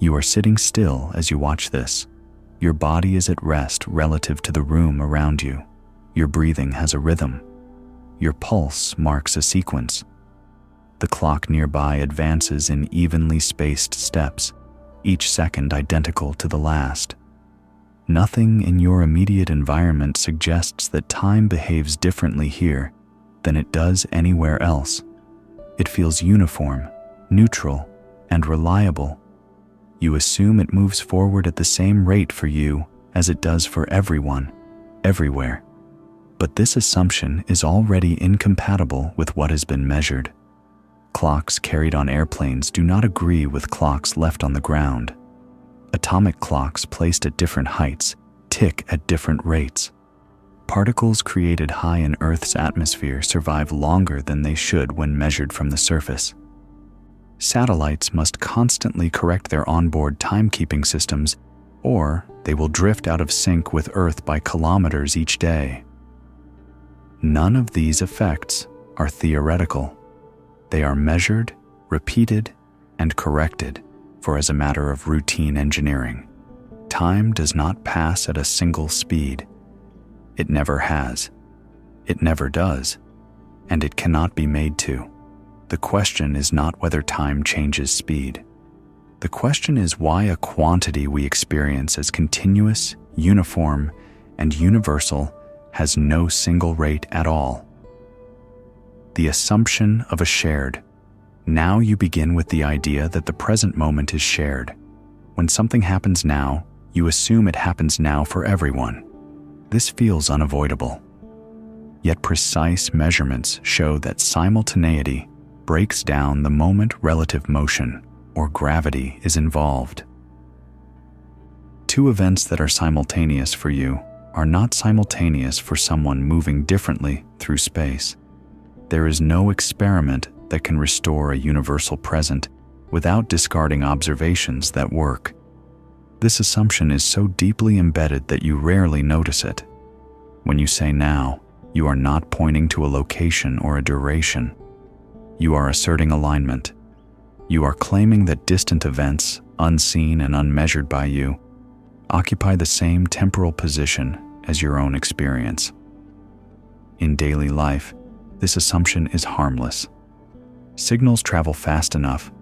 You are sitting still as you watch this. Your body is at rest relative to the room around you. Your breathing has a rhythm. Your pulse marks a sequence. The clock nearby advances in evenly spaced steps, each second identical to the last. Nothing in your immediate environment suggests that time behaves differently here than it does anywhere else. It feels uniform, neutral, and reliable. You assume it moves forward at the same rate for you as it does for everyone, everywhere. But this assumption is already incompatible with what has been measured. Clocks carried on airplanes do not agree with clocks left on the ground. Atomic clocks placed at different heights tick at different rates. Particles created high in Earth's atmosphere survive longer than they should when measured from the surface. Satellites must constantly correct their onboard timekeeping systems, or they will drift out of sync with Earth by kilometers each day. None of these effects are theoretical. They are measured, repeated, and corrected for as a matter of routine engineering. Time does not pass at a single speed. It never has. It never does. And it cannot be made to. The question is not whether time changes speed. The question is why a quantity we experience as continuous, uniform, and universal has no single rate at all. The assumption of a shared. Now you begin with the idea that the present moment is shared. When something happens now, you assume it happens now for everyone. This feels unavoidable. Yet precise measurements show that simultaneity breaks down the moment relative motion, or gravity, is involved. Two events that are simultaneous for you are not simultaneous for someone moving differently through space. There is no experiment that can restore a universal present without discarding observations that work. This assumption is so deeply embedded that you rarely notice it. When you say now, you are not pointing to a location or a duration. You are asserting alignment. You are claiming that distant events, unseen and unmeasured by you, occupy the same temporal position as your own experience. In daily life, this assumption is harmless. Signals travel fast enough,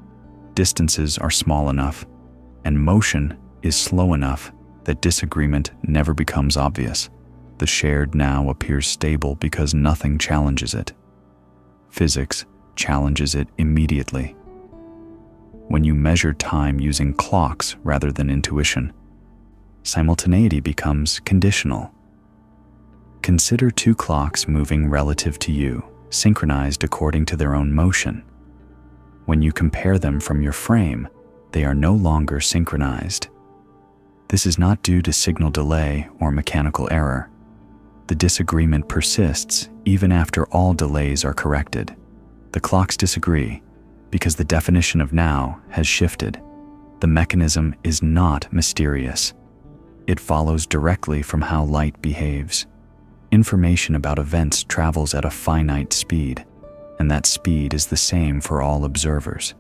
distances are small enough, and motion is slow enough that disagreement never becomes obvious. The shared now appears stable because nothing challenges it. Physics challenges it immediately. When you measure time using clocks rather than intuition, simultaneity becomes conditional. Consider two clocks moving relative to you, synchronized according to their own motion. When you compare them from your frame, they are no longer synchronized. This is not due to signal delay or mechanical error. The disagreement persists even after all delays are corrected. The clocks disagree because the definition of now has shifted. The mechanism is not mysterious. It follows directly from how light behaves. Information about events travels at a finite speed, and that speed is the same for all observers.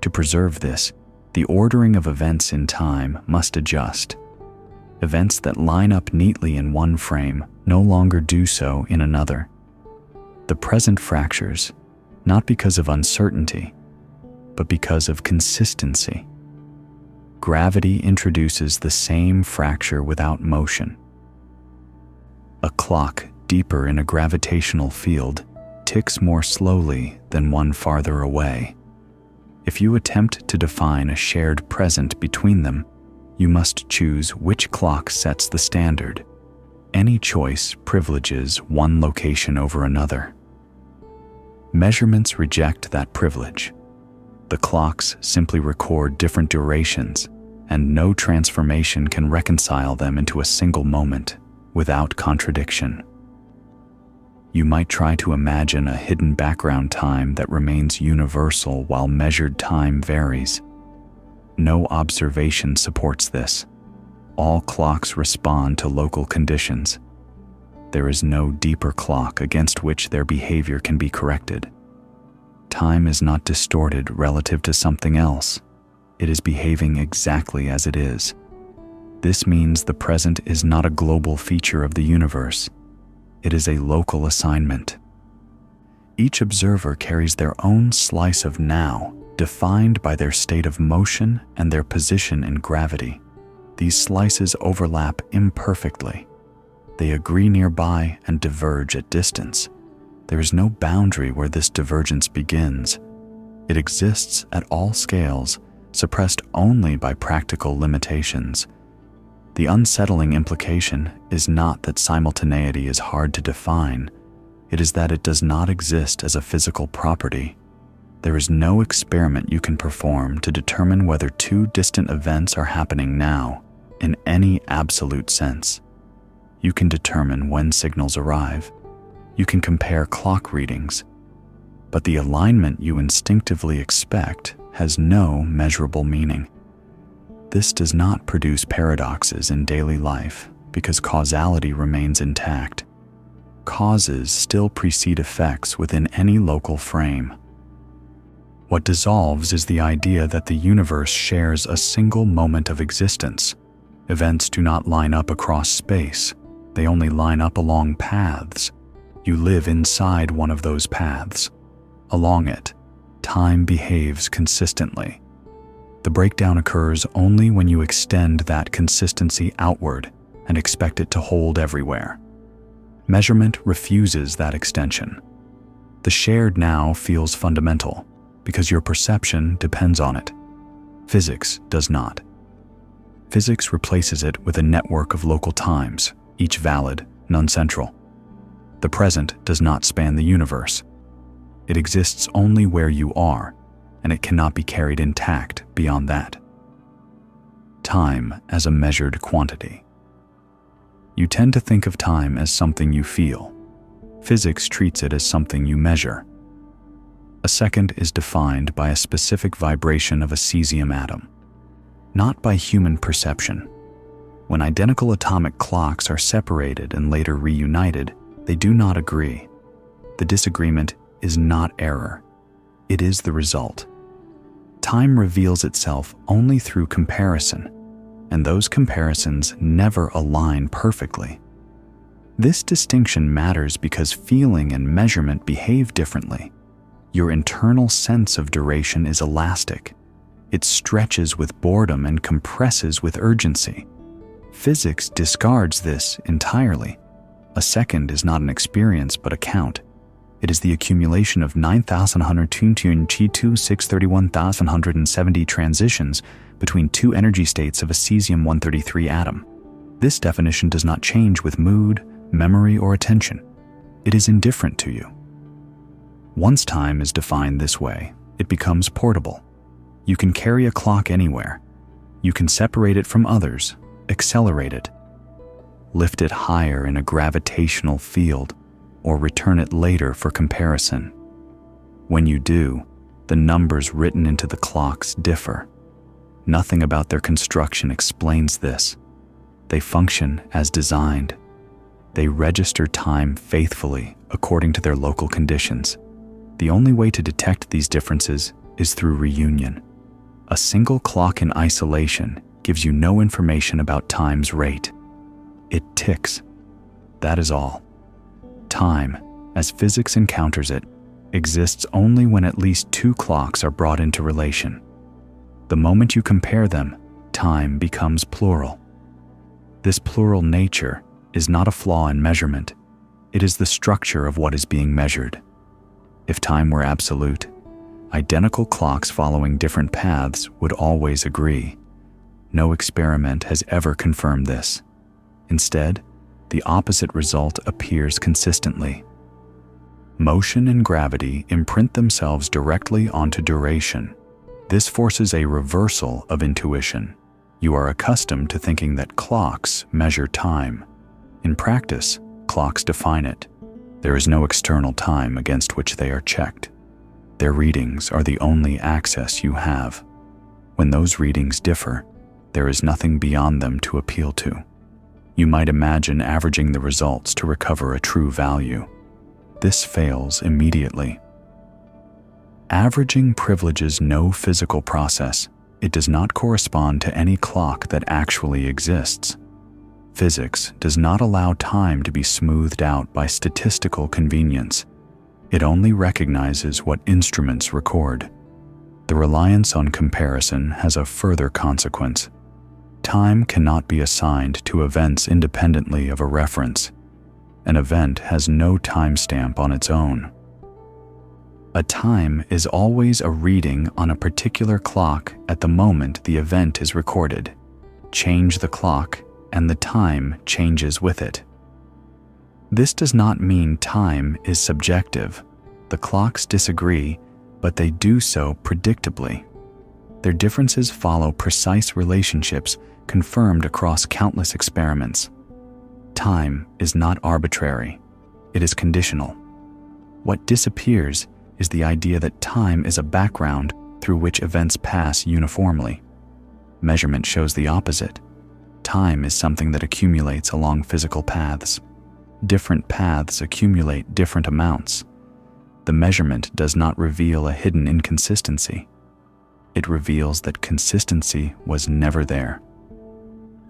To preserve this, the ordering of events in time must adjust. Events that line up neatly in one frame no longer do so in another. The present fractures, not because of uncertainty, but because of consistency. Gravity introduces the same fracture without motion. A clock deeper in a gravitational field ticks more slowly than one farther away. If you attempt to define a shared present between them, you must choose which clock sets the standard. Any choice privileges one location over another. Measurements reject that privilege. The clocks simply record different durations, and no transformation can reconcile them into a single moment without contradiction. You might try to imagine a hidden background time that remains universal while measured time varies. No observation supports this. All clocks respond to local conditions. There is no deeper clock against which their behavior can be corrected. Time is not distorted relative to something else. it is behaving exactly as it is. This means the present is not a global feature of the universe. It is a local assignment. Each observer carries their own slice of now, defined by their state of motion and their position in gravity. These slices overlap imperfectly. They agree nearby and diverge at distance. There is no boundary where this divergence begins. It exists at all scales, suppressed only by practical limitations. The unsettling implication is not that simultaneity is hard to define. It is that it does not exist as a physical property. There is no experiment you can perform to determine whether two distant events are happening now, in any absolute sense. You can determine when signals arrive. You can compare clock readings. But the alignment you instinctively expect has no measurable meaning. This does not produce paradoxes in daily life because causality remains intact. Causes still precede effects within any local frame. What dissolves is the idea that the universe shares a single moment of existence. Events do not line up across space. They only line up along paths. You live inside one of those paths. Along it, time behaves consistently. The breakdown occurs only when you extend that consistency outward and expect it to hold everywhere. Measurement refuses that extension. The shared now feels fundamental because your perception depends on it. Physics does not. Physics replaces it with a network of local times, each valid, none central. The present does not span the universe. It exists only where you are, and it cannot be carried intact beyond that. Time as a measured quantity. You tend to think of time as something you feel. Physics treats it as something you measure. A second is defined by a specific vibration of a cesium atom, not by human perception. When identical atomic clocks are separated and later reunited, they do not agree. The disagreement is not error. It is the result. Time reveals itself only through comparison, and those comparisons never align perfectly. This distinction matters because feeling and measurement behave differently. Your internal sense of duration is elastic. It stretches with boredom and compresses with urgency. Physics discards this entirely. A second is not an experience but a count. It is the accumulation of 9,102.631,170 transitions between two energy states of a cesium-133 atom. This definition does not change with mood, memory, or attention. It is indifferent to you. Once time is defined this way, it becomes portable. You can carry a clock anywhere. You can separate it from others, accelerate it, lift it higher in a gravitational field, or return it later for comparison. When you do, the numbers written into the clocks differ. Nothing about their construction explains this. They function as designed. They register time faithfully according to their local conditions. The only way to detect these differences is through reunion. A single clock in isolation gives you no information about time's rate. It ticks. That is all. Time, as physics encounters it, exists only when at least two clocks are brought into relation. The moment you compare them, time becomes plural. This plural nature is not a flaw in measurement. It is the structure of what is being measured. If time were absolute, identical clocks following different paths would always agree. No experiment has ever confirmed this. Instead, the opposite result appears consistently. Motion and gravity imprint themselves directly onto duration. This forces a reversal of intuition. You are accustomed to thinking that clocks measure time. In practice, clocks define it. There is no external time against which they are checked. Their readings are the only access you have. When those readings differ, there is nothing beyond them to appeal to. You might imagine averaging the results to recover a true value. This fails immediately. Averaging privileges no physical process. It does not correspond to any clock that actually exists. Physics does not allow time to be smoothed out by statistical convenience. It only recognizes what instruments record. The reliance on comparison has a further consequence. Time cannot be assigned to events independently of a reference. An event has no timestamp on its own. A time is always a reading on a particular clock at the moment the event is recorded. Change the clock, and the time changes with it. This does not mean time is subjective. The clocks disagree, but they do so predictably. Their differences follow precise relationships confirmed across countless experiments. Time is not arbitrary. It is conditional. What disappears is the idea that time is a background through which events pass uniformly. Measurement shows the opposite. Time is something that accumulates along physical paths. Different paths accumulate different amounts. The measurement does not reveal a hidden inconsistency. It reveals that consistency was never there.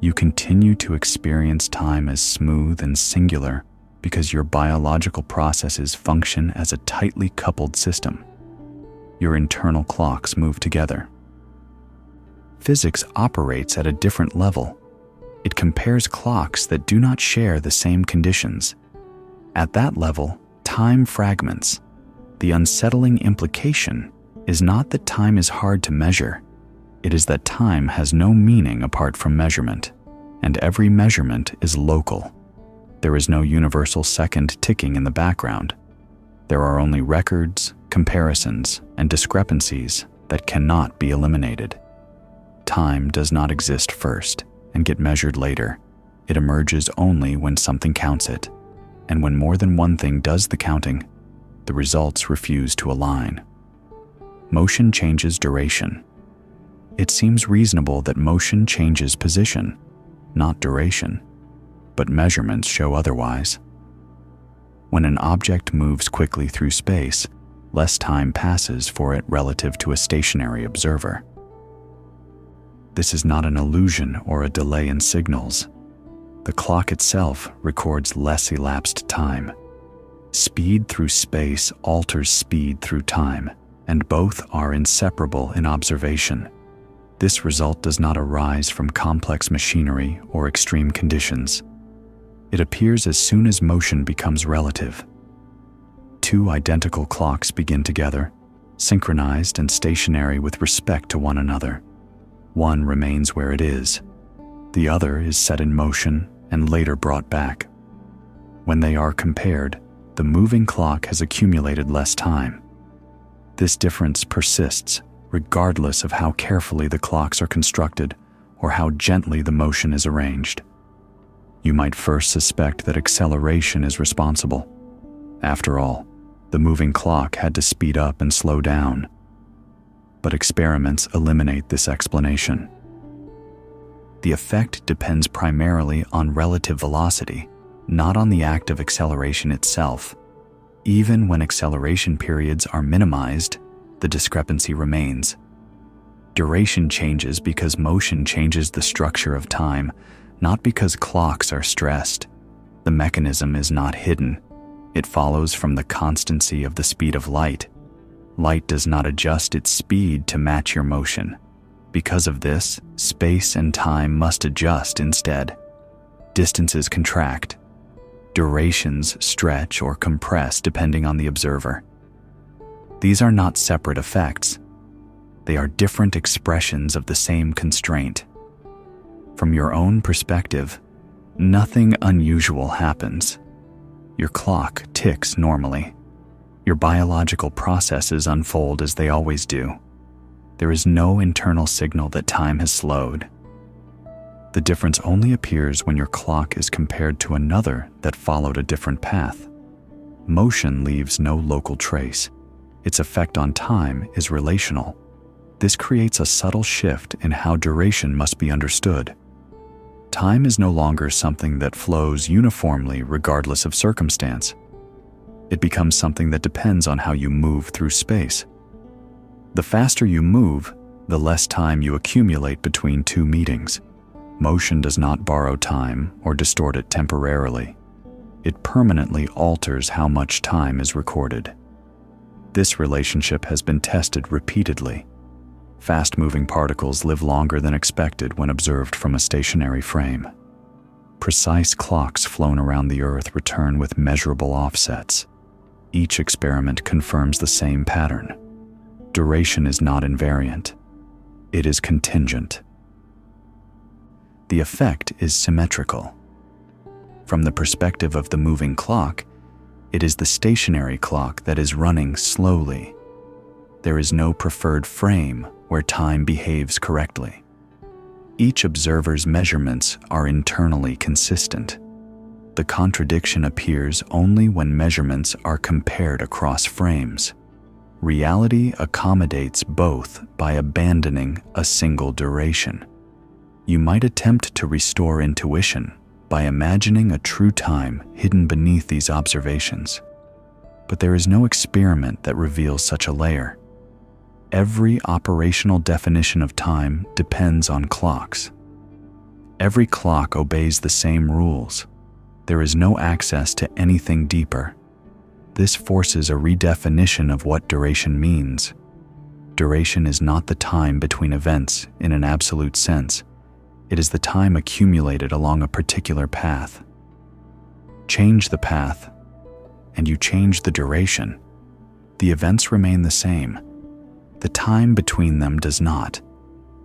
You continue to experience time as smooth and singular because your biological processes function as a tightly coupled system. Your internal clocks move together. Physics operates at a different level. It compares clocks that do not share the same conditions. At that level, time fragments. The unsettling implication is not that time is hard to measure. It is that time has no meaning apart from measurement, and every measurement is local. There is no universal second ticking in the background. There are only records, comparisons, and discrepancies that cannot be eliminated. Time does not exist first and get measured later. It emerges only when something counts it, and when more than one thing does the counting, the results refuse to align. Motion changes duration. It seems reasonable that motion changes position, not duration, but measurements show otherwise. When an object moves quickly through space, less time passes for it relative to a stationary observer. This is not an illusion or a delay in signals. The clock itself records less elapsed time. Speed through space alters speed through time, and both are inseparable in observation. This result does not arise from complex machinery or extreme conditions. It appears as soon as motion becomes relative. Two identical clocks begin together, synchronized and stationary with respect to one another. One remains where it is. The other is set in motion and later brought back. When they are compared, the moving clock has accumulated less time. This difference persists regardless of how carefully the clocks are constructed or how gently the motion is arranged. You might first suspect that acceleration is responsible. After all, the moving clock had to speed up and slow down. But experiments eliminate this explanation. The effect depends primarily on relative velocity, not on the act of acceleration itself. Even when acceleration periods are minimized, the discrepancy remains. Duration changes because motion changes the structure of time, not because clocks are stressed. The mechanism is not hidden. It follows from the constancy of the speed of light. Light does not adjust its speed to match your motion. Because of this, space and time must adjust instead. Distances contract. Durations stretch or compress depending on the observer. These are not separate effects. They are different expressions of the same constraint. From your own perspective, nothing unusual happens. Your clock ticks normally. Your biological processes unfold as they always do. There is no internal signal that time has slowed. The difference only appears when your clock is compared to another that followed a different path. Motion leaves no local trace. Its effect on time is relational. This creates a subtle shift in how duration must be understood. Time is no longer something that flows uniformly regardless of circumstance. It becomes something that depends on how you move through space. The faster you move, the less time you accumulate between two meetings. Motion does not borrow time or distort it temporarily. It permanently alters how much time is recorded. This relationship has been tested repeatedly. Fast-moving particles live longer than expected when observed from a stationary frame. Precise clocks flown around the Earth return with measurable offsets. Each experiment confirms the same pattern. Duration is not invariant. It is contingent. The effect is symmetrical. From the perspective of the moving clock, it is the stationary clock that is running slowly. There is no preferred frame where time behaves correctly. Each observer's measurements are internally consistent. The contradiction appears only when measurements are compared across frames. Reality accommodates both by abandoning a single duration. You might attempt to restore intuition by imagining a true time hidden beneath these observations. But there is no experiment that reveals such a layer. Every operational definition of time depends on clocks. Every clock obeys the same rules. There is no access to anything deeper. This forces a redefinition of what duration means. Duration is not the time between events in an absolute sense. It is the time accumulated along a particular path. Change the path, and you change the duration. The events remain the same. The time between them does not.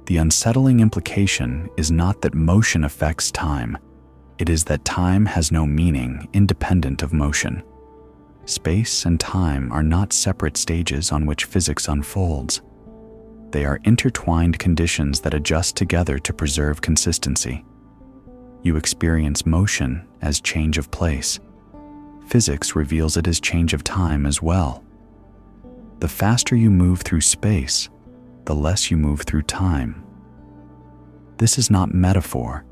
The unsettling implication is not that motion affects time. It is that time has no meaning independent of motion. Space and time are not separate stages on which physics unfolds. They are intertwined conditions that adjust together to preserve consistency. You experience motion as change of place. Physics reveals it as change of time as well. The faster you move through space, the less you move through time. This is not metaphor.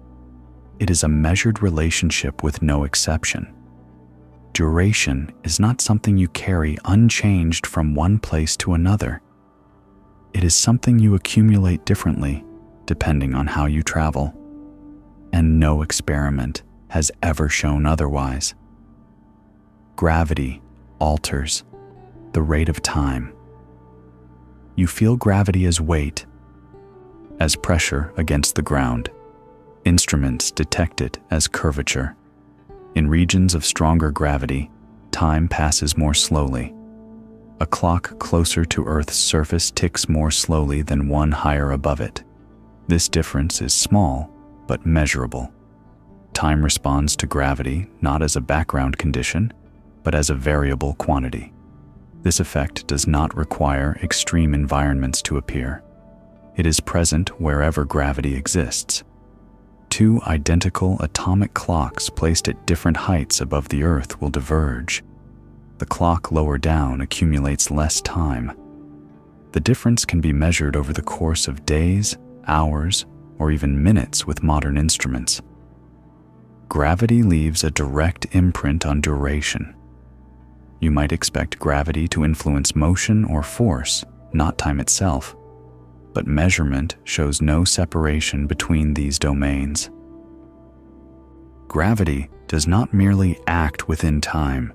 It is a measured relationship with no exception. Duration is not something you carry unchanged from one place to another. It is something you accumulate differently depending on how you travel. And no experiment has ever shown otherwise. Gravity alters the rate of time. You feel gravity as weight, as pressure against the ground. Instruments detect it as curvature. In regions of stronger gravity, time passes more slowly. A clock closer to Earth's surface ticks more slowly than one higher above it. This difference is small, but measurable. Time responds to gravity not as a background condition, but as a variable quantity. This effect does not require extreme environments to appear. It is present wherever gravity exists. Two identical atomic clocks placed at different heights above the Earth will diverge. The clock lower down accumulates less time. The difference can be measured over the course of days, hours, or even minutes with modern instruments. Gravity leaves a direct imprint on duration. You might expect gravity to influence motion or force, not time itself, but measurement shows no separation between these domains. Gravity does not merely act within time,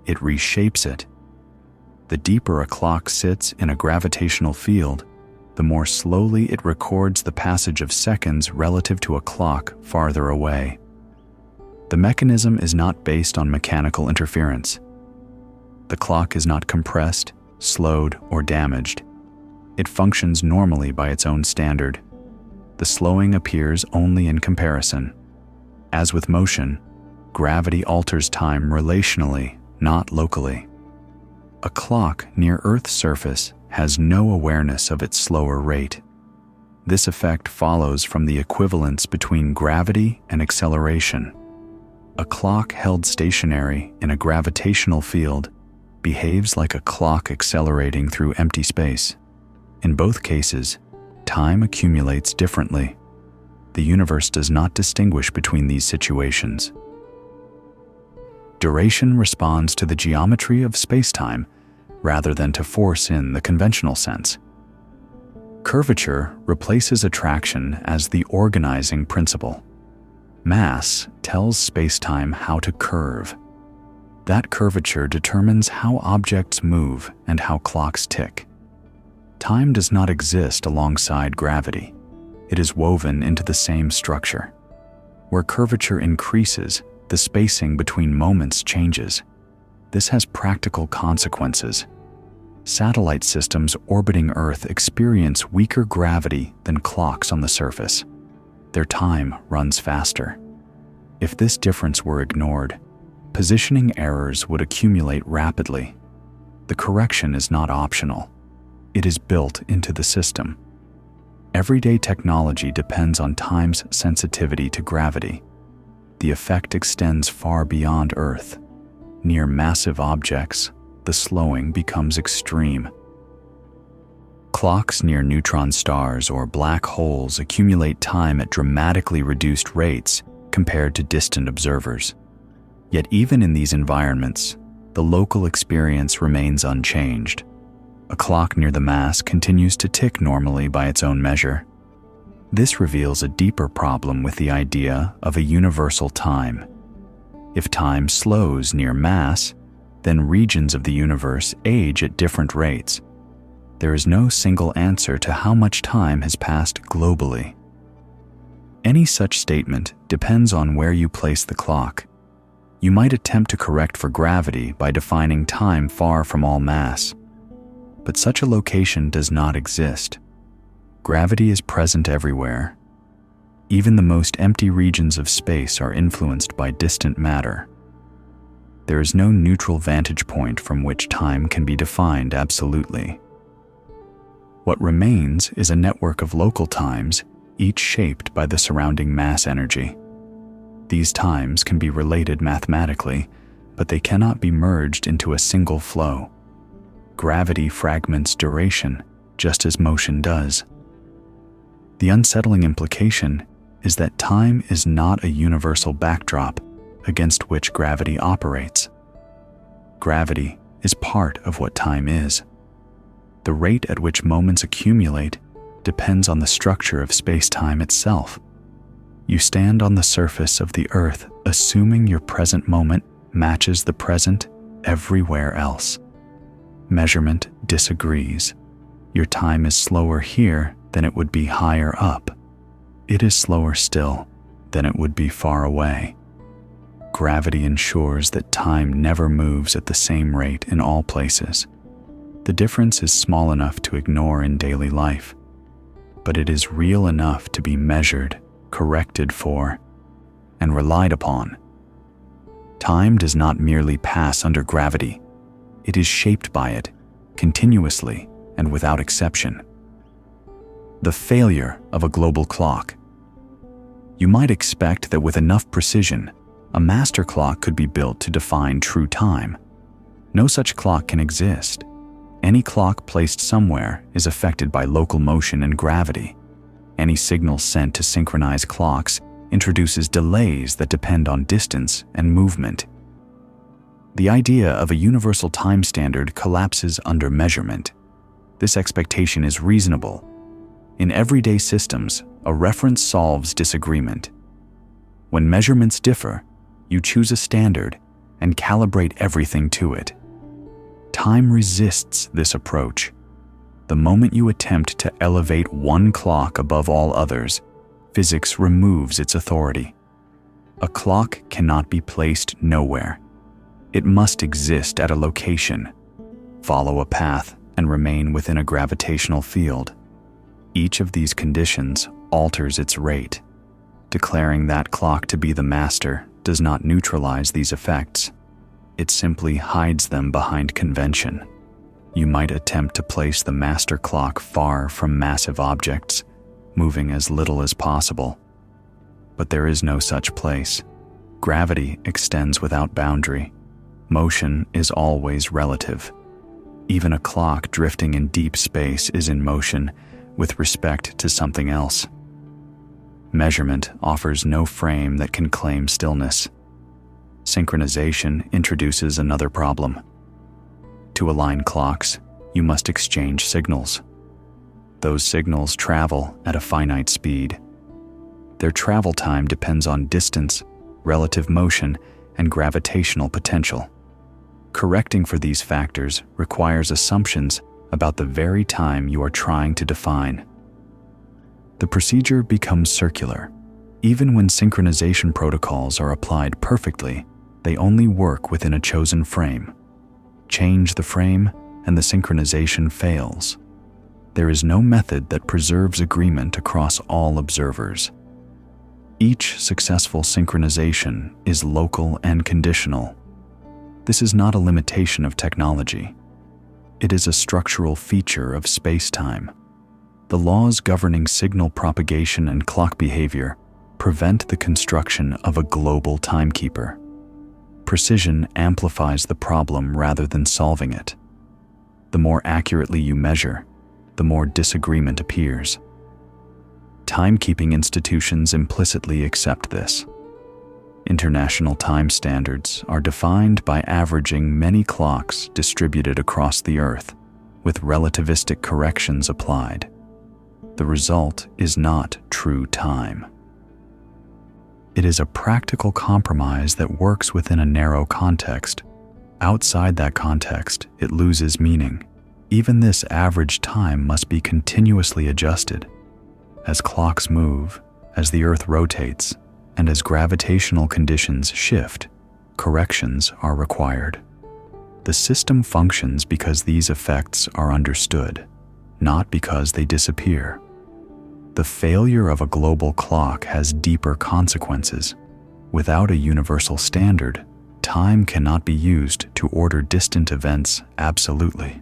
it reshapes it. The deeper a clock sits in a gravitational field, the more slowly it records the passage of seconds relative to a clock farther away. The mechanism is not based on mechanical interference. The clock is not compressed, slowed, or damaged. It functions normally by its own standard. The slowing appears only in comparison. As with motion, gravity alters time relationally, not locally. A clock near Earth's surface has no awareness of its slower rate. This effect follows from the equivalence between gravity and acceleration. A clock held stationary in a gravitational field behaves like a clock accelerating through empty space. In both cases, time accumulates differently. The universe does not distinguish between these situations. Duration responds to the geometry of space-time rather than to force in the conventional sense. Curvature replaces attraction as the organizing principle. Mass tells space-time how to curve. That curvature determines how objects move and how clocks tick. Time does not exist alongside gravity. It is woven into the same structure. Where curvature increases, the spacing between moments changes. This has practical consequences. Satellite systems orbiting Earth experience weaker gravity than clocks on the surface. Their time runs faster. If this difference were ignored, positioning errors would accumulate rapidly. The correction is not optional. It is built into the system. Everyday technology depends on time's sensitivity to gravity. The effect extends far beyond Earth. Near massive objects, the slowing becomes extreme. Clocks near neutron stars or black holes accumulate time at dramatically reduced rates compared to distant observers. Yet even in these environments, the local experience remains unchanged. A clock near the mass continues to tick normally by its own measure. This reveals a deeper problem with the idea of a universal time. If time slows near mass, then regions of the universe age at different rates. There is no single answer to how much time has passed globally. Any such statement depends on where you place the clock. You might attempt to correct for gravity by defining time far from all mass. But such a location does not exist. Gravity is present everywhere. Even the most empty regions of space are influenced by distant matter. There is no neutral vantage point from which time can be defined absolutely. What remains is a network of local times, each shaped by the surrounding mass energy. These times can be related mathematically, but they cannot be merged into a single flow. Gravity fragments duration, just as motion does. The unsettling implication is that time is not a universal backdrop against which gravity operates. Gravity is part of what time is. The rate at which moments accumulate depends on the structure of space-time itself. You stand on the surface of the Earth assuming your present moment matches the present everywhere else. Measurement disagrees. Your time is slower here than it would be higher up. It is slower still than it would be far away. Gravity ensures that time never moves at the same rate in all places. The difference is small enough to ignore in daily life, but it is real enough to be measured, corrected for, and relied upon. Time does not merely pass under gravity. It is shaped by it, continuously and without exception. The failure of a global clock. You might expect that with enough precision, a master clock could be built to define true time. No such clock can exist. Any clock placed somewhere is affected by local motion and gravity. Any signal sent to synchronize clocks introduces delays that depend on distance and movement. The idea of a universal time standard collapses under measurement. This expectation is reasonable. In everyday systems, a reference solves disagreement. When measurements differ, you choose a standard and calibrate everything to it. Time resists this approach. The moment you attempt to elevate one clock above all others, physics removes its authority. A clock cannot be placed nowhere. It must exist at a location, follow a path, and remain within a gravitational field. Each of these conditions alters its rate. Declaring that clock to be the master does not neutralize these effects. It simply hides them behind convention. You might attempt to place the master clock far from massive objects, moving as little as possible. But there is no such place. Gravity extends without boundary. Motion is always relative. Even a clock drifting in deep space is in motion with respect to something else. Measurement offers no frame that can claim stillness. Synchronization introduces another problem. To align clocks, you must exchange signals. Those signals travel at a finite speed. Their travel time depends on distance, relative motion, and gravitational potential. Correcting for these factors requires assumptions about the very time you are trying to define. The procedure becomes circular. Even when synchronization protocols are applied perfectly, they only work within a chosen frame. Change the frame, and the synchronization fails. There is no method that preserves agreement across all observers. Each successful synchronization is local and conditional. This is not a limitation of technology. It is a structural feature of space-time. The laws governing signal propagation and clock behavior prevent the construction of a global timekeeper. Precision amplifies the problem rather than solving it. The more accurately you measure, the more disagreement appears. Timekeeping institutions implicitly accept this. International time standards are defined by averaging many clocks distributed across the Earth, with relativistic corrections applied. The result is not true time. It is a practical compromise that works within a narrow context. Outside that context, it loses meaning. Even this average time must be continuously adjusted. As clocks move, as the Earth rotates, and as gravitational conditions shift, corrections are required. The system functions because these effects are understood, not because they disappear. The failure of a global clock has deeper consequences. Without a universal standard, time cannot be used to order distant events absolutely.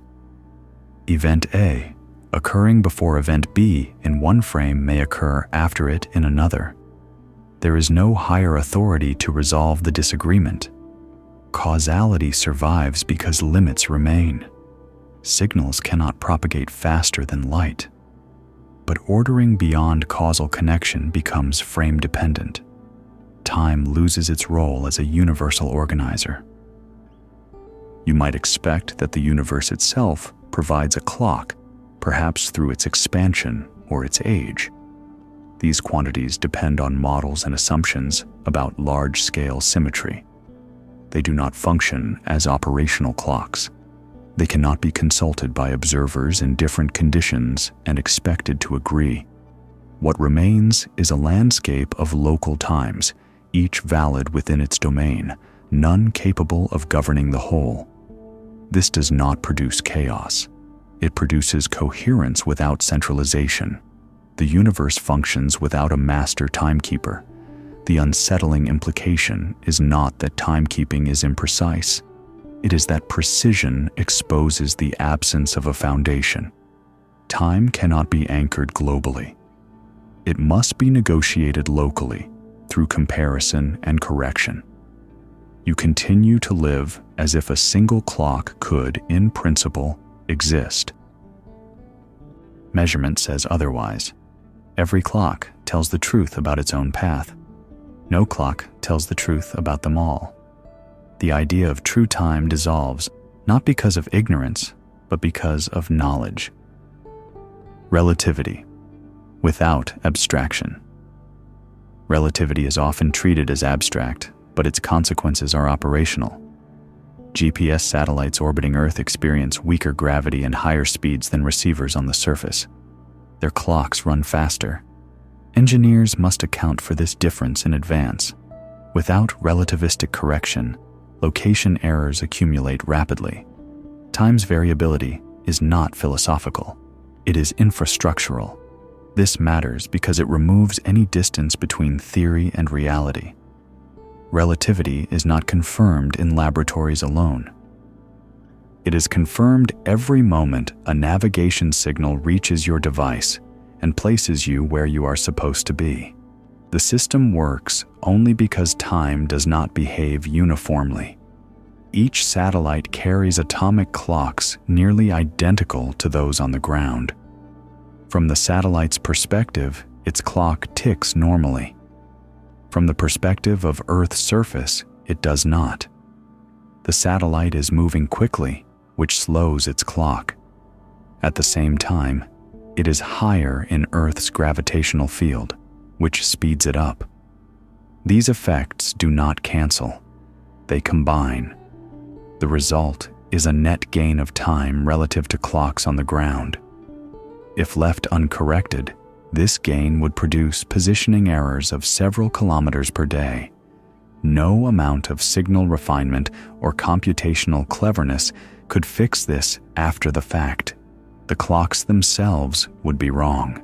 Event A, occurring before event B in one frame, may occur after it in another. There is no higher authority to resolve the disagreement. Causality survives because limits remain. Signals cannot propagate faster than light. But ordering beyond causal connection becomes frame-dependent. Time loses its role as a universal organizer. You might expect that the universe itself provides a clock, perhaps through its expansion or its age. These quantities depend on models and assumptions about large-scale symmetry. They do not function as operational clocks. They cannot be consulted by observers in different conditions and expected to agree. What remains is a landscape of local times, each valid within its domain, none capable of governing the whole. This does not produce chaos. It produces coherence without centralization. The universe functions without a master timekeeper. The unsettling implication is not that timekeeping is imprecise. It is that precision exposes the absence of a foundation. Time cannot be anchored globally. It must be negotiated locally through comparison and correction. You continue to live as if a single clock could, in principle, exist. Measurement says otherwise. Every clock tells the truth about its own path. No clock tells the truth about them all. The idea of true time dissolves, not because of ignorance, but because of knowledge. Relativity, without abstraction. Relativity is often treated as abstract, but its consequences are operational. GPS satellites orbiting Earth experience weaker gravity and higher speeds than receivers on the surface. Their clocks run faster. Engineers must account for this difference in advance. Without relativistic correction, location errors accumulate rapidly. Time's variability is not philosophical. It is infrastructural. This matters because it removes any distance between theory and reality. Relativity is not confirmed in laboratories alone. It is confirmed every moment a navigation signal reaches your device and places you where you are supposed to be. The system works only because time does not behave uniformly. Each satellite carries atomic clocks nearly identical to those on the ground. From the satellite's perspective, its clock ticks normally. From the perspective of Earth's surface, it does not. The satellite is moving quickly, which slows its clock. At the same time, It is higher in Earth's gravitational field, which speeds it up. These effects do not cancel. They combine. The result is a net gain of time relative to clocks on the ground. If left uncorrected, this gain would produce positioning errors of several kilometers per day. No amount of signal refinement or computational cleverness could fix this after the fact. The clocks themselves would be wrong.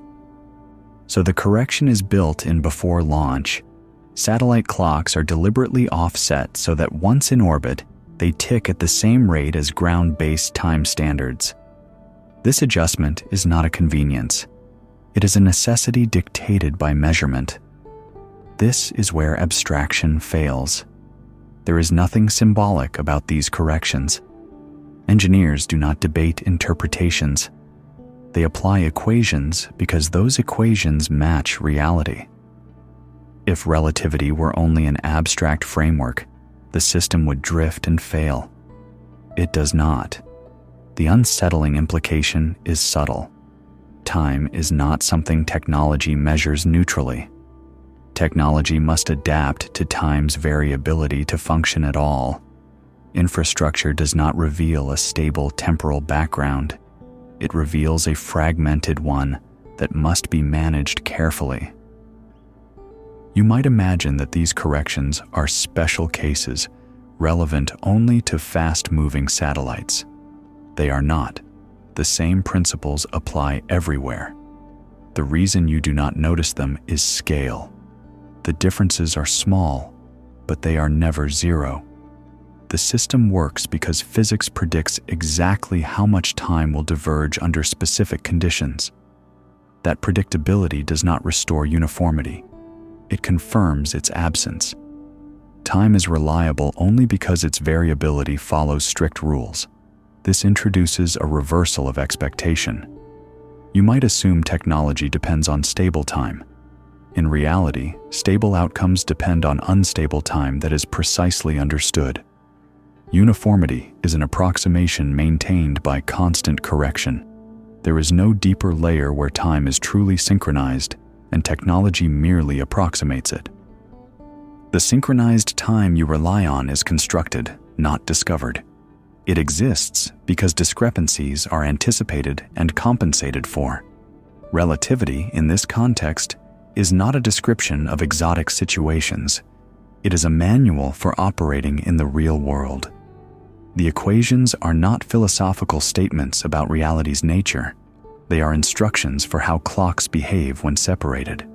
So the correction is built in before launch. Satellite clocks are deliberately offset so that once in orbit, they tick at the same rate as ground-based time standards. This adjustment is not a convenience. It is a necessity dictated by measurement. This is where abstraction fails. There is nothing symbolic about these corrections. Engineers do not debate interpretations. They apply equations because those equations match reality. If relativity were only an abstract framework, the system would drift and fail. It does not. The unsettling implication is subtle. Time is not something technology measures neutrally. Technology must adapt to time's variability to function at all. Infrastructure does not reveal a stable temporal background. It reveals a fragmented one that must be managed carefully. You might imagine that these corrections are special cases, relevant only to fast-moving satellites. They are not. The same principles apply everywhere. The reason you do not notice them is scale. The differences are small, but they are never zero. The system works because physics predicts exactly how much time will diverge under specific conditions. That predictability does not restore uniformity. It confirms its absence. Time is reliable only because its variability follows strict rules. This introduces a reversal of expectation. You might assume technology depends on stable time. In reality, stable outcomes depend on unstable time that is precisely understood. Uniformity is an approximation maintained by constant correction. There is no deeper layer where time is truly synchronized, and technology merely approximates it. The synchronized time you rely on is constructed, not discovered. It exists because discrepancies are anticipated and compensated for. Relativity, in this context, is not a description of exotic situations. It is a manual for operating in the real world. The equations are not philosophical statements about reality's nature. They are instructions for how clocks behave when separated.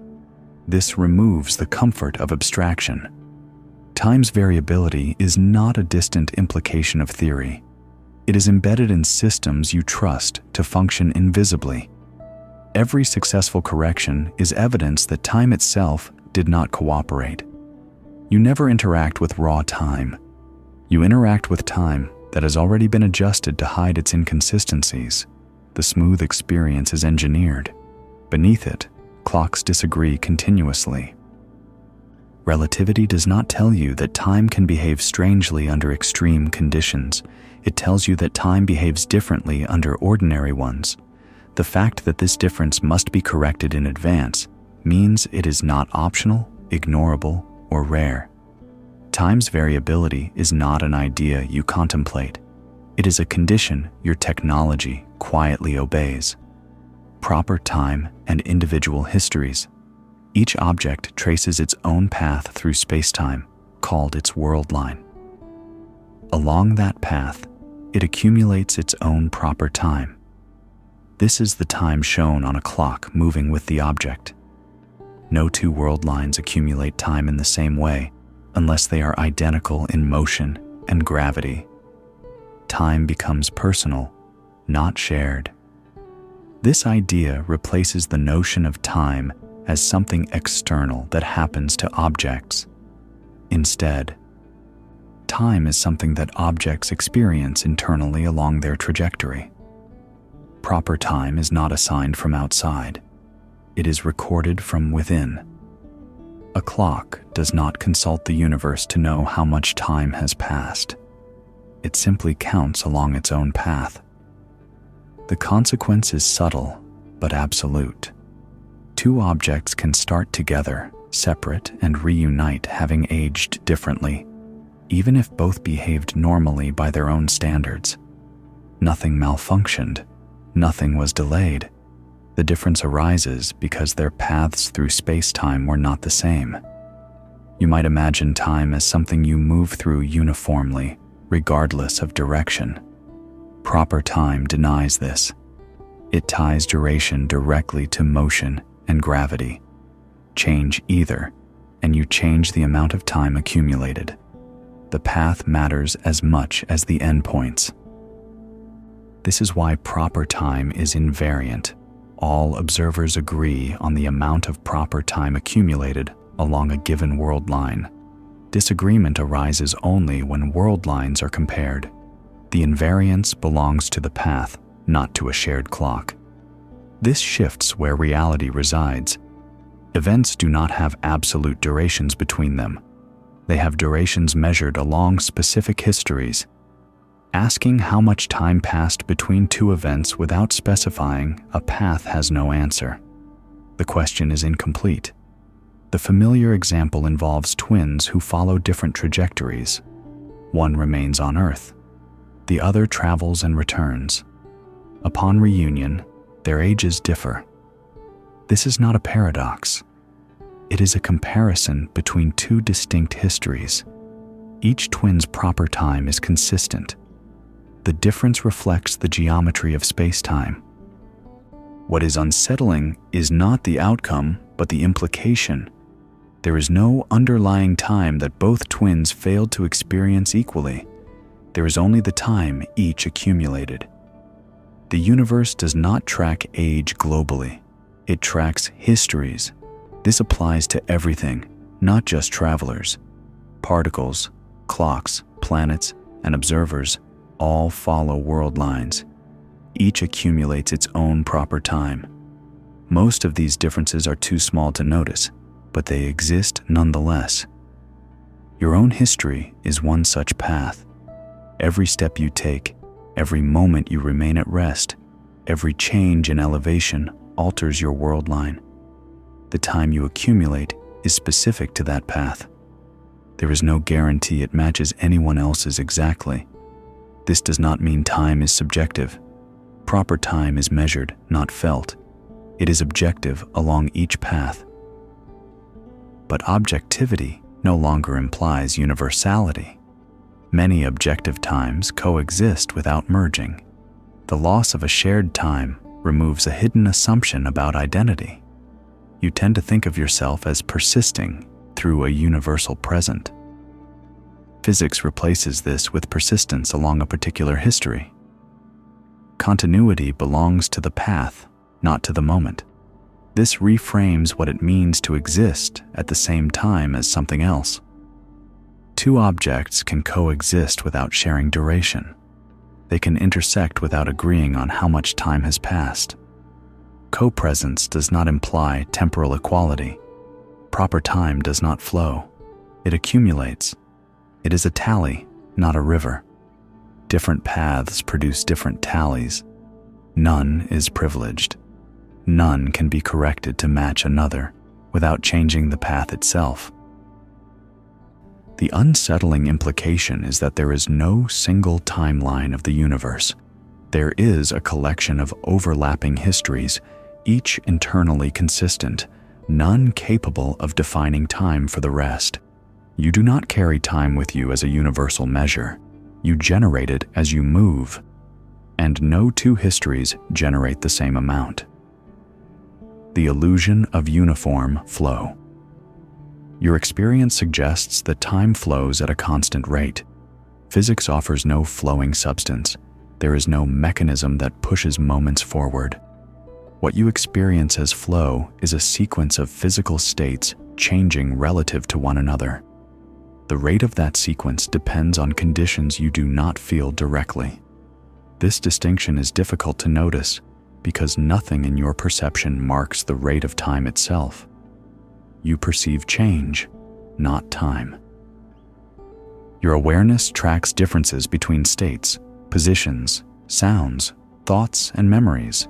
This removes the comfort of abstraction. Time's variability is not a distant implication of theory. It is embedded in systems you trust to function invisibly. Every successful correction is evidence that time itself did not cooperate. You never interact with raw time. You interact with time that has already been adjusted to hide its inconsistencies. The smooth experience is engineered. Beneath it, clocks disagree continuously. Relativity does not tell you that time can behave strangely under extreme conditions. It tells you that time behaves differently under ordinary ones. The fact that this difference must be corrected in advance means it is not optional, ignorable, or rare. Time's variability is not an idea you contemplate. It is a condition your technology quietly obeys. Proper time and individual histories. Each object traces its own path through spacetime, called its world line. Along that path, it accumulates its own proper time. This is the time shown on a clock moving with the object. No two world lines accumulate time in the same way unless they are identical in motion and gravity. Time becomes personal, not shared. This idea replaces the notion of time as something external that happens to objects. Instead, time is something that objects experience internally along their trajectory. Proper time is not assigned from outside. It is recorded from within. A clock does not consult the universe to know how much time has passed. It simply counts along its own path. The consequence is subtle, but absolute. Two objects can start together, separate, and reunite having aged differently, even if both behaved normally by their own standards. Nothing malfunctioned, nothing was delayed. The difference arises because their paths through space-time were not the same. You might imagine time as something you move through uniformly, regardless of direction. Proper time denies this. It ties duration directly to motion and gravity. Change either, and you change the amount of time accumulated. The path matters as much as the endpoints. This is why proper time is invariant. All observers agree on the amount of proper time accumulated along a given world line. Disagreement arises only when world lines are compared. The invariance belongs to the path, not to a shared clock. This shifts where reality resides. Events do not have absolute durations between them. They have durations measured along specific histories. Asking how much time passed between two events without specifying a path has no answer. The question is incomplete. The familiar example involves twins who follow different trajectories. One remains on Earth. The other travels and returns. Upon reunion, their ages differ. This is not a paradox. It is a comparison between two distinct histories. Each twin's proper time is consistent. The difference reflects the geometry of space-time. What is unsettling is not the outcome, but the implication. There is no underlying time that both twins failed to experience equally. There is only the time each accumulated. The universe does not track age globally. It tracks histories. This applies to everything, not just travelers. Particles, clocks, planets, and observers all follow world lines. Each accumulates its own proper time. Most of these differences are too small to notice, but they exist nonetheless. Your own history is one such path. Every step you take, every moment you remain at rest, every change in elevation alters your world line. The time you accumulate is specific to that path. There is no guarantee it matches anyone else's exactly. This does not mean time is subjective. Proper time is measured, not felt. It is objective along each path. But objectivity no longer implies universality. Many objective times coexist without merging. The loss of a shared time removes a hidden assumption about identity. You tend to think of yourself as persisting through a universal present. Physics replaces this with persistence along a particular history. Continuity belongs to the path, not to the moment. This reframes what it means to exist at the same time as something else. Two objects can coexist without sharing duration. They can intersect without agreeing on how much time has passed. Co-presence does not imply temporal equality. Proper time does not flow. It accumulates. It is a tally, not a river. Different paths produce different tallies. None is privileged. None can be corrected to match another without changing the path itself. The unsettling implication is that there is no single timeline of the universe. There is a collection of overlapping histories, each internally consistent, none capable of defining time for the rest. You do not carry time with you as a universal measure. You generate it as you move, and no two histories generate the same amount. The illusion of uniform flow. Your experience suggests that time flows at a constant rate. Physics offers no flowing substance. There is no mechanism that pushes moments forward. What you experience as flow is a sequence of physical states changing relative to one another. The rate of that sequence depends on conditions you do not feel directly. This distinction is difficult to notice because nothing in your perception marks the rate of time itself. You perceive change, not time. Your awareness tracks differences between states, positions, sounds, thoughts, and memories.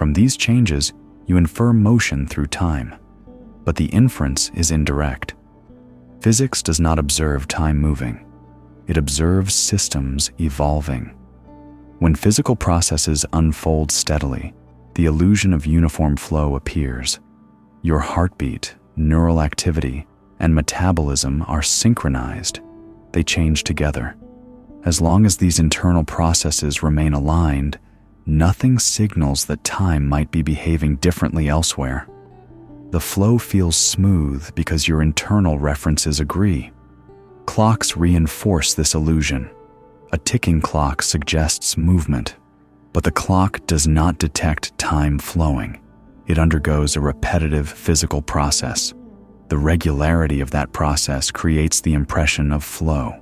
From these changes, you infer motion through time, but the inference is indirect. Physics does not observe time moving. It observes systems evolving. When physical processes unfold steadily, the illusion of uniform flow appears. Your heartbeat, neural activity, and metabolism are synchronized. They change together. As long as these internal processes remain aligned, nothing signals that time might be behaving differently elsewhere. The flow feels smooth because your internal references agree. Clocks reinforce this illusion. A ticking clock suggests movement, but the clock does not detect time flowing. It undergoes a repetitive physical process. The regularity of that process creates the impression of flow.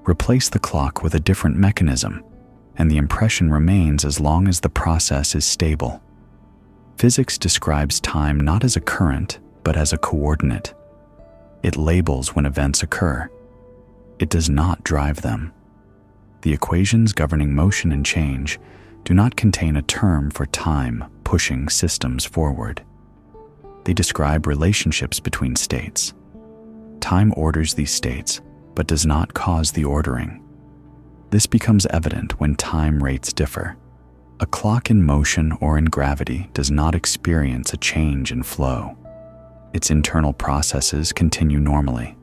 Replace the clock with a different mechanism, and the impression remains as long as the process is stable. Physics describes time not as a current, but as a coordinate. It labels when events occur. It does not drive them. The equations governing motion and change do not contain a term for time pushing systems forward. They describe relationships between states. Time orders these states, but does not cause the ordering. This becomes evident when time rates differ. A clock in motion or in gravity does not experience a change in flow. Its internal processes continue normally.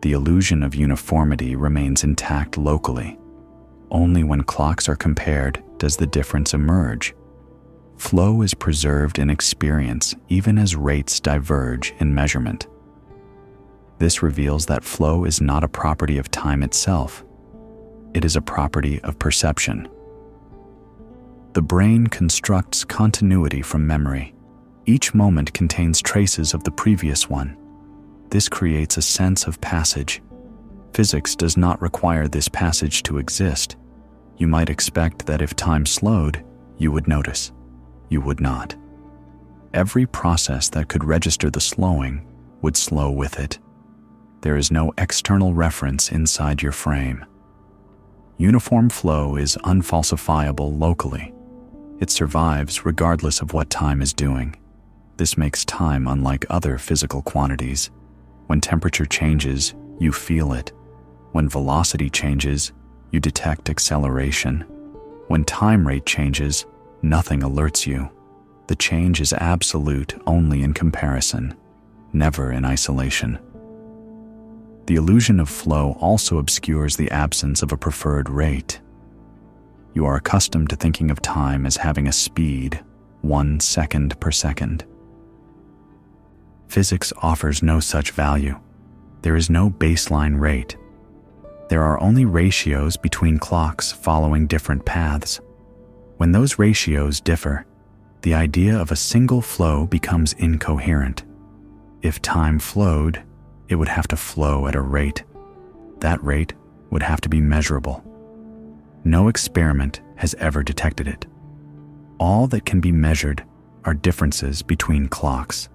The illusion of uniformity remains intact locally. Only when clocks are compared does the difference emerge. Flow is preserved in experience even as rates diverge in measurement. This reveals that flow is not a property of time itself. It is a property of perception. The brain constructs continuity from memory. Each moment contains traces of the previous one. This creates a sense of passage. Physics does not require this passage to exist. You might expect that if time slowed, you would notice. You would not. Every process that could register the slowing would slow with it. There is no external reference inside your frame. Uniform flow is unfalsifiable locally. It survives regardless of what time is doing. This makes time unlike other physical quantities. When temperature changes, you feel it. When velocity changes, you detect acceleration. When time rate changes, nothing alerts you. The change is absolute only in comparison, never in isolation. The illusion of flow also obscures the absence of a preferred rate. You are accustomed to thinking of time as having a speed, 1 second per second. Physics offers no such value. There is no baseline rate. There are only ratios between clocks following different paths. When those ratios differ, the idea of a single flow becomes incoherent. If time flowed, it would have to flow at a rate. That rate would have to be measurable. No experiment has ever detected it. All that can be measured are differences between clocks.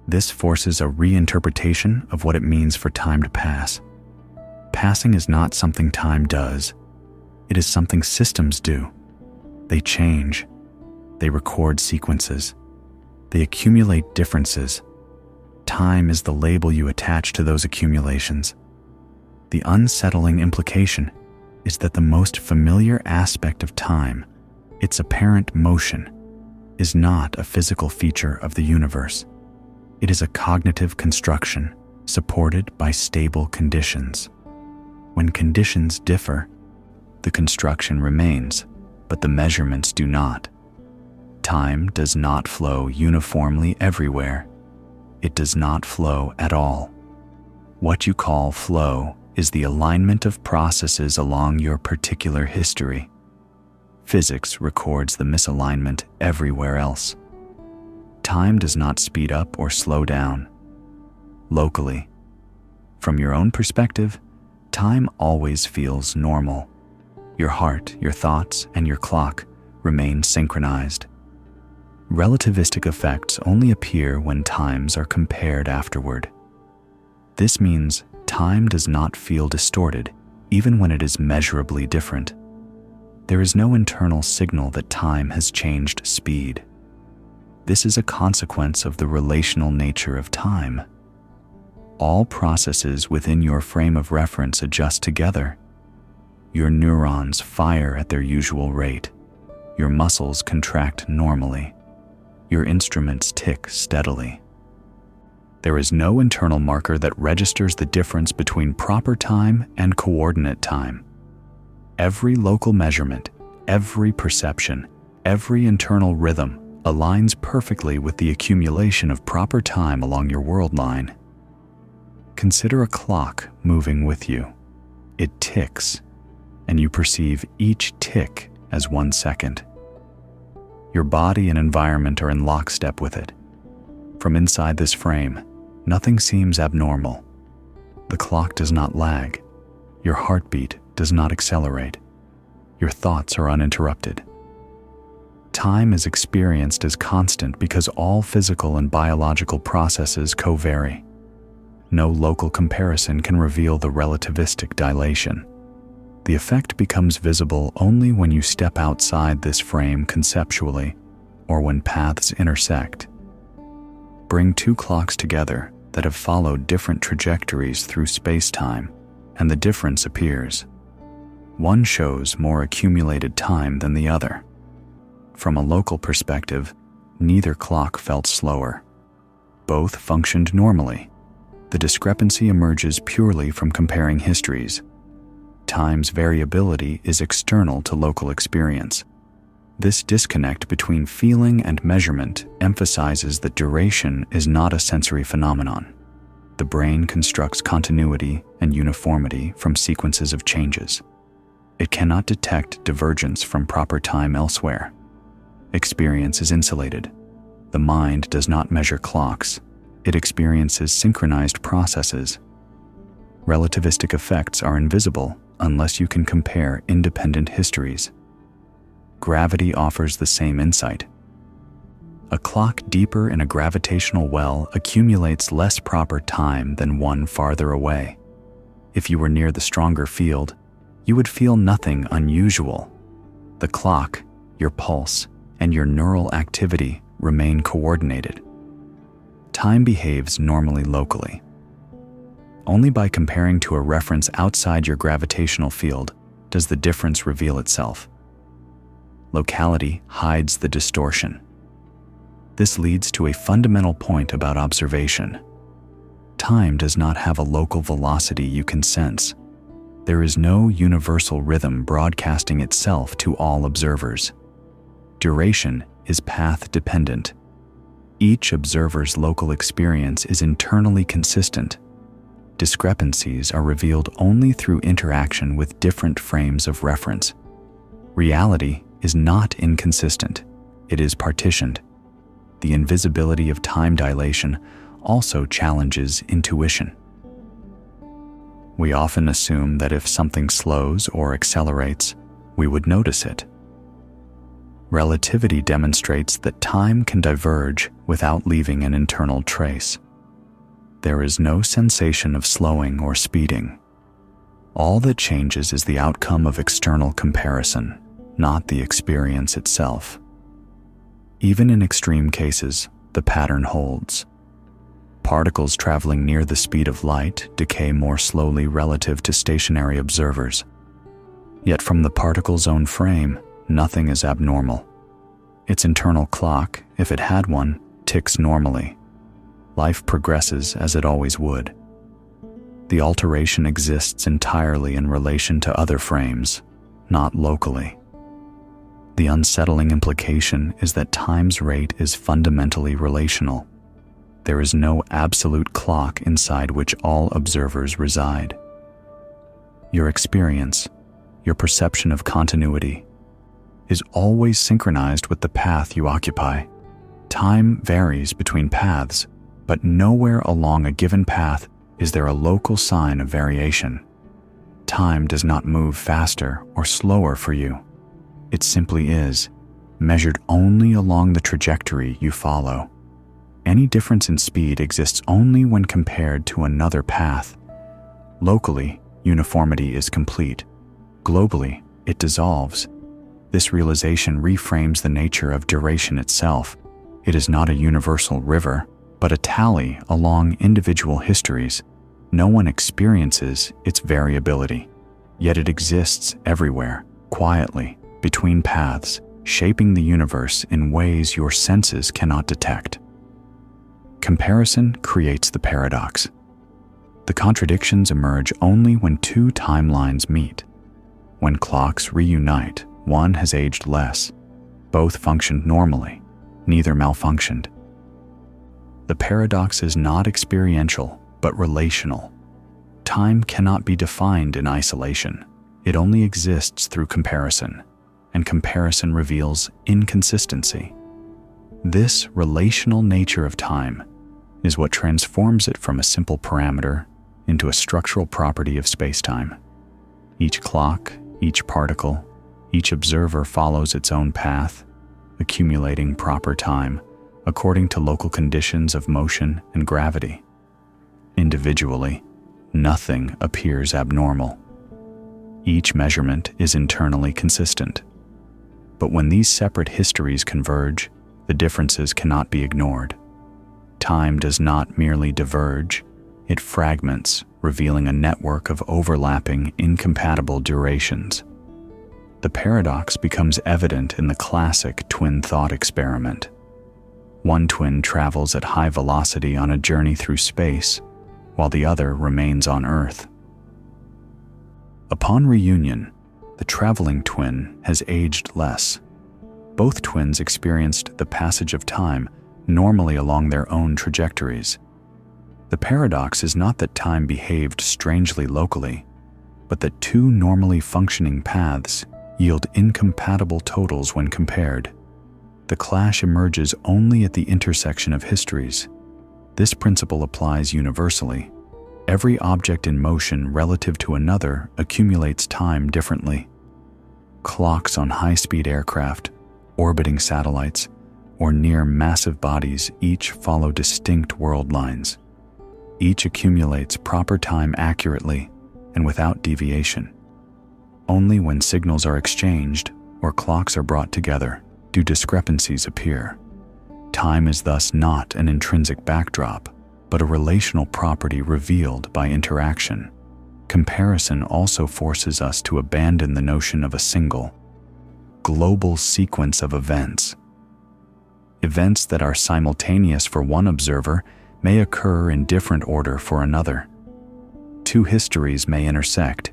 This forces a reinterpretation of what it means for time to pass. Passing is not something time does. It is something systems do. They change. They record sequences. They accumulate differences. Time is the label you attach to those accumulations. The unsettling implication is that the most familiar aspect of time, its apparent motion, is not a physical feature of the universe. It is a cognitive construction supported by stable conditions. When conditions differ, the construction remains, but the measurements do not. Time does not flow uniformly everywhere. It does not flow at all. What you call flow is the alignment of processes along your particular history. Physics records the misalignment everywhere else. Time does not speed up or slow down. Locally, from your own perspective, time always feels normal. Your heart, your thoughts, and your clock remain synchronized. Relativistic effects only appear when times are compared afterward. This means time does not feel distorted, even when it is measurably different. There is no internal signal that time has changed speed. This is a consequence of the relational nature of time. All processes within your frame of reference adjust together. Your neurons fire at their usual rate. Your muscles contract normally. Your instruments tick steadily. There is no internal marker that registers the difference between proper time and coordinate time. Every local measurement, every perception, every internal rhythm aligns perfectly with the accumulation of proper time along your world line. Consider a clock moving with you. It ticks, and you perceive each tick as 1 second. Your body and environment are in lockstep with it. From inside this frame, nothing seems abnormal. The clock does not lag. Your heartbeat does not accelerate. Your thoughts are uninterrupted. Time is experienced as constant because all physical and biological processes co-vary. No local comparison can reveal the relativistic dilation. The effect becomes visible only when you step outside this frame conceptually, or when paths intersect. Bring two clocks together that have followed different trajectories through space-time, and the difference appears. One shows more accumulated time than the other. From a local perspective, neither clock felt slower. Both functioned normally. The discrepancy emerges purely from comparing histories. Time's variability is external to local experience. This disconnect between feeling and measurement emphasizes that duration is not a sensory phenomenon. The brain constructs continuity and uniformity from sequences of changes. It cannot detect divergence from proper time elsewhere. Experience is insulated. The mind does not measure clocks. It experiences synchronized processes. Relativistic effects are invisible unless you can compare independent histories. Gravity offers the same insight. A clock deeper in a gravitational well accumulates less proper time than one farther away. If you were near the stronger field, you would feel nothing unusual. The clock, your pulse, and your neural activity remain coordinated. Time behaves normally locally. Only by comparing to a reference outside your gravitational field does the difference reveal itself. Locality hides the distortion. This leads to a fundamental point about observation. Time does not have a local velocity you can sense. There is no universal rhythm broadcasting itself to all observers. Duration is path-dependent. Each observer's local experience is internally consistent. Discrepancies are revealed only through interaction with different frames of reference. Reality is not inconsistent. It is partitioned. The invisibility of time dilation also challenges intuition. We often assume that if something slows or accelerates, we would notice it. Relativity demonstrates that time can diverge without leaving an internal trace. There is no sensation of slowing or speeding. All that changes is the outcome of external comparison, not the experience itself. Even in extreme cases, the pattern holds. Particles traveling near the speed of light decay more slowly relative to stationary observers. Yet from the particle's own frame, nothing is abnormal. Its internal clock, if it had one, ticks normally. Life progresses as it always would. The alteration exists entirely in relation to other frames, not locally. The unsettling implication is that time's rate is fundamentally relational. There is no absolute clock inside which all observers reside. Your experience, your perception of continuity, is always synchronized with the path you occupy. Time varies between paths, but nowhere along a given path is there a local sign of variation. Time does not move faster or slower for you. It simply is, measured only along the trajectory you follow. Any difference in speed exists only when compared to another path. Locally, uniformity is complete. Globally, it dissolves. This realization reframes the nature of duration itself. It is not a universal river, but a tally along individual histories. No one experiences its variability, yet it exists everywhere, quietly, between paths, shaping the universe in ways your senses cannot detect. Comparison creates the paradox. The contradictions emerge only when two timelines meet. When clocks reunite, one has aged less. Both functioned normally. Neither malfunctioned. The paradox is not experiential, but relational. Time cannot be defined in isolation. It only exists through comparison, and comparison reveals inconsistency. This relational nature of time is what transforms it from a simple parameter into a structural property of spacetime. Each clock, each particle, each observer follows its own path, accumulating proper time according to local conditions of motion and gravity. Individually, nothing appears abnormal. Each measurement is internally consistent. But when these separate histories converge, the differences cannot be ignored. Time does not merely diverge, it fragments, revealing a network of overlapping, incompatible durations. The paradox becomes evident in the classic twin thought experiment. One twin travels at high velocity on a journey through space, while the other remains on Earth. Upon reunion, the traveling twin has aged less. Both twins experienced the passage of time normally along their own trajectories. The paradox is not that time behaved strangely locally, but that two normally functioning paths yield incompatible totals when compared. The clash emerges only at the intersection of histories. This principle applies universally. Every object in motion relative to another accumulates time differently. Clocks on high-speed aircraft, orbiting satellites, or near massive bodies each follow distinct world lines. Each accumulates proper time accurately and without deviation. Only when signals are exchanged or clocks are brought together do discrepancies appear. Time is thus not an intrinsic backdrop, but a relational property revealed by interaction. Comparison also forces us to abandon the notion of a single, global sequence of events. Events that are simultaneous for one observer may occur in different order for another. Two histories may intersect,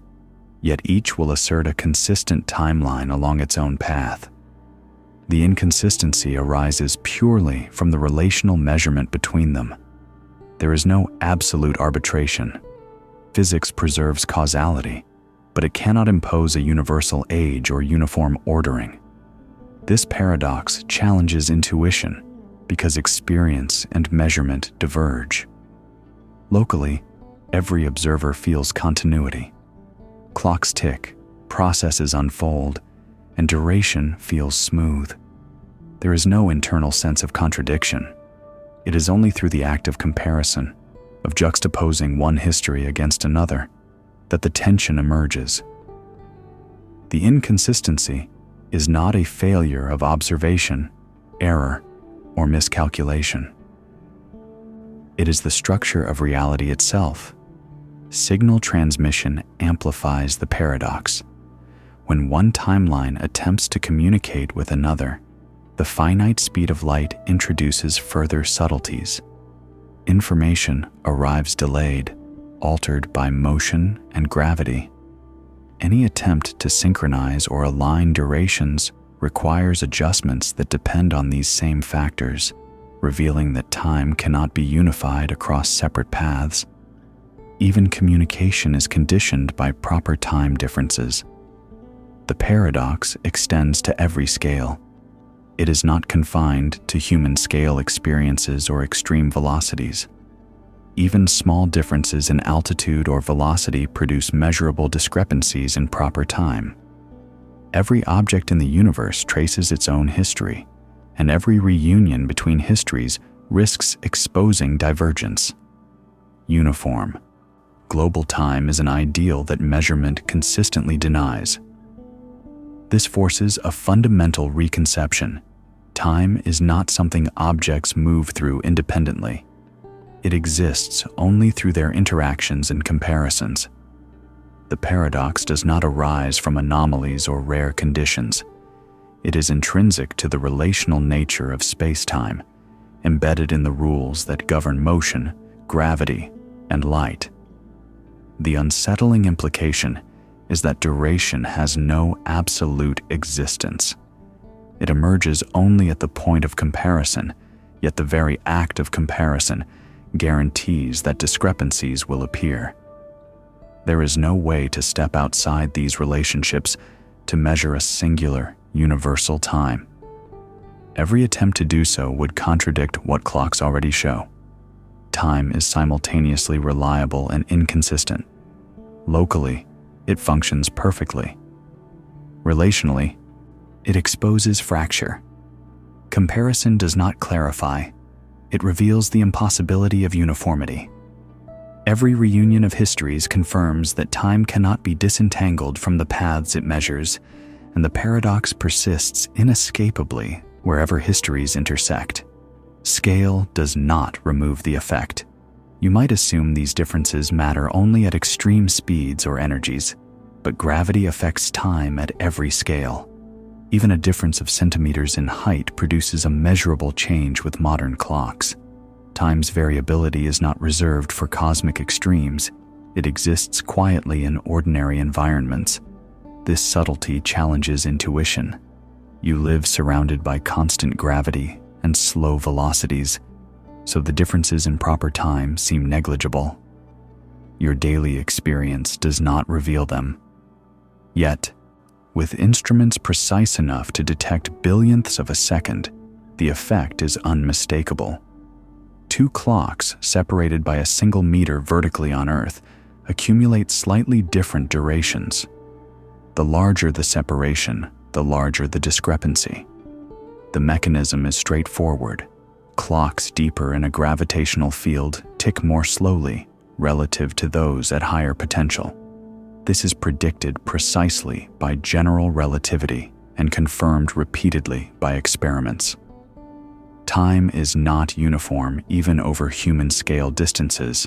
yet each will assert a consistent timeline along its own path. The inconsistency arises purely from the relational measurement between them. There is no absolute arbitration. Physics preserves causality, but it cannot impose a universal age or uniform ordering. This paradox challenges intuition because experience and measurement diverge. Locally, every observer feels continuity. Clocks tick, processes unfold, and duration feels smooth. There is no internal sense of contradiction. It is only through the act of comparison, of juxtaposing one history against another, that the tension emerges. The inconsistency is not a failure of observation, error, or miscalculation. It is the structure of reality itself. Signal transmission amplifies the paradox. When one timeline attempts to communicate with another, the finite speed of light introduces further subtleties. Information arrives delayed, altered by motion and gravity. Any attempt to synchronize or align durations requires adjustments that depend on these same factors, revealing that time cannot be unified across separate paths. Even communication is conditioned by proper time differences. The paradox extends to every scale. It is not confined to human scale experiences or extreme velocities. Even small differences in altitude or velocity produce measurable discrepancies in proper time. Every object in the universe traces its own history, and every reunion between histories risks exposing divergence. Uniform, global time is an ideal that measurement consistently denies. This forces a fundamental reconception. Time is not something objects move through independently. It exists only through their interactions and comparisons. The paradox does not arise from anomalies or rare conditions. It is intrinsic to the relational nature of space-time, embedded in the rules that govern motion, gravity, and light. The unsettling implication is that duration has no absolute existence. It emerges only at the point of comparison, yet the very act of comparison guarantees that discrepancies will appear. There is no way to step outside these relationships to measure a singular, universal time. Every attempt to do so would contradict what clocks already show. Time is simultaneously reliable and inconsistent. Locally, it functions perfectly. Relationally, it exposes fracture. Comparison does not clarify. It reveals the impossibility of uniformity. Every reunion of histories confirms that time cannot be disentangled from the paths it measures, and the paradox persists inescapably wherever histories intersect. Scale does not remove the effect. You might assume these differences matter only at extreme speeds or energies, but gravity affects time at every scale. Even a difference of centimeters in height produces a measurable change with modern clocks. Time's variability is not reserved for cosmic extremes. It exists quietly in ordinary environments. This subtlety challenges intuition. You live surrounded by constant gravity and slow velocities, so the differences in proper time seem negligible. Your daily experience does not reveal them. Yet, with instruments precise enough to detect billionths of a second, the effect is unmistakable. Two clocks separated by a single meter vertically on Earth accumulate slightly different durations. The larger the separation, the larger the discrepancy. The mechanism is straightforward. Clocks deeper in a gravitational field tick more slowly relative to those at higher potential. This is predicted precisely by general relativity and confirmed repeatedly by experiments. Time is not uniform even over human-scale distances.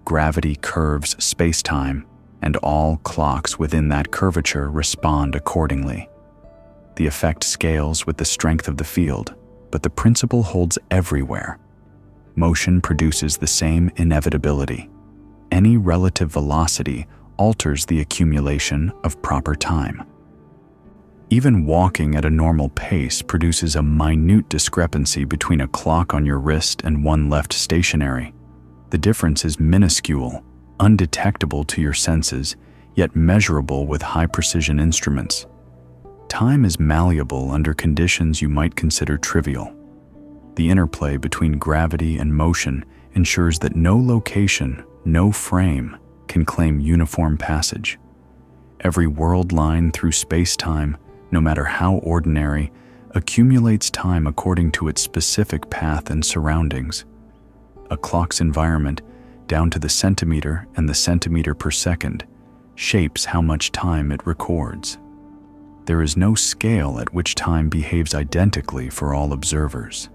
Gravity curves space-time, and all clocks within that curvature respond accordingly. The effect scales with the strength of the field, but the principle holds everywhere. Motion produces the same inevitability. Any relative velocity alters the accumulation of proper time. Even walking at a normal pace produces a minute discrepancy between a clock on your wrist and one left stationary. The difference is minuscule, undetectable to your senses, yet measurable with high-precision instruments. Time is malleable under conditions you might consider trivial. The interplay between gravity and motion ensures that no location, no frame, can claim uniform passage. Every world line through space-time, no matter how ordinary, accumulates time according to its specific path and surroundings. A clock's environment, down to the centimeter and the centimeter per second, shapes how much time it records. There is no scale at which time behaves identically for all observers.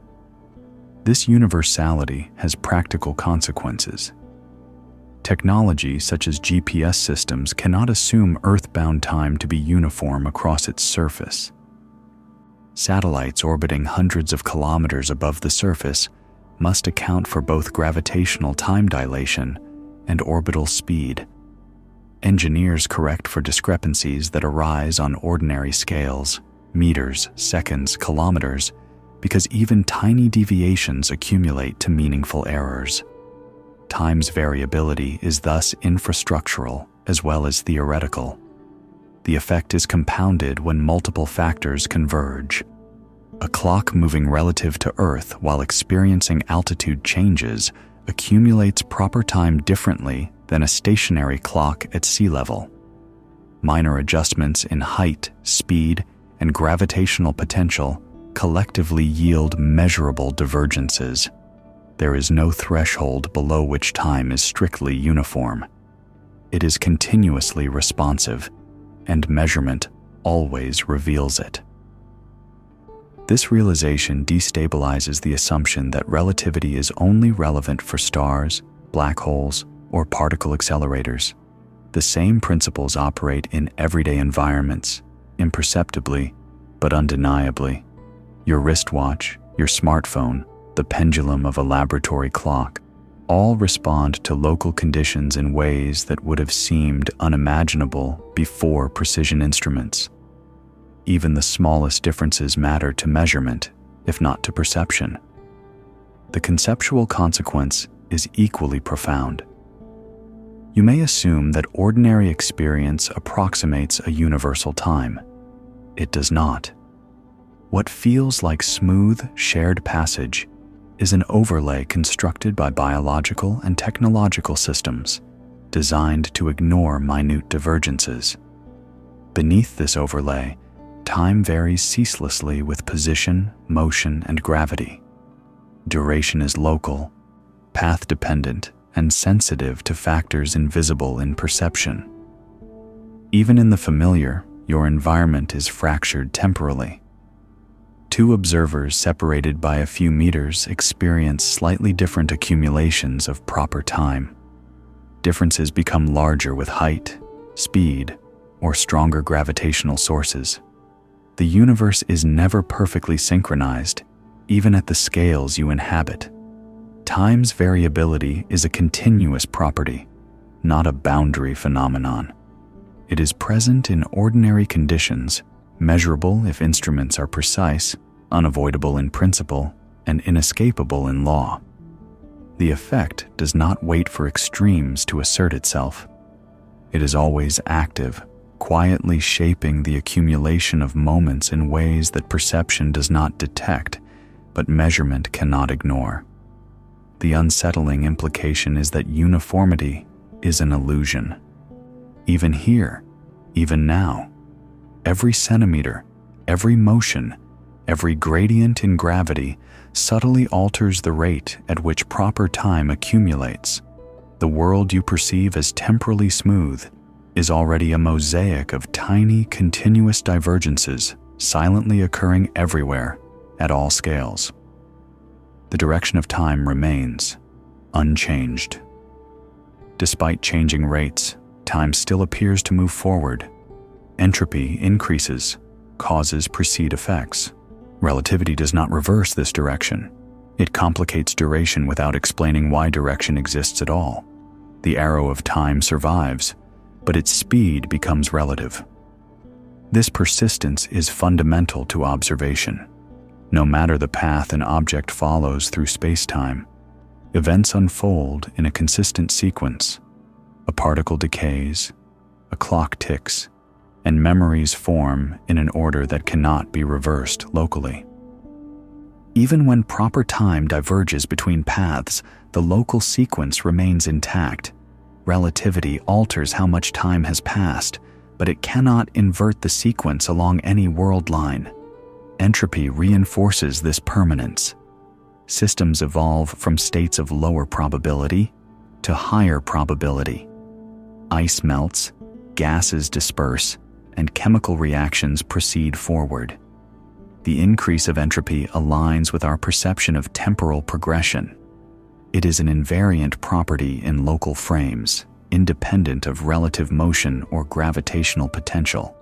This universality has practical consequences. Technology such as GPS systems cannot assume Earth-bound time to be uniform across its surface. Satellites orbiting hundreds of kilometers above the surface must account for both gravitational time dilation and orbital speed. Engineers correct for discrepancies that arise on ordinary scales, meters, seconds, kilometers, because even tiny deviations accumulate to meaningful errors. Time's variability is thus infrastructural as well as theoretical. The effect is compounded when multiple factors converge. A clock moving relative to Earth while experiencing altitude changes accumulates proper time differently than a stationary clock at sea level. Minor adjustments in height, speed, and gravitational potential collectively yield measurable divergences. There is no threshold below which time is strictly uniform. It is continuously responsive, and measurement, always reveals it. This realization destabilizes the assumption that relativity is only relevant for stars, black holes, or particle accelerators. The same principles operate in everyday environments, imperceptibly, but undeniably. Your wristwatch, your smartphone, the pendulum of a laboratory clock, all respond to local conditions in ways that would have seemed unimaginable before precision instruments. Even the smallest differences matter to measurement, if not to perception. The conceptual consequence is equally profound. You may assume that ordinary experience approximates a universal time. It does not. What feels like smooth, shared passage is an overlay constructed by biological and technological systems designed to ignore minute divergences. Beneath this overlay, time varies ceaselessly with position, motion, and gravity. Duration is local, path-dependent, and sensitive to factors invisible in perception. Even in the familiar, your environment is fractured temporally. Two observers separated by a few meters experience slightly different accumulations of proper time. Differences become larger with height, speed, or stronger gravitational sources. The universe is never perfectly synchronized, even at the scales you inhabit. Time's variability is a continuous property, not a boundary phenomenon. It is present in ordinary conditions, measurable if instruments are precise, unavoidable in principle, and inescapable in law. The effect does not wait for extremes to assert itself. It is always active, quietly shaping the accumulation of moments in ways that perception does not detect, but measurement cannot ignore. The unsettling implication is that uniformity is an illusion. Even here, even now, every centimeter, every motion, every gradient in gravity subtly alters the rate at which proper time accumulates. The world you perceive as temporally smooth is already a mosaic of tiny, continuous divergences silently occurring everywhere at all scales. The direction of time remains unchanged. Despite changing rates, time still appears to move forward. Entropy increases, causes precede effects. Relativity does not reverse this direction. It complicates duration without explaining why direction exists at all. The arrow of time survives, but its speed becomes relative. This persistence is fundamental to observation. No matter the path an object follows through space-time, events unfold in a consistent sequence. A particle decays, a clock ticks, and memories form in an order that cannot be reversed locally. Even when proper time diverges between paths, the local sequence remains intact. Relativity alters how much time has passed, but it cannot invert the sequence along any world line. Entropy reinforces this permanence. Systems evolve from states of lower probability to higher probability. Ice melts, gases disperse, and chemical reactions proceed forward. The increase of entropy aligns with our perception of temporal progression. It is an invariant property in local frames, independent of relative motion or gravitational potential.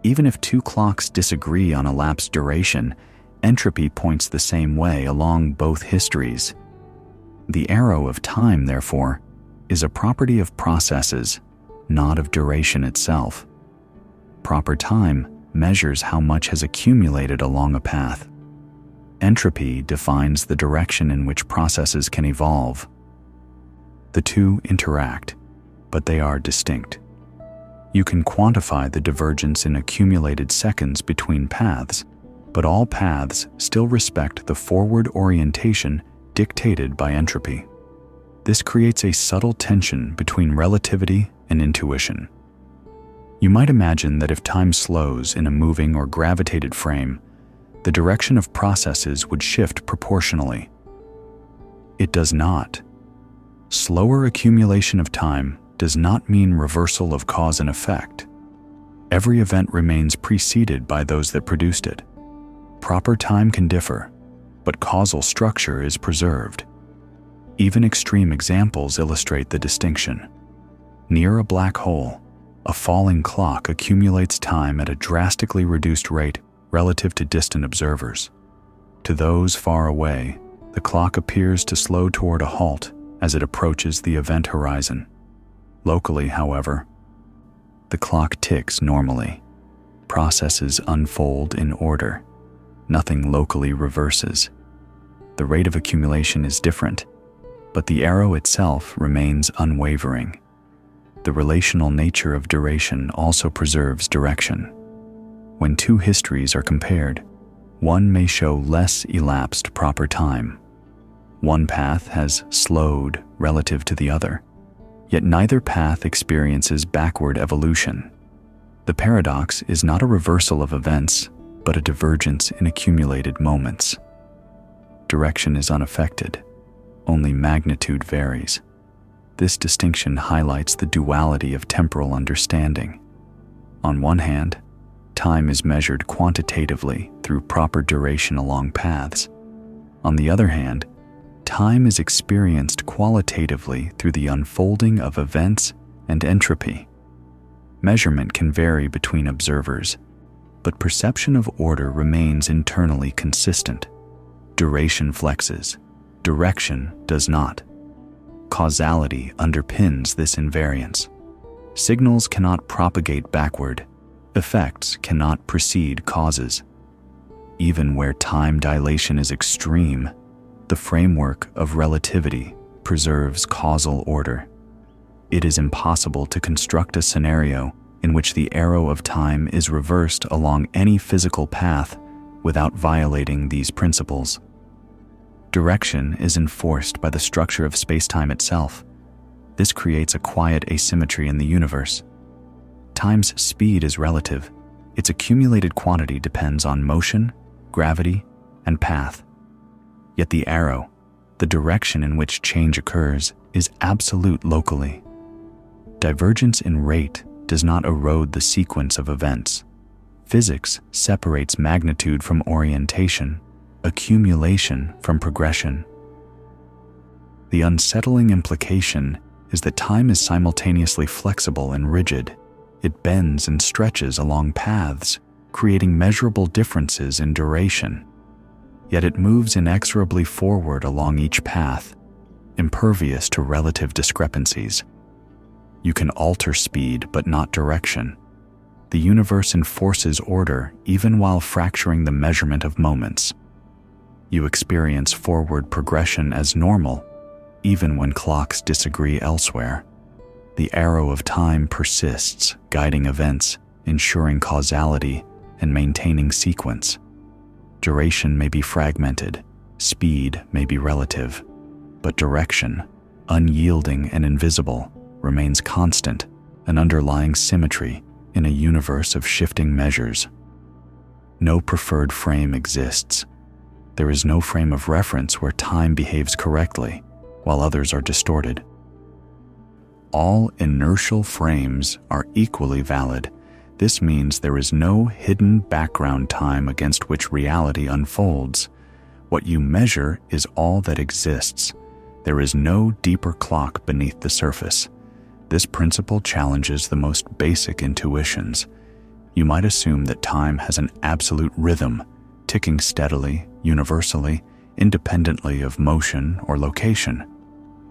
Even if two clocks disagree on elapsed duration, entropy points the same way along both histories. The arrow of time, therefore, is a property of processes, not of duration itself. Proper time measures how much has accumulated along a path. Entropy defines the direction in which processes can evolve. The two interact, but they are distinct. You can quantify the divergence in accumulated seconds between paths, but all paths still respect the forward orientation dictated by entropy. This creates a subtle tension between relativity and intuition. You might imagine that if time slows in a moving or gravitated frame, the direction of processes would shift proportionally. It does not. Slower accumulation of time does not mean reversal of cause and effect. Every event remains preceded by those that produced it. Proper time can differ, but causal structure is preserved. Even extreme examples illustrate the distinction. Near a black hole, a falling clock accumulates time at a drastically reduced rate relative to distant observers. To those far away, the clock appears to slow toward a halt as it approaches the event horizon. Locally, however, the clock ticks normally. Processes unfold in order. Nothing locally reverses. The rate of accumulation is different, but the arrow itself remains unwavering. The relational nature of duration also preserves direction. When two histories are compared, one may show less elapsed proper time. One path has slowed relative to the other, yet neither path experiences backward evolution. The paradox is not a reversal of events, but a divergence in accumulated moments. Direction is unaffected, only magnitude varies. This distinction highlights the duality of temporal understanding. On one hand, time is measured quantitatively through proper duration along paths. On the other hand, time is experienced qualitatively through the unfolding of events and entropy. Measurement can vary between observers, but perception of order remains internally consistent. Duration flexes, direction does not. Causality underpins this invariance. Signals cannot propagate backward. Effects cannot precede causes. Even where time dilation is extreme, the framework of relativity preserves causal order. It is impossible to construct a scenario in which the arrow of time is reversed along any physical path without violating these principles. Direction is enforced by the structure of space-time itself. This creates a quiet asymmetry in the universe. Time's speed is relative. Its accumulated quantity depends on motion, gravity, and path. Yet the arrow, the direction in which change occurs, is absolute locally. Divergence in rate does not erode the sequence of events. Physics separates magnitude from orientation, accumulation from progression. The unsettling implication is that time is simultaneously flexible and rigid. It bends and stretches along paths, creating measurable differences in duration. Yet it moves inexorably forward along each path, impervious to relative discrepancies. You can alter speed but not direction. The universe enforces order even while fracturing the measurement of moments. You experience forward progression as normal, even when clocks disagree elsewhere. The arrow of time persists, guiding events, ensuring causality, and maintaining sequence. Duration may be fragmented, speed may be relative, but direction, unyielding and invisible, remains constant, an underlying symmetry in a universe of shifting measures. No preferred frame exists. There is no frame of reference where time behaves correctly, while others are distorted. All inertial frames are equally valid. This means there is no hidden background time against which reality unfolds. What you measure is all that exists. There is no deeper clock beneath the surface. This principle challenges the most basic intuitions. You might assume that time has an absolute rhythm, ticking steadily, universally, independently of motion or location.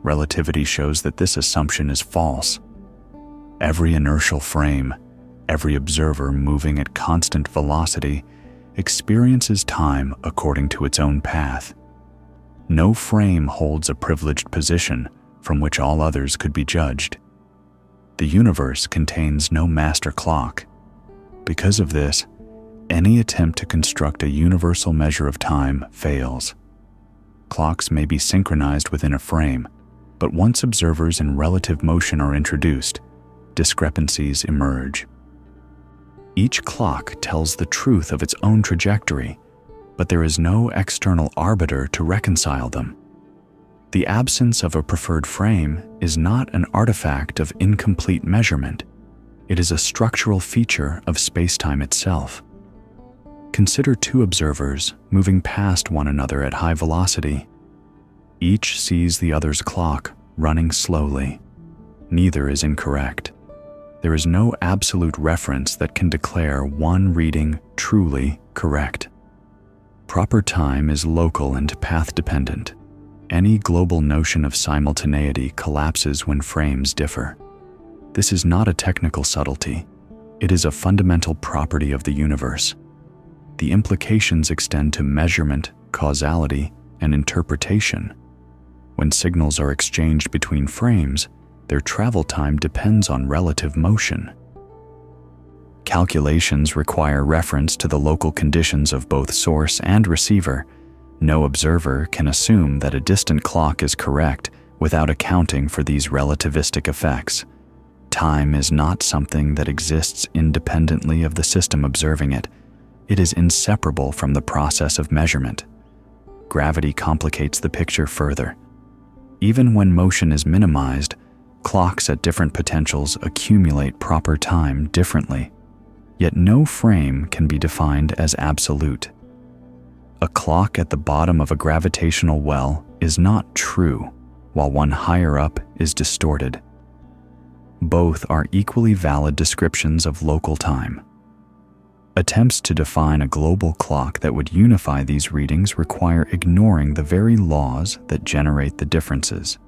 Relativity shows that this assumption is false. Every inertial frame, every observer moving at constant velocity, experiences time according to its own path. No frame holds a privileged position from which all others could be judged. The universe contains no master clock. Because of this, any attempt to construct a universal measure of time fails. Clocks may be synchronized within a frame, but once observers in relative motion are introduced, discrepancies emerge. Each clock tells the truth of its own trajectory, but there is no external arbiter to reconcile them. The absence of a preferred frame is not an artifact of incomplete measurement. It is a structural feature of space-time itself. Consider two observers moving past one another at high velocity. Each sees the other's clock running slowly. Neither is incorrect. There is no absolute reference that can declare one reading truly correct. Proper time is local and path-dependent. Any global notion of simultaneity collapses when frames differ. This is not a technical subtlety. It is a fundamental property of the universe. The implications extend to measurement, causality, and interpretation. When signals are exchanged between frames, their travel time depends on relative motion. Calculations require reference to the local conditions of both source and receiver. No observer can assume that a distant clock is correct without accounting for these relativistic effects. Time is not something that exists independently of the system observing it. It is inseparable from the process of measurement. Gravity complicates the picture further. Even when motion is minimized, clocks at different potentials accumulate proper time differently. Yet no frame can be defined as absolute. A clock at the bottom of a gravitational well is not true, while one higher up is distorted. Both are equally valid descriptions of local time. Attempts to define a global clock that would unify these readings require ignoring the very laws that generate the differences.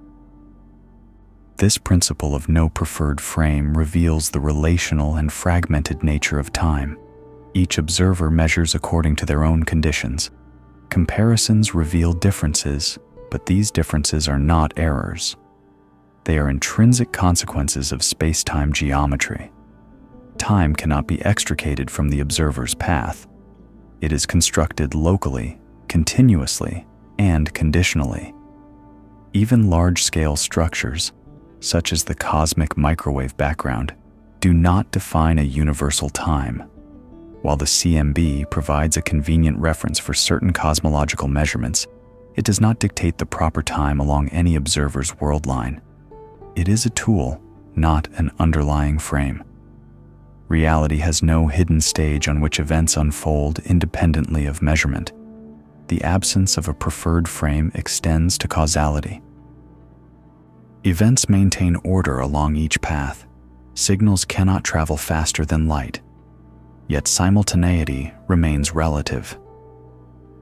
This principle of no preferred frame reveals the relational and fragmented nature of time. Each observer measures according to their own conditions. Comparisons reveal differences, but these differences are not errors. They are intrinsic consequences of space-time geometry. Time cannot be extricated from the observer's path. It is constructed locally, continuously, and conditionally. Even large-scale structures, such as the cosmic microwave background, do not define a universal time. While the CMB provides a convenient reference for certain cosmological measurements, it does not dictate the proper time along any observer's world line. It is a tool, not an underlying frame. Reality has no hidden stage on which events unfold independently of measurement. The absence of a preferred frame extends to causality. Events maintain order along each path. Signals cannot travel faster than light. Yet simultaneity remains relative.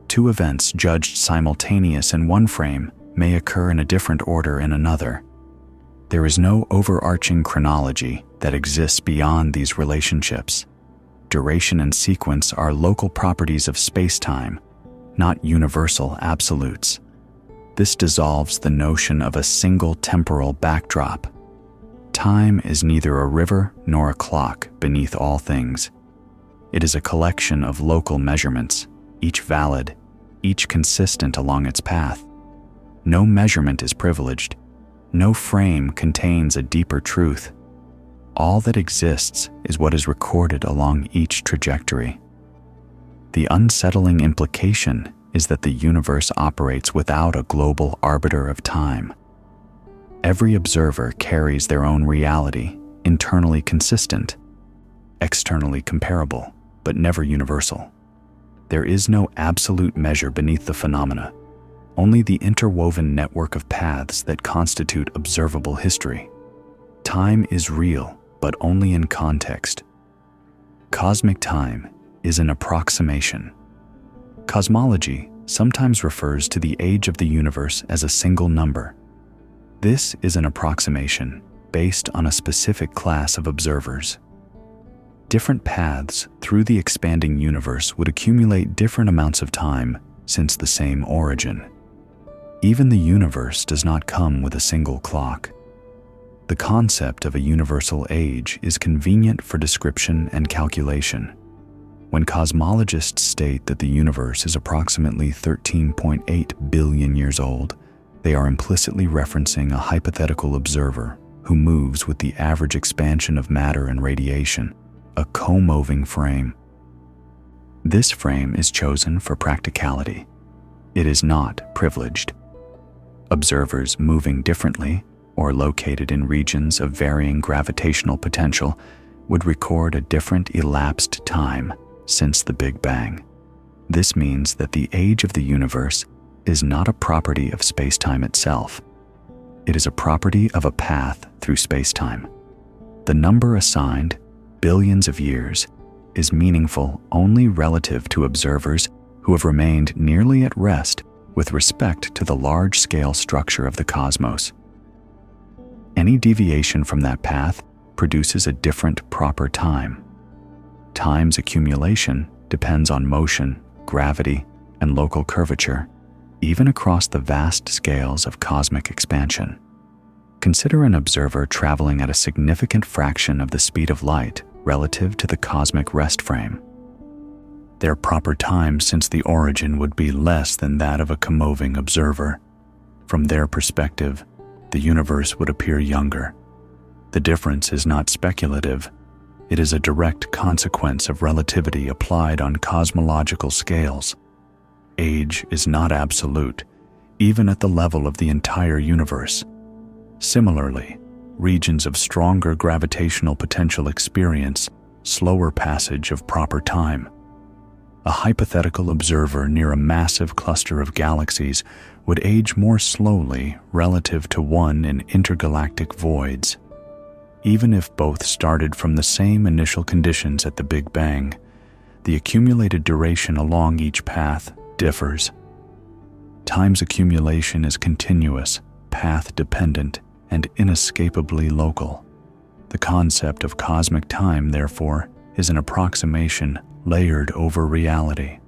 Two events judged simultaneous in one frame may occur in a different order in another. There is no overarching chronology that exists beyond these relationships. Duration and sequence are local properties of space-time, not universal absolutes. This dissolves the notion of a single temporal backdrop. Time is neither a river nor a clock beneath all things. It is a collection of local measurements, each valid, each consistent along its path. No measurement is privileged. No frame contains a deeper truth. All that exists is what is recorded along each trajectory. The unsettling implication is that the universe operates without a global arbiter of time. Every observer carries their own reality, internally consistent, externally comparable, but never universal. There is no absolute measure beneath the phenomena, only the interwoven network of paths that constitute observable history. Time is real, but only in context. Cosmic time is an approximation. Cosmology sometimes refers to the age of the universe as a single number. This is an approximation based on a specific class of observers. Different paths through the expanding universe would accumulate different amounts of time since the same origin. Even the universe does not come with a single clock. The concept of a universal age is convenient for description and calculation. When cosmologists state that the universe is approximately 13.8 billion years old, they are implicitly referencing a hypothetical observer who moves with the average expansion of matter and radiation, a co-moving frame. This frame is chosen for practicality. It is not privileged. Observers moving differently or located in regions of varying gravitational potential would record a different elapsed time since the Big Bang. This means that the age of the universe is not a property of space-time itself. It is a property of a path through space-time. The number assigned, billions of years, is meaningful only relative to observers who have remained nearly at rest with respect to the large-scale structure of the cosmos. Any deviation from that path produces a different proper time. Time's accumulation depends on motion, gravity, and local curvature, even across the vast scales of cosmic expansion. Consider an observer traveling at a significant fraction of the speed of light relative to the cosmic rest frame. Their proper time since the origin would be less than that of a comoving observer. From their perspective, the universe would appear younger. The difference is not speculative. It is a direct consequence of relativity applied on cosmological scales. Age is not absolute, even at the level of the entire universe. Similarly, regions of stronger gravitational potential experience slower passage of proper time. A hypothetical observer near a massive cluster of galaxies would age more slowly relative to one in intergalactic voids. Even if both started from the same initial conditions at the Big Bang, the accumulated duration along each path differs. Time's accumulation is continuous, path-dependent, and inescapably local. The concept of cosmic time, therefore, is an approximation layered over reality.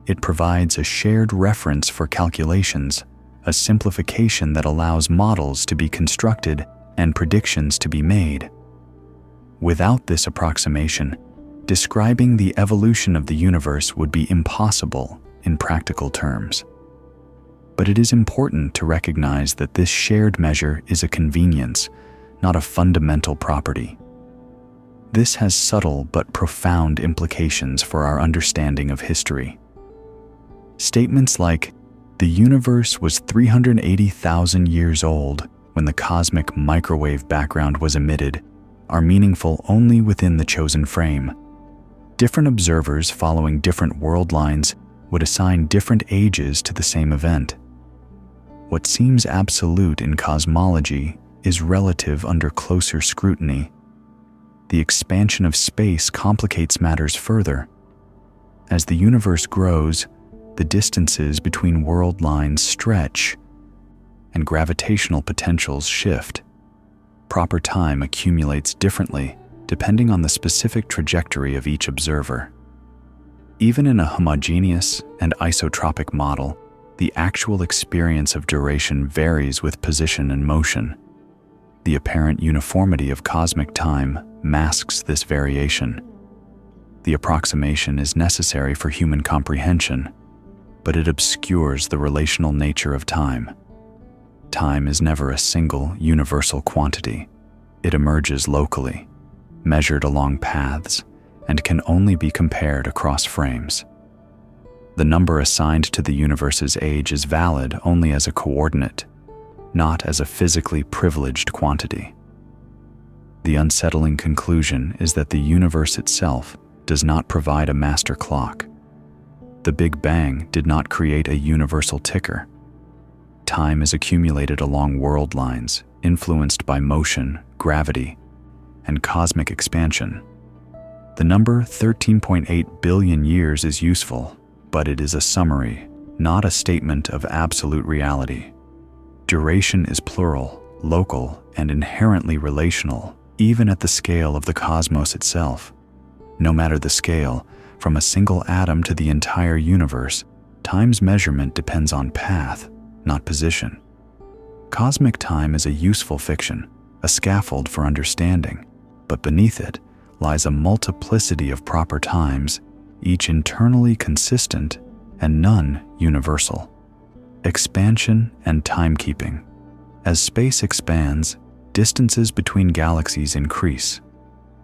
It provides a shared reference for calculations, a simplification that allows models to be constructed and predictions to be made. Without this approximation, describing the evolution of the universe would be impossible in practical terms. But it is important to recognize that this shared measure is a convenience, not a fundamental property. This has subtle but profound implications for our understanding of history. Statements like, "The universe was 380,000 years old when the cosmic microwave background was emitted," are meaningful only within the chosen frame. Different observers following different world lines would assign different ages to the same event. What seems absolute in cosmology is relative under closer scrutiny. The expansion of space complicates matters further. As the universe grows, the distances between world lines stretch, and gravitational potentials shift. Proper time accumulates differently depending on the specific trajectory of each observer. Even in a homogeneous and isotropic model, the actual experience of duration varies with position and motion. The apparent uniformity of cosmic time masks this variation. The approximation is necessary for human comprehension, but it obscures the relational nature of time. Time is never a single, universal quantity. It emerges locally, measured along paths, and can only be compared across frames. The number assigned to the universe's age is valid only as a coordinate, not as a physically privileged quantity. The unsettling conclusion is that the universe itself does not provide a master clock. The Big Bang did not create a universal ticker. Time is accumulated along world lines, influenced by motion, gravity, and cosmic expansion. The number 13.8 billion years is useful, but it is a summary, not a statement of absolute reality. Duration is plural, local, and inherently relational, even at the scale of the cosmos itself. No matter the scale, from a single atom to the entire universe, time's measurement depends on path, not position. Cosmic time is a useful fiction, a scaffold for understanding, but beneath it lies a multiplicity of proper times, each internally consistent and none universal. Expansion and timekeeping. As space expands, distances between galaxies increase.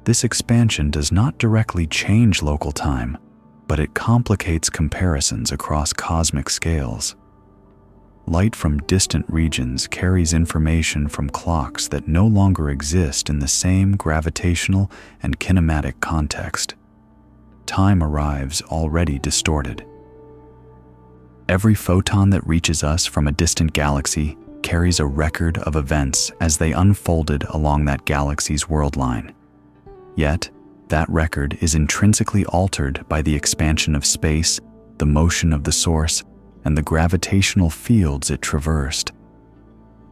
This expansion does not directly change local time, but it complicates comparisons across cosmic scales. Light from distant regions carries information from clocks that no longer exist in the same gravitational and kinematic context. Time arrives already distorted. Every photon that reaches us from a distant galaxy carries a record of events as they unfolded along that galaxy's world line. Yet, that record is intrinsically altered by the expansion of space, the motion of the source, and the gravitational fields it traversed.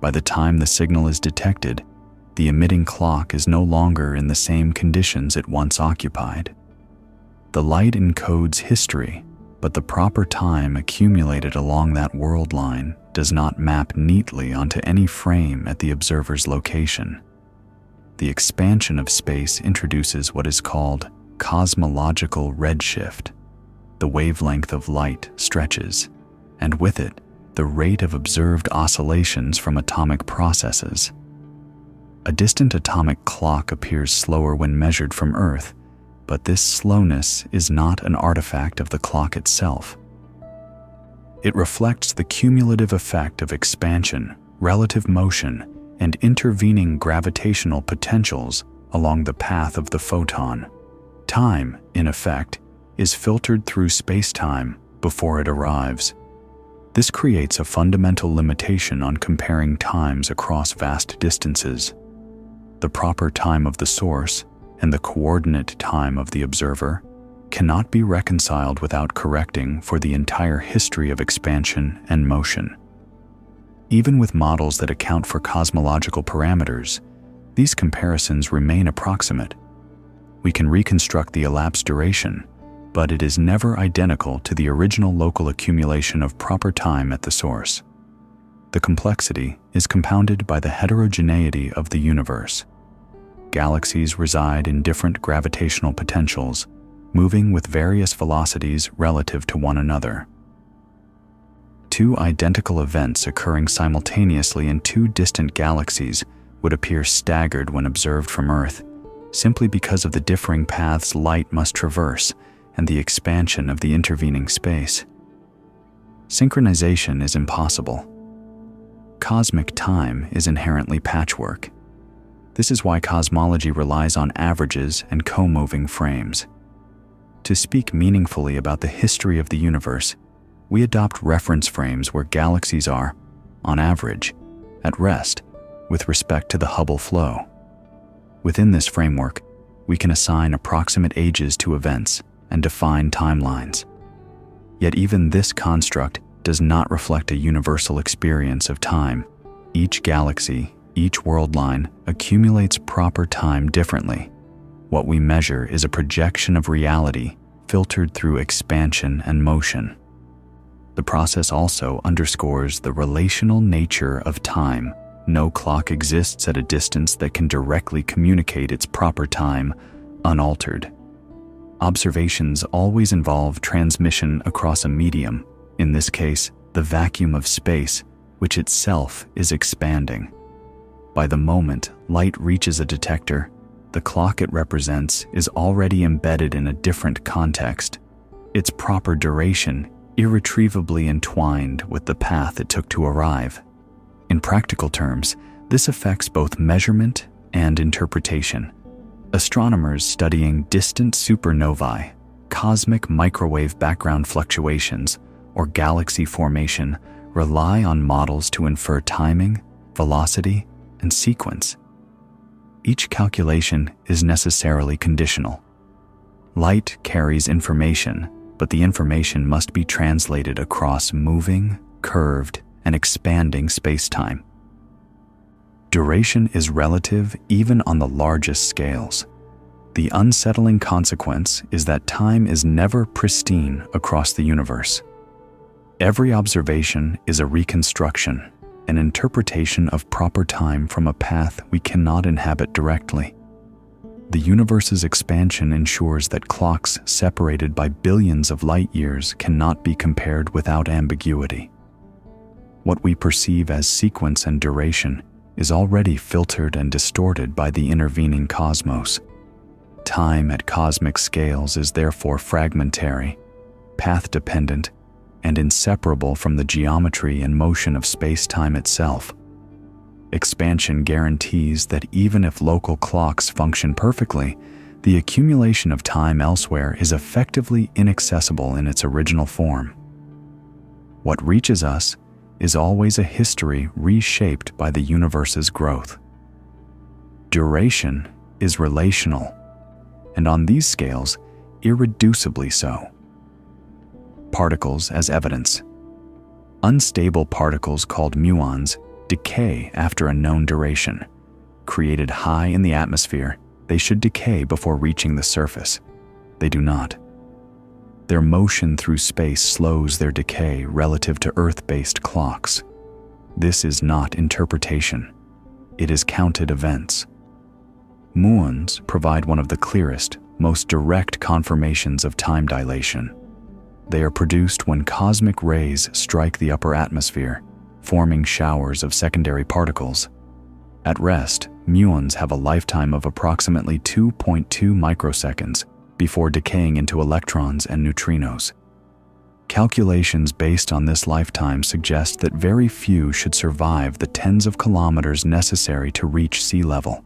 By the time the signal is detected, the emitting clock is no longer in the same conditions it once occupied. The light encodes history, but the proper time accumulated along that world line does not map neatly onto any frame at the observer's location. The expansion of space introduces what is called cosmological redshift. The wavelength of light stretches, and with it, the rate of observed oscillations from atomic processes. A distant atomic clock appears slower when measured from Earth, but this slowness is not an artifact of the clock itself. It reflects the cumulative effect of expansion, relative motion, and intervening gravitational potentials along the path of the photon. Time, in effect, is filtered through space-time before it arrives. This creates a fundamental limitation on comparing times across vast distances. The proper time of the source and the coordinate time of the observer cannot be reconciled without correcting for the entire history of expansion and motion. Even with models that account for cosmological parameters, these comparisons remain approximate. We can reconstruct the elapsed duration, but it is never identical to the original local accumulation of proper time at the source. The complexity is compounded by the heterogeneity of the universe. Galaxies reside in different gravitational potentials, moving with various velocities relative to one another. Two identical events occurring simultaneously in two distant galaxies would appear staggered when observed from Earth, simply because of the differing paths light must traverse and the expansion of the intervening space. Synchronization is impossible. Cosmic time is inherently patchwork. This is why cosmology relies on averages and co-moving frames. To speak meaningfully about the history of the universe, we adopt reference frames where galaxies are, on average, at rest with respect to the Hubble flow. Within this framework, we can assign approximate ages to events and define timelines. Yet even this construct does not reflect a universal experience of time. Each galaxy, each world line, accumulates proper time differently. What we measure is a projection of reality filtered through expansion and motion. The process also underscores the relational nature of time. No clock exists at a distance that can directly communicate its proper time unaltered. Observations always involve transmission across a medium, in this case, the vacuum of space, which itself is expanding. By the moment light reaches a detector, the clock it represents is already embedded in a different context, its proper duration irretrievably entwined with the path it took to arrive. In practical terms, this affects both measurement and interpretation. Astronomers studying distant supernovae, cosmic microwave background fluctuations, or galaxy formation rely on models to infer timing, velocity, and sequence. Each calculation is necessarily conditional. Light carries information, but the information must be translated across moving, curved, and expanding space-time. Duration is relative even on the largest scales. The unsettling consequence is that time is never pristine across the universe. Every observation is a reconstruction, an interpretation of proper time from a path we cannot inhabit directly. The universe's expansion ensures that clocks separated by billions of light years cannot be compared without ambiguity. What we perceive as sequence and duration is already filtered and distorted by the intervening cosmos. Time at cosmic scales is therefore fragmentary, path-dependent, and inseparable from the geometry and motion of space-time itself. Expansion guarantees that even if local clocks function perfectly, the accumulation of time elsewhere is effectively inaccessible in its original form. What reaches us is always a history reshaped by the universe's growth. Duration is relational, and on these scales, irreducibly so. Particles as evidence. Unstable particles called muons decay after a known duration. Created high in the atmosphere, they should decay before reaching the surface. They do not. Their motion through space slows their decay relative to Earth-based clocks. This is not interpretation. It is counted events. Muons provide one of the clearest, most direct confirmations of time dilation. They are produced when cosmic rays strike the upper atmosphere, forming showers of secondary particles. At rest, muons have a lifetime of approximately 2.2 microseconds before decaying into electrons and neutrinos. Calculations based on this lifetime suggest that very few should survive the tens of kilometers necessary to reach sea level.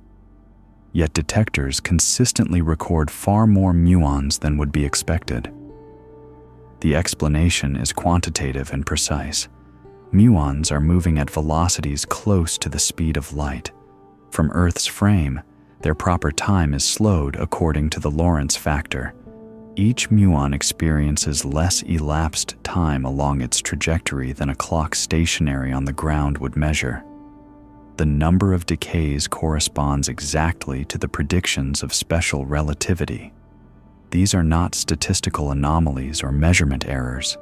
Yet detectors consistently record far more muons than would be expected. The explanation is quantitative and precise. Muons are moving at velocities close to the speed of light. From Earth's frame, their proper time is slowed according to the Lorentz factor. Each muon experiences less elapsed time along its trajectory than a clock stationary on the ground would measure. The number of decays corresponds exactly to the predictions of special relativity. These are not statistical anomalies or measurement errors.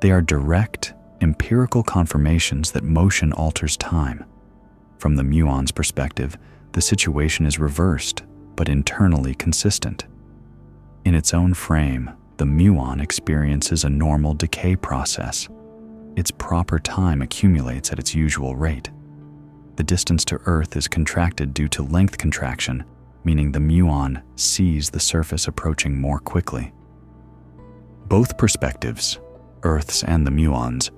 They are direct, empirical confirmations that motion alters time. From the muon's perspective, the situation is reversed, but internally consistent. In its own frame, the muon experiences a normal decay process. Its proper time accumulates at its usual rate. The distance to Earth is contracted due to length contraction, meaning the muon sees the surface approaching more quickly. Both perspectives, Earth's and the muon's,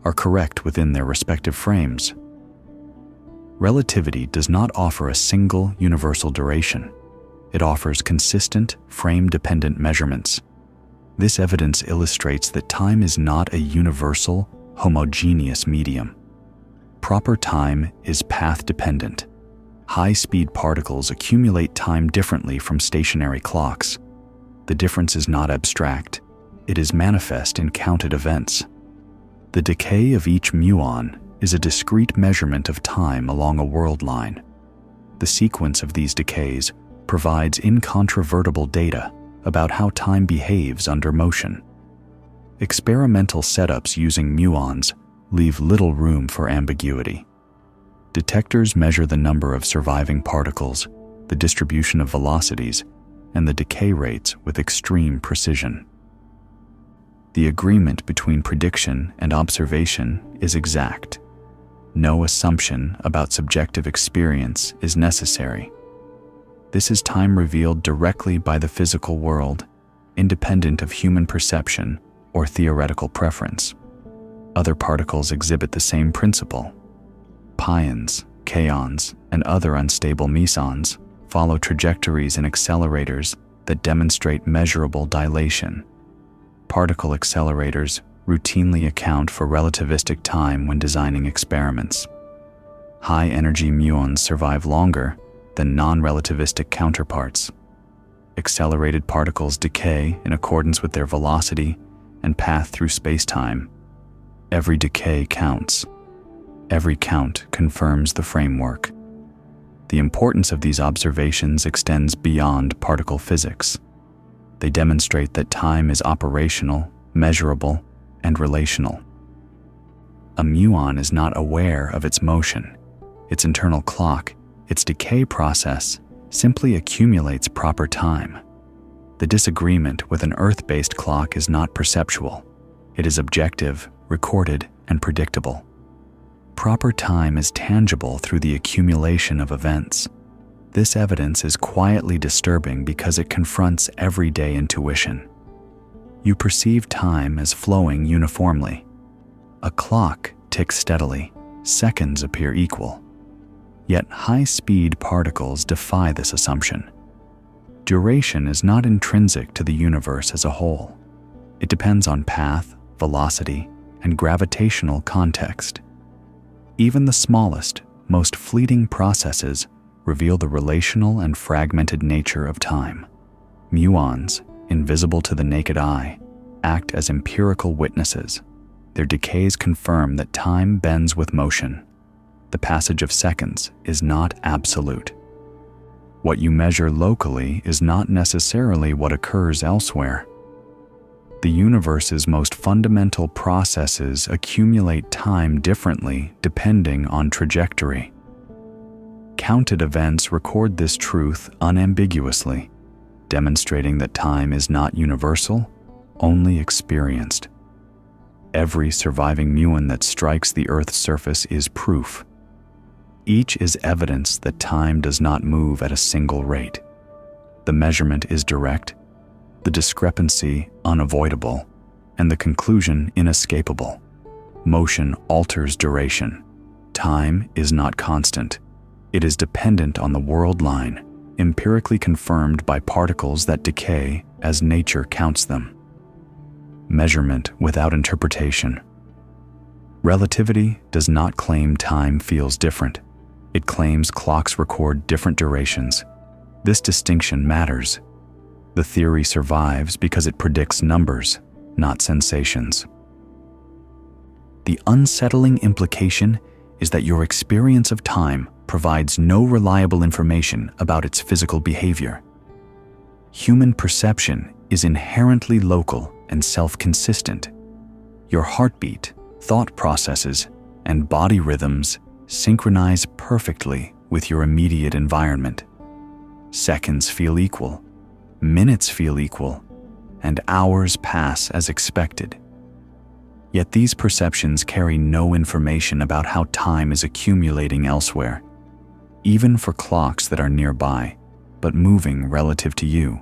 are correct within their respective frames. Relativity does not offer a single universal duration. It offers consistent, frame-dependent measurements. This evidence illustrates that time is not a universal, homogeneous medium. Proper time is path-dependent. High-speed particles accumulate time differently from stationary clocks. The difference is not abstract. It is manifest in counted events. The decay of each muon is a discrete measurement of time along a world line. The sequence of these decays provides incontrovertible data about how time behaves under motion. Experimental setups using muons leave little room for ambiguity. Detectors measure the number of surviving particles, the distribution of velocities, and the decay rates with extreme precision. The agreement between prediction and observation is exact. No assumption about subjective experience is necessary. This is time revealed directly by the physical world, independent of human perception or theoretical preference. Other particles exhibit the same principle. Pions, kaons, and other unstable mesons follow trajectories and accelerators that demonstrate measurable dilation. Particle accelerators routinely account for relativistic time when designing experiments. High-energy muons survive longer than non-relativistic counterparts. Accelerated particles decay in accordance with their velocity and path through space-time. Every decay counts. Every count confirms the framework. The importance of these observations extends beyond particle physics. They demonstrate that time is operational, measurable, and relational. A muon is not aware of its motion. Its internal clock, its decay process, simply accumulates proper time. The disagreement with an Earth-based clock is not perceptual. It is objective, recorded, and predictable. Proper time is tangible through the accumulation of events. This evidence is quietly disturbing because it confronts everyday intuition. You perceive time as flowing uniformly. A clock ticks steadily, seconds appear equal. Yet high-speed particles defy this assumption. Duration is not intrinsic to the universe as a whole. It depends on path, velocity, and gravitational context. Even the smallest, most fleeting processes reveal the relational and fragmented nature of time. Muons, invisible to the naked eye, act as empirical witnesses. Their decays confirm that time bends with motion. The passage of seconds is not absolute. What you measure locally is not necessarily what occurs elsewhere. The universe's most fundamental processes accumulate time differently depending on trajectory. Counted events record this truth unambiguously, demonstrating that time is not universal, only experienced. Every surviving muon that strikes the Earth's surface is proof. Each is evidence that time does not move at a single rate. The measurement is direct, the discrepancy unavoidable, and the conclusion inescapable. Motion alters duration. Time is not constant. It is dependent on the world line, empirically confirmed by particles that decay as nature counts them. Measurement without interpretation. Relativity does not claim time feels different. It claims clocks record different durations. This distinction matters. The theory survives because it predicts numbers, not sensations. The unsettling implication is that your experience of time provides no reliable information about its physical behavior. Human perception is inherently local and self-consistent. Your heartbeat, thought processes, and body rhythms synchronize perfectly with your immediate environment. Seconds feel equal, minutes feel equal, and hours pass as expected. Yet these perceptions carry no information about how time is accumulating elsewhere, even for clocks that are nearby, but moving relative to you.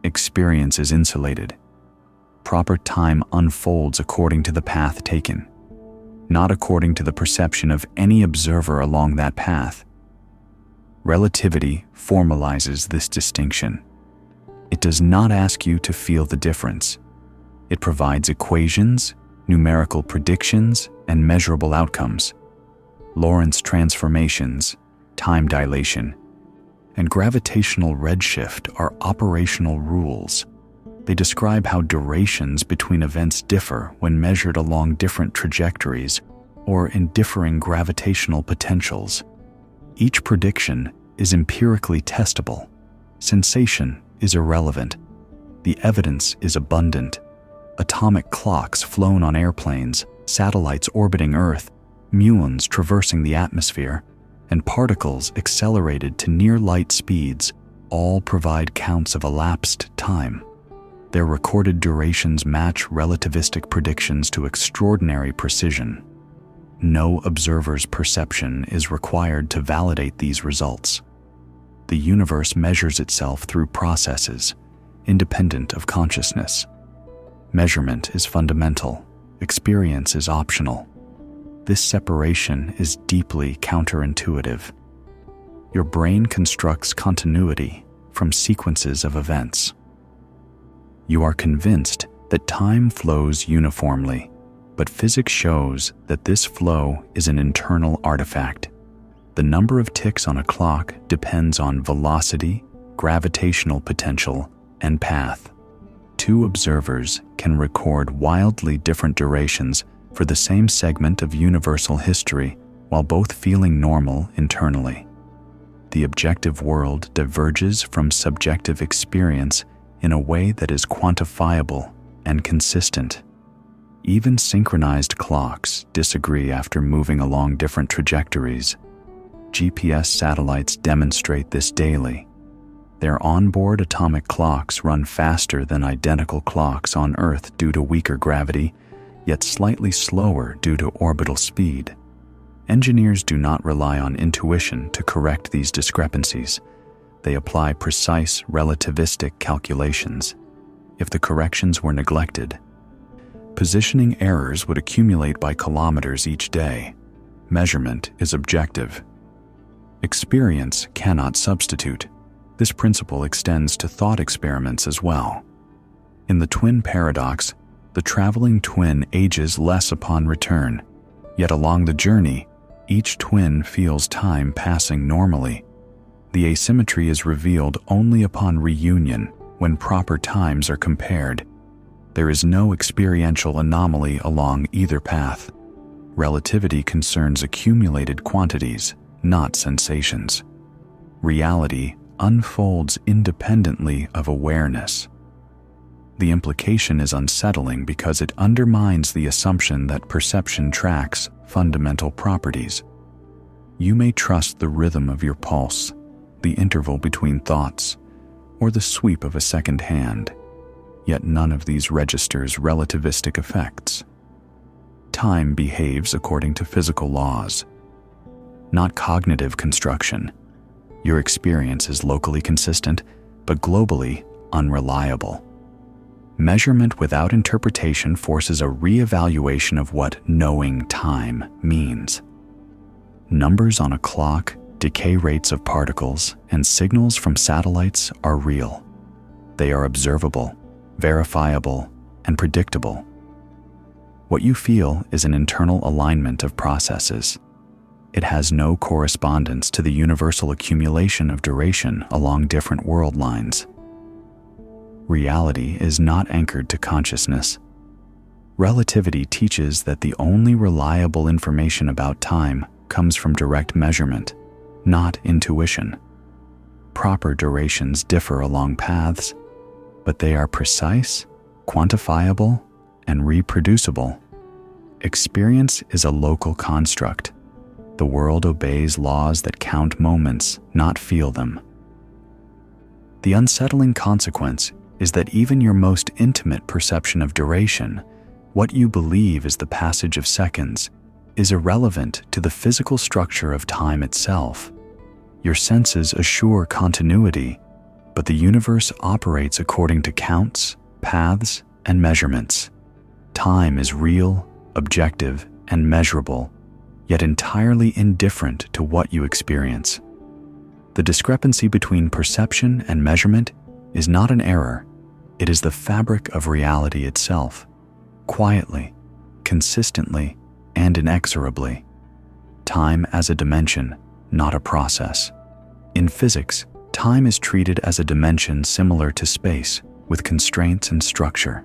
Experience is insulated. Proper time unfolds according to the path taken, not according to the perception of any observer along that path. Relativity formalizes this distinction. It does not ask you to feel the difference. It provides equations, numerical predictions, and measurable outcomes. Lorentz transformations, time dilation, and gravitational redshift are operational rules. They describe how durations between events differ when measured along different trajectories or in differing gravitational potentials. Each prediction is empirically testable. Sensation is irrelevant. The evidence is abundant. Atomic clocks flown on airplanes, satellites orbiting Earth, muons traversing the atmosphere, and particles accelerated to near light speeds all provide counts of elapsed time. Their recorded durations match relativistic predictions to extraordinary precision. No observer's perception is required to validate these results. The universe measures itself through processes, independent of consciousness. Measurement is fundamental, experience is optional. This separation is deeply counterintuitive. Your brain constructs continuity from sequences of events. You are convinced that time flows uniformly, but physics shows that this flow is an internal artifact. The number of ticks on a clock depends on velocity, gravitational potential, and path. Two observers can record wildly different durations for the same segment of universal history while both feeling normal internally. The objective world diverges from subjective experience in a way that is quantifiable and consistent. Even synchronized clocks disagree after moving along different trajectories. GPS satellites demonstrate this daily. Their onboard atomic clocks run faster than identical clocks on Earth due to weaker gravity, yet slightly slower due to orbital speed. Engineers do not rely on intuition to correct these discrepancies. They apply precise relativistic calculations. if the corrections were neglected. Positioning errors would accumulate by kilometers each day. Measurement is objective. Experience cannot substitute. This principle extends to thought experiments as well. In the twin paradox, the traveling twin ages less upon return, yet along the journey, each twin feels time passing normally. The asymmetry is revealed only upon reunion when proper times are compared. There is no experiential anomaly along either path. Relativity concerns accumulated quantities, not sensations. Reality unfolds independently of awareness. The implication is unsettling because it undermines the assumption that perception tracks fundamental properties. You may trust the rhythm of your pulse, the interval between thoughts, or the sweep of a second hand, yet none of these registers relativistic effects. Time behaves according to physical laws, not cognitive construction. Your experience is locally consistent, but globally unreliable. Measurement without interpretation forces a re-evaluation of what knowing time means. Numbers on a clock, decay rates of particles, and signals from satellites are real. They are observable, verifiable, and predictable. What you feel is an internal alignment of processes. It has no correspondence to the universal accumulation of duration along different world lines. Reality is not anchored to consciousness. Relativity teaches that the only reliable information about time comes from direct measurement, not intuition. Proper durations differ along paths, but they are precise, quantifiable, and reproducible. Experience is a local construct. The world obeys laws that count moments, not feel them. The unsettling consequence is that even your most intimate perception of duration, what you believe is the passage of seconds, is irrelevant to the physical structure of time itself. Your senses assure continuity, but the universe operates according to counts, paths, and measurements. Time is real, objective, and measurable, yet entirely indifferent to what you experience. The discrepancy between perception and measurement is not an error. It is the fabric of reality itself, quietly, consistently, and inexorably. Time as a dimension, not a process. In physics, time is treated as a dimension similar to space, with constraints and structure.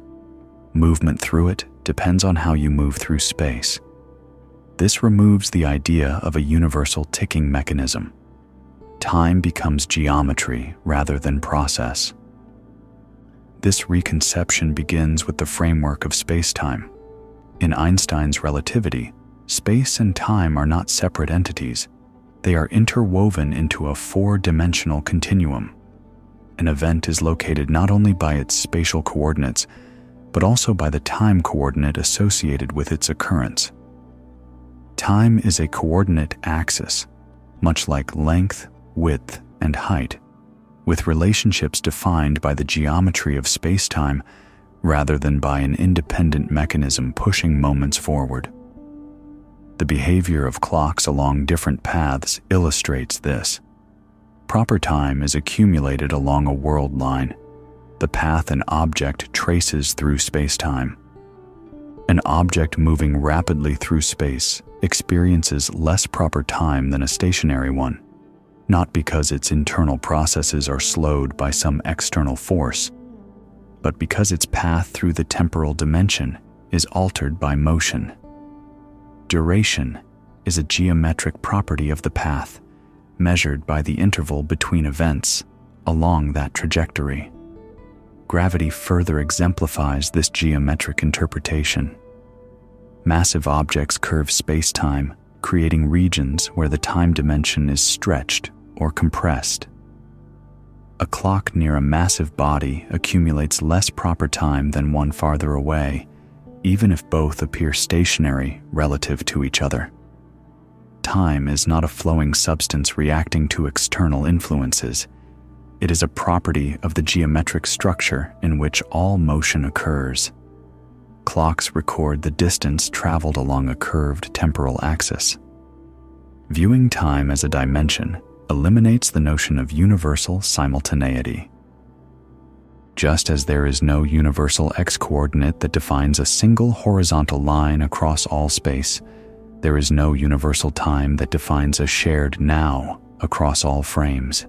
Movement through it depends on how you move through space. This removes the idea of a universal ticking mechanism. Time becomes geometry rather than process. This reconception begins with the framework of space-time. In Einstein's relativity, space and time are not separate entities. They are interwoven into a four-dimensional continuum. An event is located not only by its spatial coordinates, but also by the time coordinate associated with its occurrence. Time is a coordinate axis, much like length, width, and height, with relationships defined by the geometry of space-time rather than by an independent mechanism pushing moments forward. The behavior of clocks along different paths illustrates this. Proper time is accumulated along a world line, the path an object traces through space-time. An object moving rapidly through space experiences less proper time than a stationary one, not because its internal processes are slowed by some external force, but because its path through the temporal dimension is altered by motion. Duration is a geometric property of the path, measured by the interval between events along that trajectory. Gravity further exemplifies this geometric interpretation. Massive objects curve space-time, creating regions where the time dimension is stretched or compressed. A clock near a massive body accumulates less proper time than one farther away, even if both appear stationary relative to each other. Time is not a flowing substance reacting to external influences. It is a property of the geometric structure in which all motion occurs. Clocks record the distance traveled along a curved temporal axis. Viewing time as a dimension eliminates the notion of universal simultaneity. Just as there is no universal x-coordinate that defines a single horizontal line across all space, there is no universal time that defines a shared now across all frames.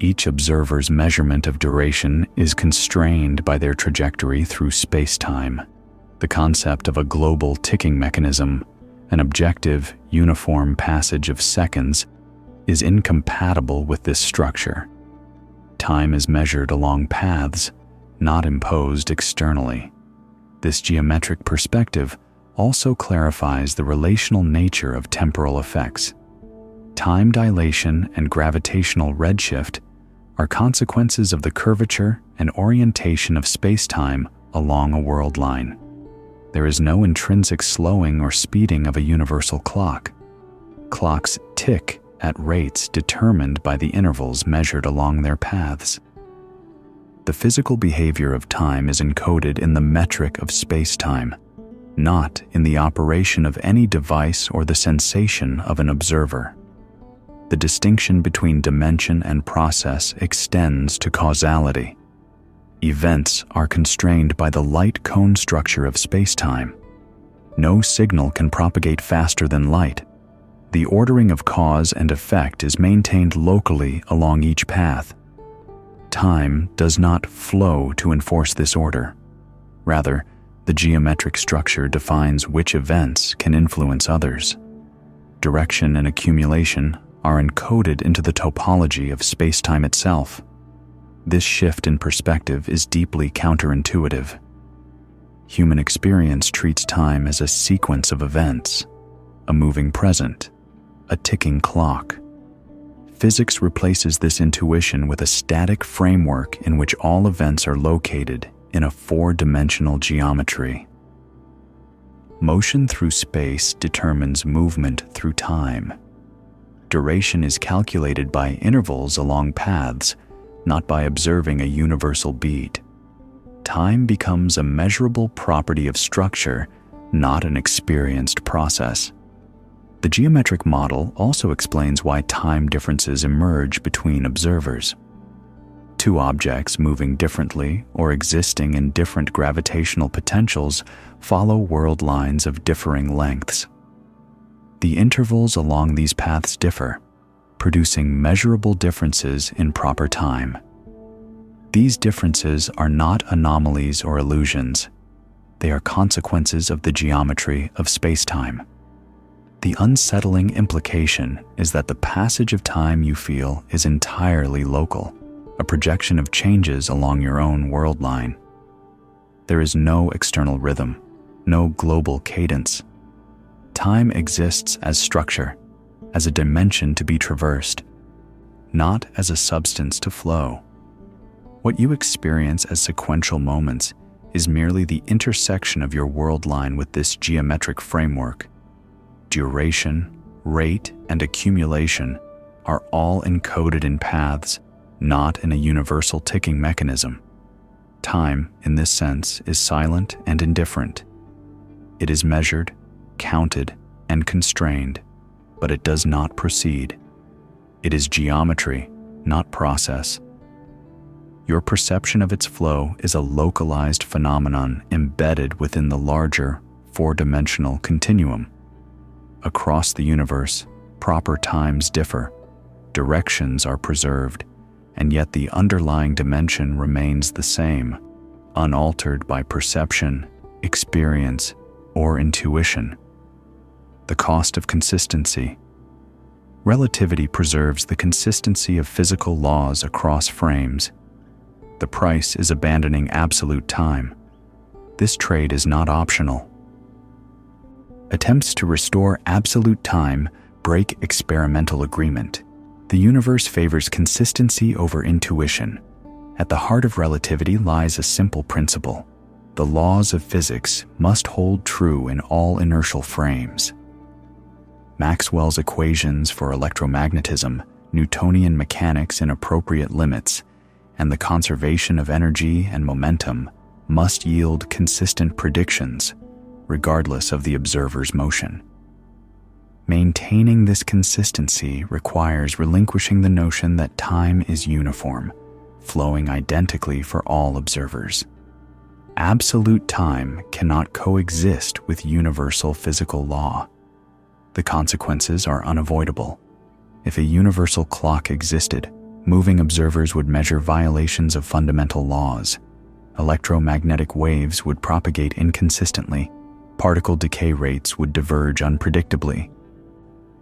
Each observer's measurement of duration is constrained by their trajectory through space-time. The concept of a global ticking mechanism, an objective, uniform passage of seconds, is incompatible with this structure. Time is measured along paths, not imposed externally. This geometric perspective also clarifies the relational nature of temporal effects. Time dilation and gravitational redshift are consequences of the curvature and orientation of space-time along a world line. There is no intrinsic slowing or speeding of a universal clock. Clocks tick at rates determined by the intervals measured along their paths. The physical behavior of time is encoded in the metric of space-time, not in the operation of any device or the sensation of an observer. The distinction between dimension and process extends to causality. Events are constrained by the light cone structure of space-time. No signal can propagate faster than light. The ordering of cause and effect is maintained locally along each path. Time does not flow to enforce this order. Rather, the geometric structure defines which events can influence others. Direction and accumulation are encoded into the topology of space-time itself. This shift in perspective is deeply counterintuitive. Human experience treats time as a sequence of events, a moving present, a ticking clock. Physics replaces this intuition with a static framework in which all events are located in a four-dimensional geometry. Motion through space determines movement through time. Duration is calculated by intervals along paths, not by observing a universal beat. Time becomes a measurable property of structure, not an experienced process. The geometric model also explains why time differences emerge between observers. Two objects moving differently or existing in different gravitational potentials follow world lines of differing lengths. The intervals along these paths differ, producing measurable differences in proper time. These differences are not anomalies or illusions. They are consequences of the geometry of space-time. The unsettling implication is that the passage of time you feel is entirely local, a projection of changes along your own world line. There is no external rhythm, no global cadence. Time exists as structure, as a dimension to be traversed, not as a substance to flow. What you experience as sequential moments is merely the intersection of your world line with this geometric framework. Duration, rate, and accumulation are all encoded in paths, not in a universal ticking mechanism. Time, in this sense, is silent and indifferent. It is measured, counted, and constrained, but it does not proceed. It is geometry, not process. Your perception of its flow is a localized phenomenon embedded within the larger, four-dimensional continuum. Across the universe, proper times differ, directions are preserved, and yet the underlying dimension remains the same, unaltered by perception, experience, or intuition. The cost of consistency. Relativity preserves the consistency of physical laws across frames. The price is abandoning absolute time. This trade is not optional. Attempts to restore absolute time break experimental agreement. The universe favors consistency over intuition. At the heart of relativity lies a simple principle. The laws of physics must hold true in all inertial frames. Maxwell's equations for electromagnetism Newtonian mechanics in appropriate limits, and the conservation of energy and momentum must yield consistent predictions, regardless of the observer's motion. Maintaining this consistency requires relinquishing the notion that time is uniform, flowing identically for all observers. Absolute time cannot coexist with universal physical law. The consequences are unavoidable. If a universal clock existed, moving observers would measure violations of fundamental laws. Electromagnetic waves would propagate inconsistently, particle decay rates would diverge unpredictably,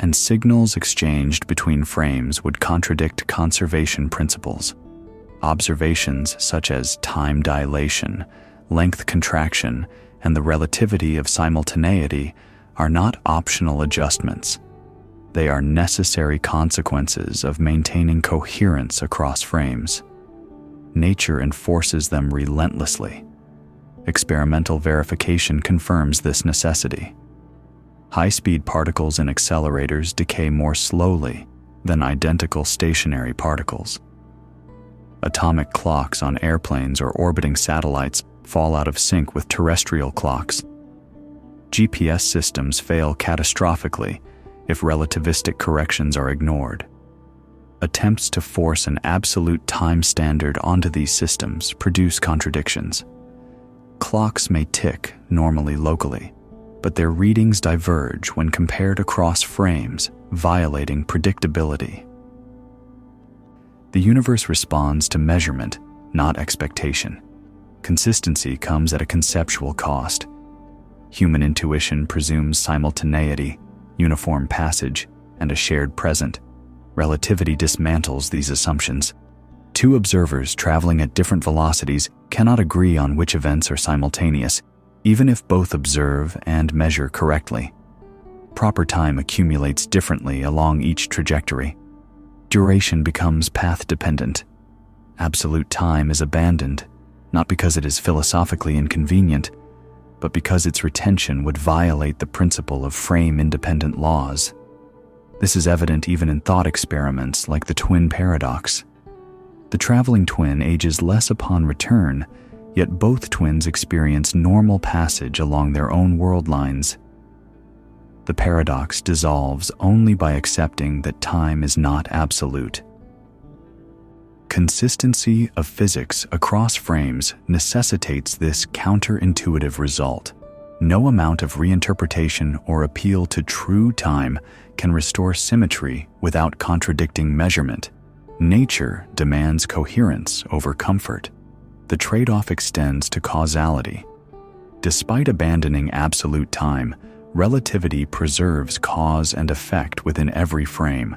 and signals exchanged between frames would contradict conservation principles. Observations such as time dilation, length contraction, and the relativity of simultaneity are not optional adjustments. They are necessary consequences of maintaining coherence across frames. Nature enforces them relentlessly. Experimental verification confirms this necessity. High-speed particles in accelerators decay more slowly than identical stationary particles. Atomic clocks on airplanes or orbiting satellites fall out of sync with terrestrial clocks. GPS systems fail catastrophically if relativistic corrections are ignored. Attempts to force an absolute time standard onto these systems produce contradictions. Clocks may tick normally locally, but their readings diverge when compared across frames, violating predictability. The universe responds to measurement, not expectation. Consistency comes at a conceptual cost. Human intuition presumes simultaneity, uniform passage, and a shared present. Relativity dismantles these assumptions. Two observers traveling at different velocities cannot agree on which events are simultaneous, even if both observe and measure correctly. Proper time accumulates differently along each trajectory. Duration becomes path-dependent. Absolute time is abandoned, not because it is philosophically inconvenient, but because its retention would violate the principle of frame-independent laws. This is evident even in thought experiments like the twin paradox. The traveling twin ages less upon return, yet both twins experience normal passage along their own world lines. The paradox dissolves only by accepting that time is not absolute. Consistency of physics across frames necessitates this counterintuitive result. No amount of reinterpretation or appeal to true time can restore symmetry without contradicting measurement. Nature demands coherence over comfort. The trade-off extends to causality. Despite abandoning absolute time, relativity preserves cause and effect within every frame.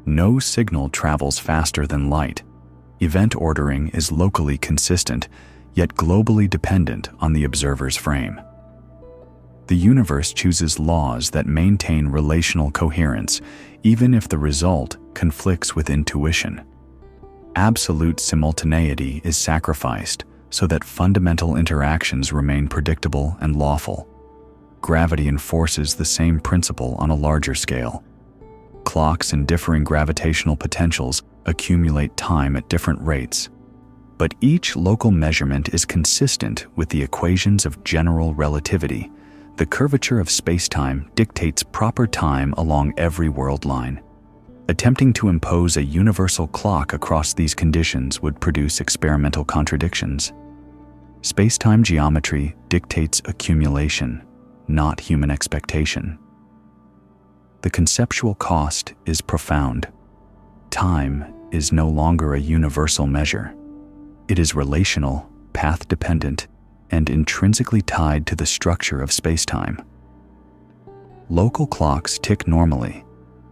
No signal travels faster than light. Event ordering is locally consistent, yet globally dependent on the observer's frame. The universe chooses laws that maintain relational coherence, even if the result conflicts with intuition. Absolute simultaneity is sacrificed so that fundamental interactions remain predictable and lawful. Gravity enforces the same principle on a larger scale. Clocks in differing gravitational potentials accumulate time at different rates, but each local measurement is consistent with the equations of general relativity. The curvature of spacetime dictates proper time along every world line. Attempting to impose a universal clock across these conditions would produce experimental contradictions. Spacetime geometry dictates accumulation, not human expectation. The conceptual cost is profound. Time is no longer a universal measure. It is relational, path-dependent, and intrinsically tied to the structure of spacetime. Local clocks tick normally,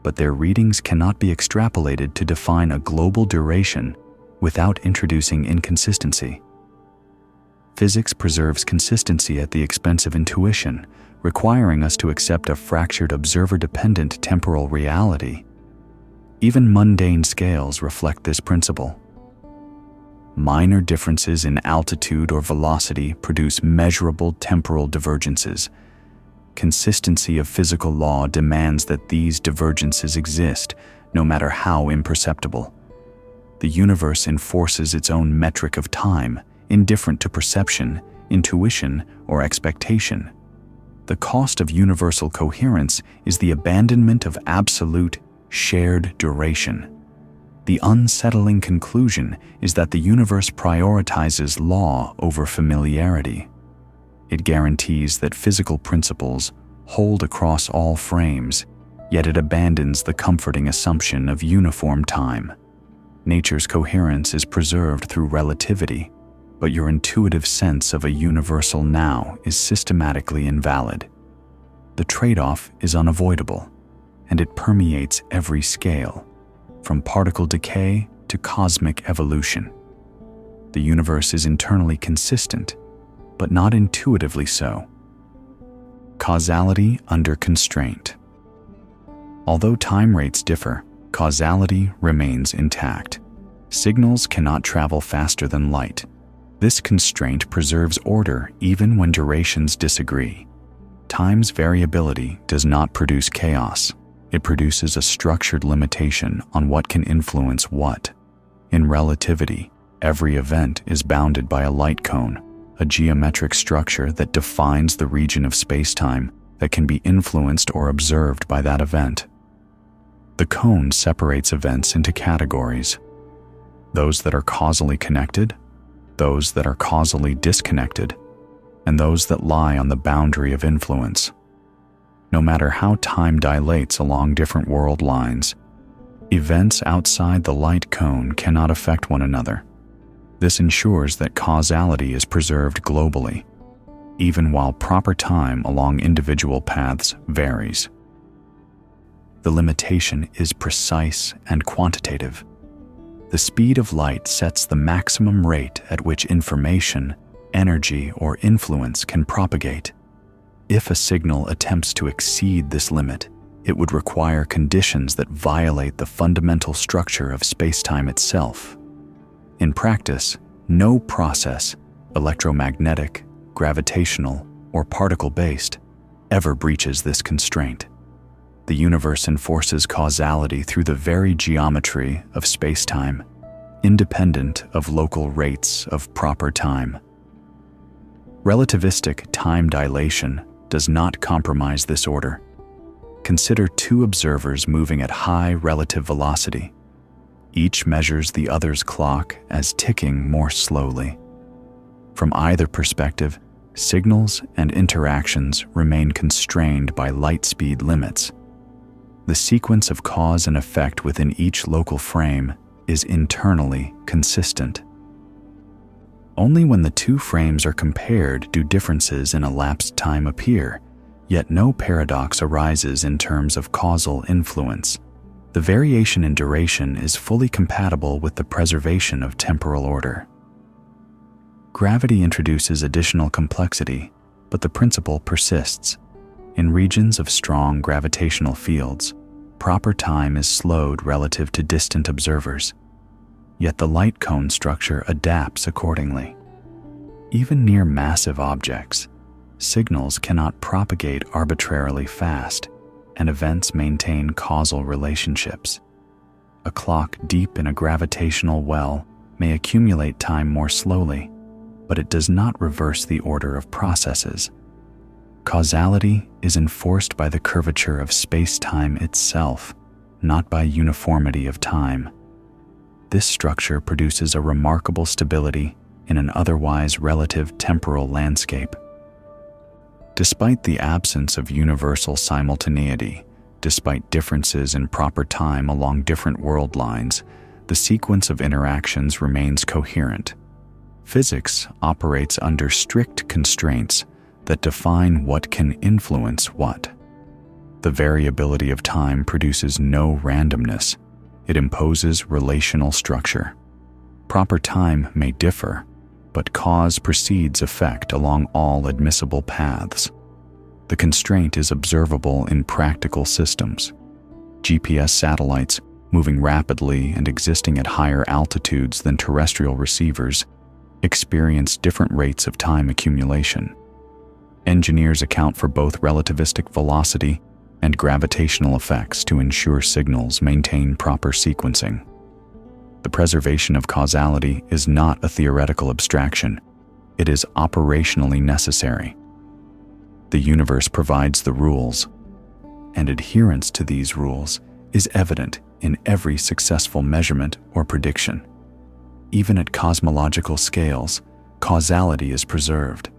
but their readings cannot be extrapolated to define a global duration without introducing inconsistency. Physics preserves consistency at the expense of intuition, requiring us to accept a fractured observer-dependent temporal reality. Even mundane scales reflect this principle. Minor differences in altitude or velocity produce measurable temporal divergences. Consistency of physical law demands that these divergences exist, no matter how imperceptible. The universe enforces its own metric of time, indifferent to perception, intuition, or expectation. The cost of universal coherence is the abandonment of absolute, shared duration. The unsettling conclusion is that the universe prioritizes law over familiarity. It guarantees that physical principles hold across all frames, yet it abandons the comforting assumption of uniform time. Nature's coherence is preserved through relativity, but your intuitive sense of a universal now is systematically invalid. The trade-off is unavoidable, and it permeates every scale, from particle decay to cosmic evolution. The universe is internally consistent, but not intuitively so. Causality under constraint. Although time rates differ, causality remains intact. Signals cannot travel faster than light. This constraint preserves order even when durations disagree. Time's variability does not produce chaos. It produces a structured limitation on what can influence what. In relativity, every event is bounded by a light cone, a geometric structure that defines the region of spacetime that can be influenced or observed by that event. The cone separates events into categories: those that are causally connected, those that are causally disconnected, and those that lie on the boundary of influence. No matter how time dilates along different world lines, events outside the light cone cannot affect one another. This ensures that causality is preserved globally, even while proper time along individual paths varies. The limitation is precise and quantitative. The speed of light sets the maximum rate at which information, energy, or influence can propagate. If a signal attempts to exceed this limit, it would require conditions that violate the fundamental structure of spacetime itself. In practice, no process, electromagnetic, gravitational, or particle-based, ever breaches this constraint. The universe enforces causality through the very geometry of spacetime, independent of local rates of proper time. Relativistic time dilation does not compromise this order. Consider two observers moving at high relative velocity. Each measures the other's clock as ticking more slowly. From either perspective, signals and interactions remain constrained by light speed limits. The sequence of cause and effect within each local frame is internally consistent. Only when the two frames are compared do differences in elapsed time appear, yet no paradox arises in terms of causal influence. The variation in duration is fully compatible with the preservation of temporal order. Gravity introduces additional complexity, but the principle persists. In regions of strong gravitational fields, proper time is slowed relative to distant observers, yet the light cone structure adapts accordingly. Even near massive objects, signals cannot propagate arbitrarily fast, and events maintain causal relationships. A clock deep in a gravitational well may accumulate time more slowly, but it does not reverse the order of processes. Causality is enforced by the curvature of space-time itself, not by uniformity of time. This structure produces a remarkable stability in an otherwise relative temporal landscape. Despite the absence of universal simultaneity, despite differences in proper time along different world lines, the sequence of interactions remains coherent. Physics operates under strict constraints that define what can influence what. The variability of time produces no randomness. It imposes relational structure. Proper time may differ, but cause precedes effect along all admissible paths. The constraint is observable in practical systems. GPS satellites, moving rapidly and existing at higher altitudes than terrestrial receivers, experience different rates of time accumulation. Engineers account for both relativistic velocity and gravitational effects to ensure signals maintain proper sequencing. The preservation of causality is not a theoretical abstraction. It is operationally necessary. The universe provides the rules, and adherence to these rules is evident in every successful measurement or prediction. Even at cosmological scales, causality is preserved.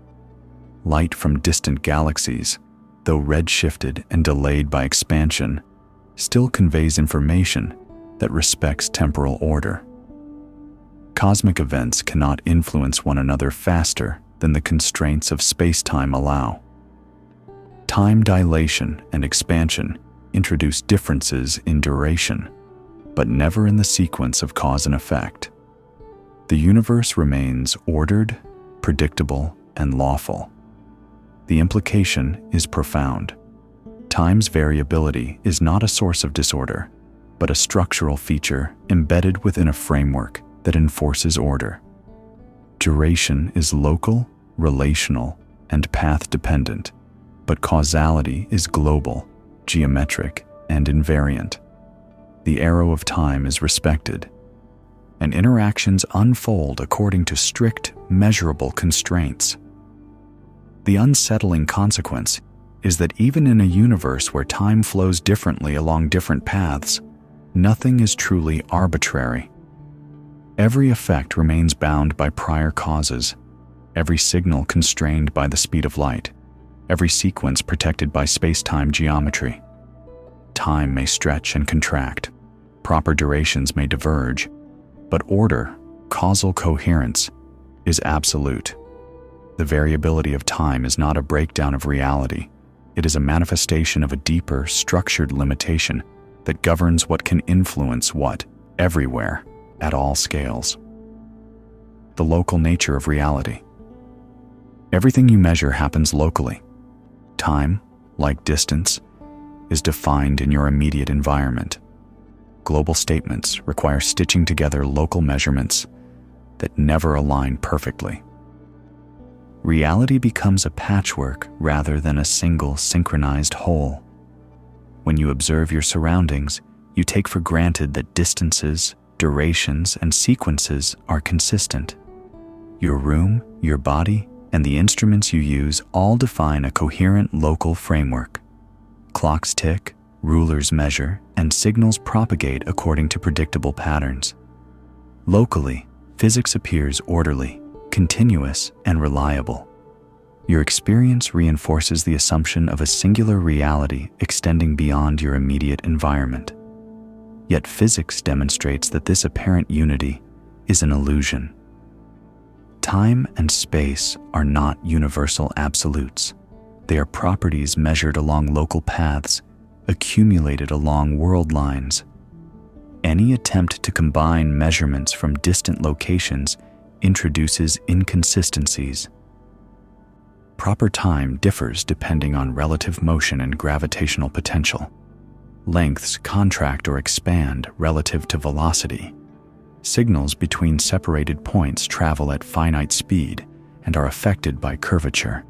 Light from distant galaxies, though redshifted and delayed by expansion, still conveys information that respects temporal order. Cosmic events cannot influence one another faster than the constraints of space-time allow. Time dilation and expansion introduce differences in duration, but never in the sequence of cause and effect. The universe remains ordered, predictable, and lawful. The implication is profound. Time's variability is not a source of disorder, but a structural feature embedded within a framework that enforces order. Duration is local, relational, and path-dependent, but causality is global, geometric, and invariant. The arrow of time is respected, and interactions unfold according to strict, measurable constraints. The unsettling consequence is that even in a universe where time flows differently along different paths, nothing is truly arbitrary. Every effect remains bound by prior causes, every signal constrained by the speed of light, every sequence protected by space-time geometry. Time may stretch and contract, proper durations may diverge, but order, causal coherence, is absolute. The variability of time is not a breakdown of reality. It is a manifestation of a deeper, structured limitation that governs what can influence what, everywhere, at all scales. The local nature of reality. Everything you measure happens locally. Time, like distance, is defined in your immediate environment. Global statements require stitching together local measurements that never align perfectly. Reality becomes a patchwork rather than a single synchronized whole. When you observe your surroundings, you take for granted that distances, durations, and sequences are consistent. Your room, your body, and the instruments you use all define a coherent local framework. Clocks tick, rulers measure, and signals propagate according to predictable patterns. Locally, physics appears orderly, continuous, and reliable. Your experience reinforces the assumption of a singular reality extending beyond your immediate environment. Yet physics demonstrates that this apparent unity is an illusion. Time and space are not universal absolutes. They are properties measured along local paths, accumulated along world lines. Any attempt to combine measurements from distant locations introduces inconsistencies. Proper time differs depending on relative motion and gravitational potential. Lengths contract or expand relative to velocity. Signals between separated points travel at finite speed and are affected by curvature.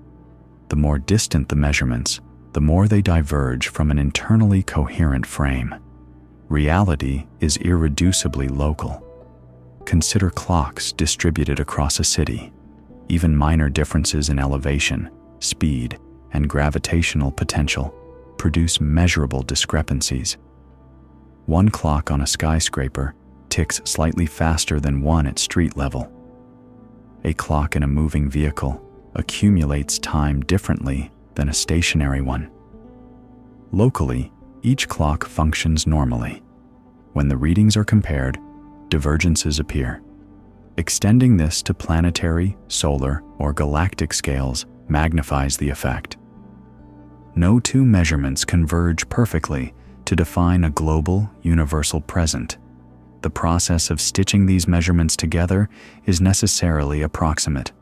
The more distant the measurements, the more they diverge from an internally coherent frame. Reality is irreducibly local. Consider clocks distributed across a city. Even minor differences in elevation, speed, and gravitational potential produce measurable discrepancies. One clock on a skyscraper ticks slightly faster than one at street level. A clock in a moving vehicle accumulates time differently than a stationary one. Locally, each clock functions normally. When the readings are compared, divergences appear. Extending this to planetary, solar, or galactic scales magnifies the effect. No two measurements converge perfectly to define a global, universal present. The process of stitching these measurements together is necessarily approximate.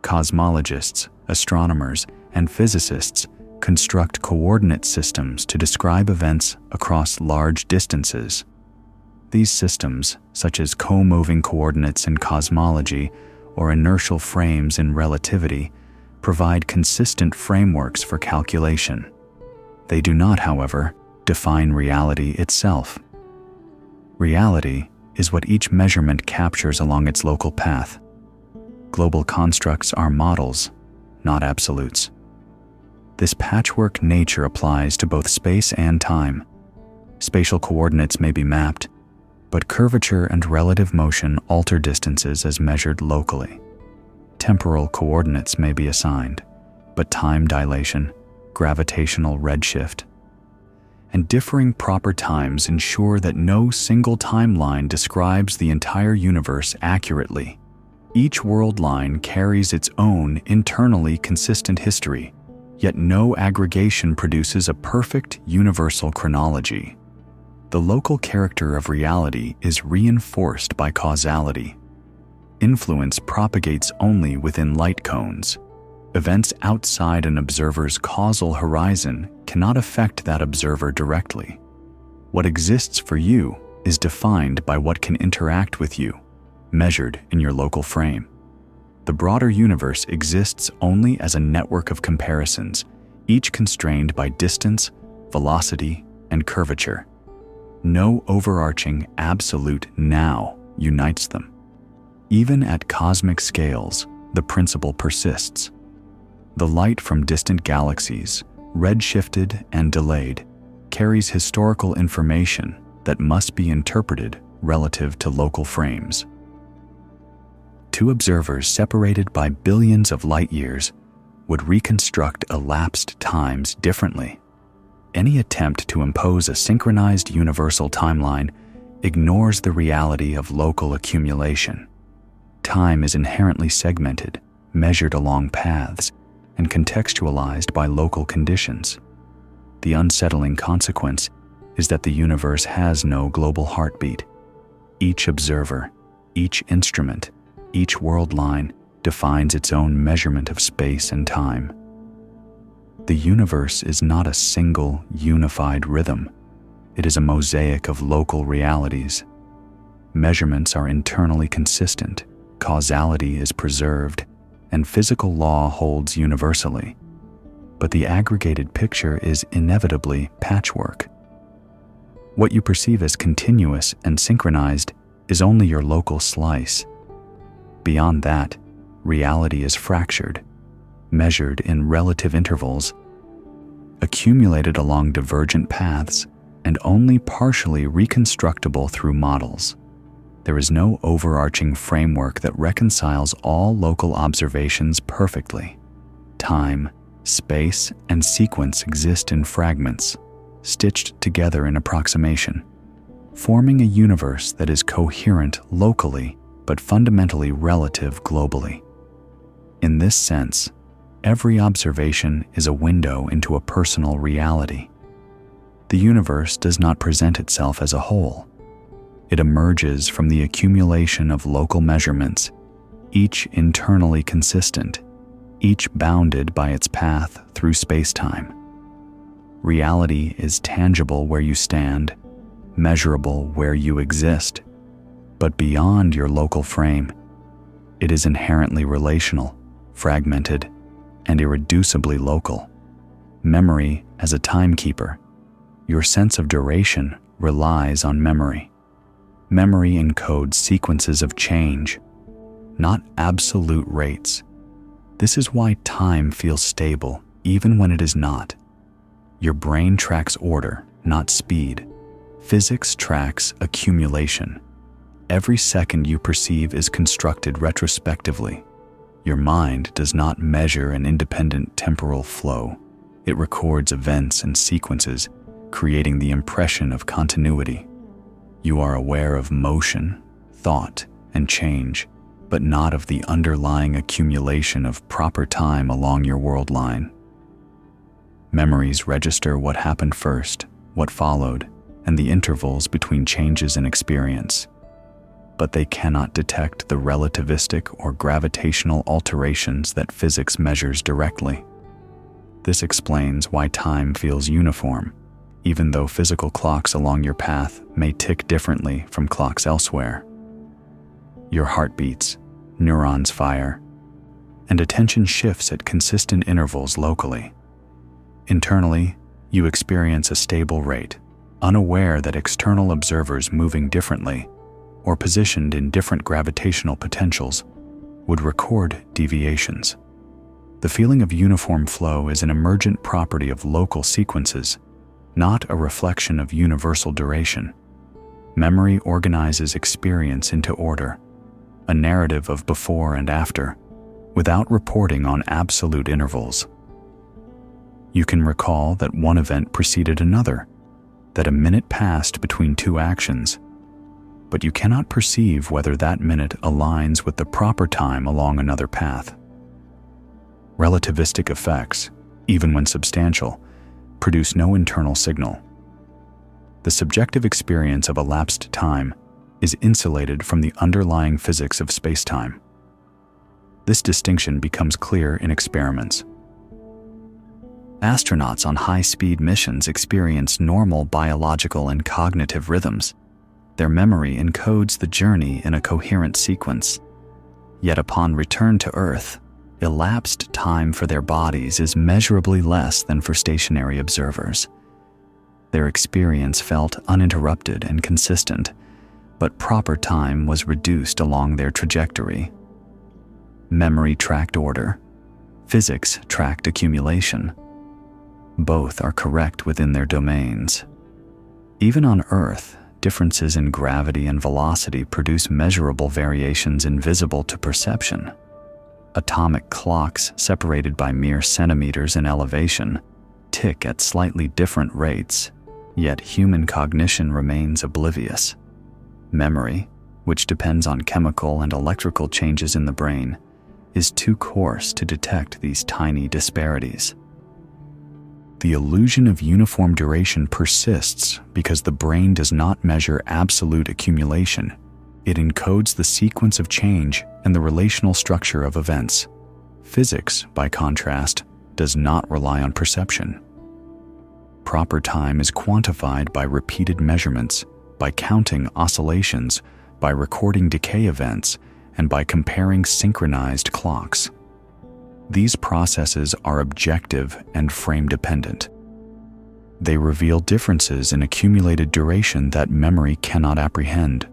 Cosmologists, astronomers, and physicists construct coordinate systems to describe events across large distances. These systems, such as co-moving coordinates in cosmology or inertial frames in relativity, provide consistent frameworks for calculation. They do not, however, define reality itself. Reality is what each measurement captures along its local path. Global constructs are models, not absolutes. This patchwork nature applies to both space and time. Spatial coordinates may be mapped, but curvature and relative motion alter distances as measured locally. Temporal coordinates may be assigned, but time dilation, gravitational redshift, and differing proper times ensure that no single timeline describes the entire universe accurately. Each world line carries its own internally consistent history, yet no aggregation produces a perfect universal chronology. The local character of reality is reinforced by causality. Influence propagates only within light cones. Events outside an observer's causal horizon cannot affect that observer directly. What exists for you is defined by what can interact with you, measured in your local frame. The broader universe exists only as a network of comparisons, each constrained by distance, velocity, and curvature. No overarching absolute now unites them. Even at cosmic scales, the principle persists. The light from distant galaxies, redshifted and delayed, carries historical information that must be interpreted relative to local frames. Two observers separated by billions of light years would reconstruct elapsed times differently. Any attempt to impose a synchronized universal timeline ignores the reality of local accumulation. Time is inherently segmented, measured along paths, and contextualized by local conditions. The unsettling consequence is that the universe has no global heartbeat. Each observer, each instrument, each world line defines its own measurement of space and time. The universe is not a single, unified rhythm. It is a mosaic of local realities. Measurements are internally consistent, causality is preserved, and physical law holds universally. But the aggregated picture is inevitably patchwork. What you perceive as continuous and synchronized is only your local slice. Beyond that, reality is fractured, measured in relative intervals, accumulated along divergent paths, and only partially reconstructible through models. There is no overarching framework that reconciles all local observations perfectly. Time, space, and sequence exist in fragments, stitched together in approximation, forming a universe that is coherent locally but fundamentally relative globally. In this sense, every observation is a window into a personal reality. The universe does not present itself as a whole. It emerges from the accumulation of local measurements, each internally consistent, each bounded by its path through space-time. Reality is tangible where you stand, measurable where you exist, but beyond your local frame, it is inherently relational, fragmented, and irreducibly local. Memory as a timekeeper. Your sense of duration relies on memory. Memory encodes sequences of change, not absolute rates. This is why time feels stable even when it is not. Your brain tracks order, not speed. Physics tracks accumulation. Every second you perceive is constructed retrospectively. Your mind does not measure an independent temporal flow. It records events and sequences, creating the impression of continuity. You are aware of motion, thought, and change, but not of the underlying accumulation of proper time along your world line. Memories register what happened first, what followed, and the intervals between changes in experience. But they cannot detect the relativistic or gravitational alterations that physics measures directly. This explains why time feels uniform, even though physical clocks along your path may tick differently from clocks elsewhere. Your heart beats, neurons fire, and attention shifts at consistent intervals locally. Internally, You experience a stable rate, unaware that external observers moving differently or positioned in different gravitational potentials would record deviations. The feeling of uniform flow is an emergent property of local sequences, not a reflection of universal duration. Memory organizes experience into order, a narrative of before and after, without reporting on absolute intervals. You can recall that one event preceded another, that a minute passed between two actions, but you cannot perceive whether that minute aligns with the proper time along another path. Relativistic effects, even when substantial, produce no internal signal. The subjective experience of elapsed time is insulated from the underlying physics of space-time. This distinction becomes clear in experiments. Astronauts on high-speed missions experience normal biological and cognitive rhythms. Their memory encodes the journey in a coherent sequence. Yet upon return to Earth, elapsed time for their bodies is measurably less than for stationary observers. Their experience felt uninterrupted and consistent, but proper time was reduced along their trajectory. Memory tracked order. Physics tracked accumulation. Both are correct within their domains. Even on Earth, differences in gravity and velocity produce measurable variations invisible to perception. Atomic clocks, separated by mere centimeters in elevation, tick at slightly different rates, yet human cognition remains oblivious. Memory, which depends on chemical and electrical changes in the brain, is too coarse to detect these tiny disparities. The illusion of uniform duration persists because the brain does not measure absolute accumulation. It encodes the sequence of change and the relational structure of events. Physics, by contrast, does not rely on perception. Proper time is quantified by repeated measurements, by counting oscillations, by recording decay events, and by comparing synchronized clocks. These processes are objective and frame-dependent. They reveal differences in accumulated duration that memory cannot apprehend.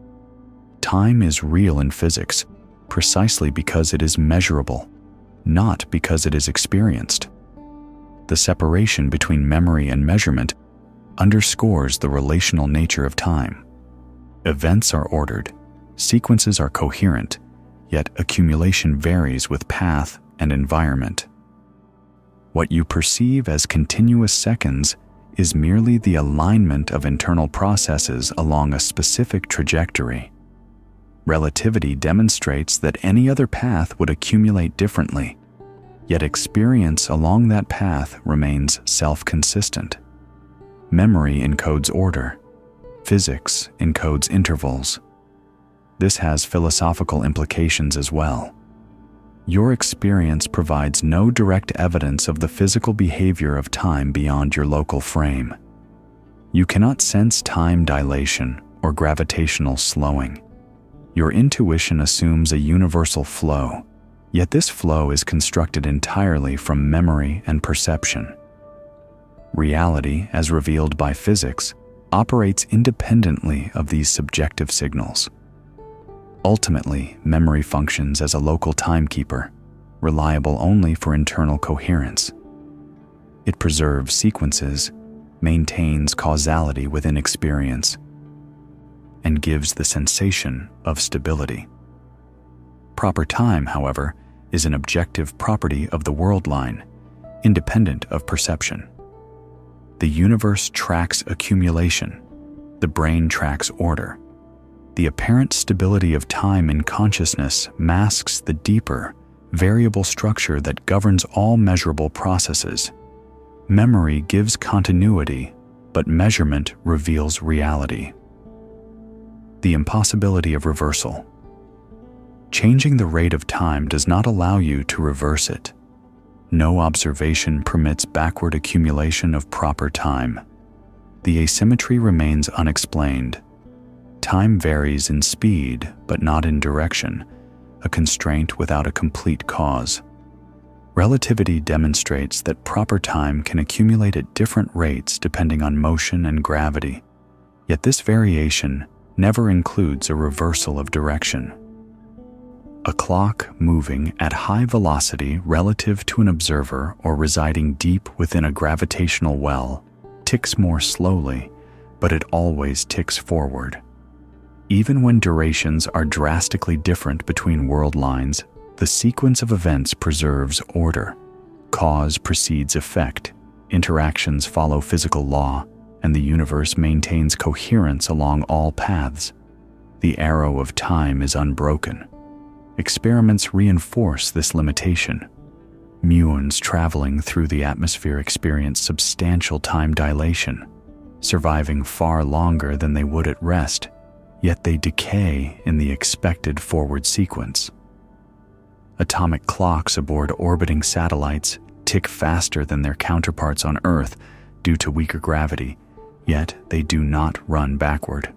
Time is real in physics precisely because it is measurable, not because it is experienced. The separation between memory and measurement underscores the relational nature of time. Events are ordered, sequences are coherent, yet accumulation varies with path and environment. What you perceive as continuous seconds is merely the alignment of internal processes along a specific trajectory. Relativity demonstrates that any other path would accumulate differently, yet experience along that path remains self-consistent. Memory encodes order. Physics encodes intervals. This has philosophical implications as well. Your experience provides no direct evidence of the physical behavior of time beyond your local frame. You cannot sense time dilation or gravitational slowing. Your intuition assumes a universal flow, yet this flow is constructed entirely from memory and perception. Reality, as revealed by physics, operates independently of these subjective signals. Ultimately, memory functions as a local timekeeper, reliable only for internal coherence. It preserves sequences, maintains causality within experience, and gives the sensation of stability. Proper time, however, is an objective property of the world line, independent of perception. The universe tracks accumulation. The brain tracks order. The apparent stability of time in consciousness masks the deeper, variable structure that governs all measurable processes. Memory gives continuity, but measurement reveals reality. The impossibility of reversal. Changing the rate of time does not allow you to reverse it. No observation permits backward accumulation of proper time. The asymmetry remains unexplained. Time varies in speed, but not in direction, a constraint without a complete cause. Relativity demonstrates that proper time can accumulate at different rates depending on motion and gravity, yet this variation never includes a reversal of direction. A clock moving at high velocity relative to an observer or residing deep within a gravitational well ticks more slowly, but it always ticks forward. Even when durations are drastically different between world lines, the sequence of events preserves order. Cause precedes effect, interactions follow physical law, and the universe maintains coherence along all paths. The arrow of time is unbroken. Experiments reinforce this limitation. Muons traveling through the atmosphere experience substantial time dilation, surviving far longer than they would at rest, yet they decay in the expected forward sequence. Atomic clocks aboard orbiting satellites tick faster than their counterparts on Earth due to weaker gravity, yet they do not run backward.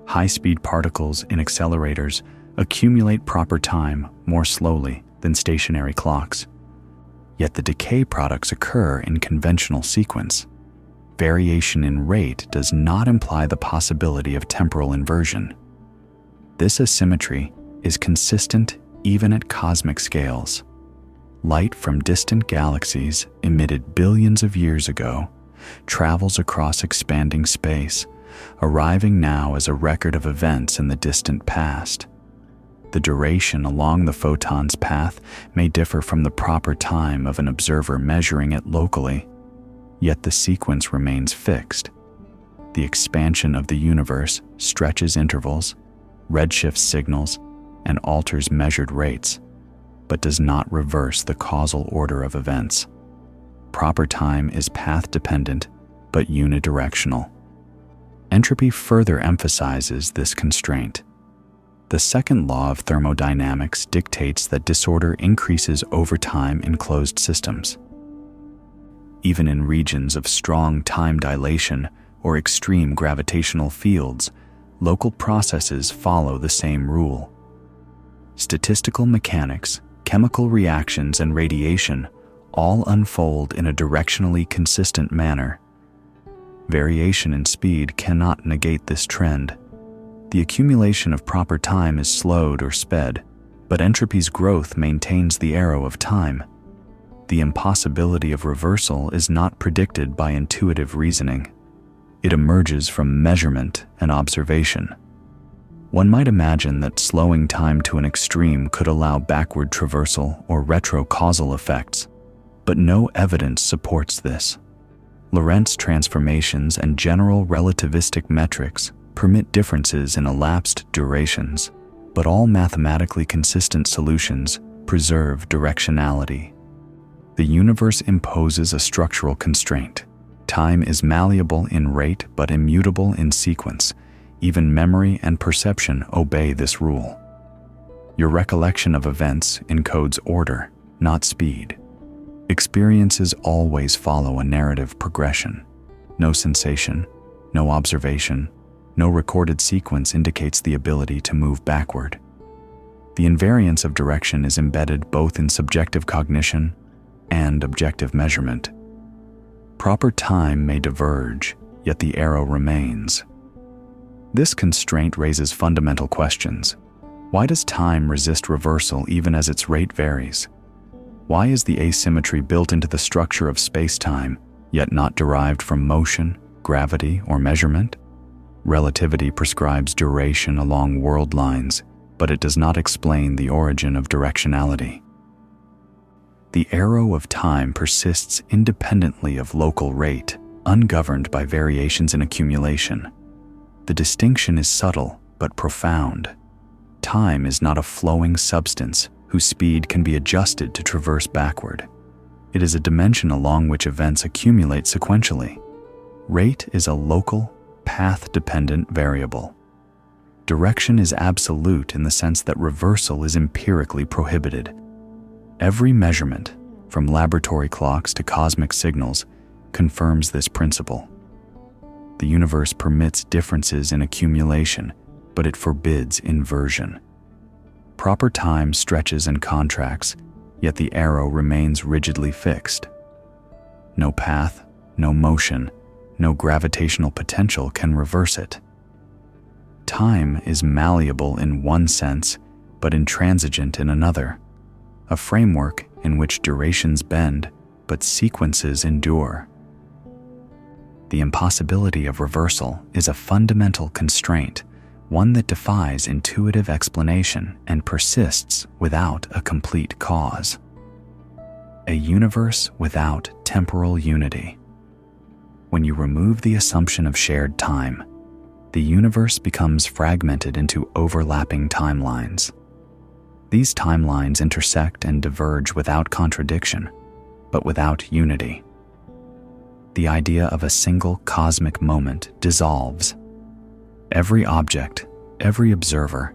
High-speed particles in accelerators accumulate proper time more slowly than stationary clocks, yet the decay products occur in conventional sequence. Variation in rate does not imply the possibility of temporal inversion. This asymmetry is consistent even at cosmic scales. Light from distant galaxies emitted billions of years ago travels across expanding space, arriving now as a record of events in the distant past. The duration along the photon's path may differ from the proper time of an observer measuring it locally, yet the sequence remains fixed. The expansion of the universe stretches intervals, redshifts signals, and alters measured rates, but does not reverse the causal order of events. Proper time is path-dependent, but unidirectional. Entropy further emphasizes this constraint. The second law of thermodynamics dictates that disorder increases over time in closed systems. Even in regions of strong time dilation or extreme gravitational fields, local processes follow the same rule. Statistical mechanics, chemical reactions, and radiation all unfold in a directionally consistent manner. Variation in speed cannot negate this trend. The accumulation of proper time is slowed or sped, but entropy's growth maintains the arrow of time. The impossibility of reversal is not predicted by intuitive reasoning. It emerges from measurement and observation. One might imagine that slowing time to an extreme could allow backward traversal or retrocausal effects, but no evidence supports this. Lorentz transformations and general relativistic metrics permit differences in elapsed durations, but all mathematically consistent solutions preserve directionality. The universe imposes a structural constraint. Time is malleable in rate but immutable in sequence. Even memory and perception obey this rule. Your recollection of events encodes order, not speed. Experiences always follow a narrative progression. No sensation, no observation, no recorded sequence indicates the ability to move backward. The invariance of direction is embedded both in subjective cognition and objective measurement. Proper time may diverge, yet the arrow remains. This constraint raises fundamental questions. Why does time resist reversal even as its rate varies? Why is the asymmetry built into the structure of space-time, yet not derived from motion, gravity, or measurement? Relativity prescribes duration along world lines, but it does not explain the origin of directionality. The arrow of time persists independently of local rate, ungoverned by variations in accumulation. The distinction is subtle but profound. Time is not a flowing substance whose speed can be adjusted to traverse backward. It is a dimension along which events accumulate sequentially. Rate is a local, path-dependent variable. Direction is absolute in the sense that reversal is empirically prohibited. Every measurement, from laboratory clocks to cosmic signals, confirms this principle. The universe permits differences in accumulation, but it forbids inversion. Proper time stretches and contracts, yet the arrow remains rigidly fixed. No path, no motion, no gravitational potential can reverse it. Time is malleable in one sense, but intransigent in another, a framework in which durations bend, but sequences endure. The impossibility of reversal is a fundamental constraint, one that defies intuitive explanation and persists without a complete cause. A universe without temporal unity. When you remove the assumption of shared time, the universe becomes fragmented into overlapping timelines. These timelines intersect and diverge without contradiction, but without unity. The idea of a single cosmic moment dissolves. Every object, every observer,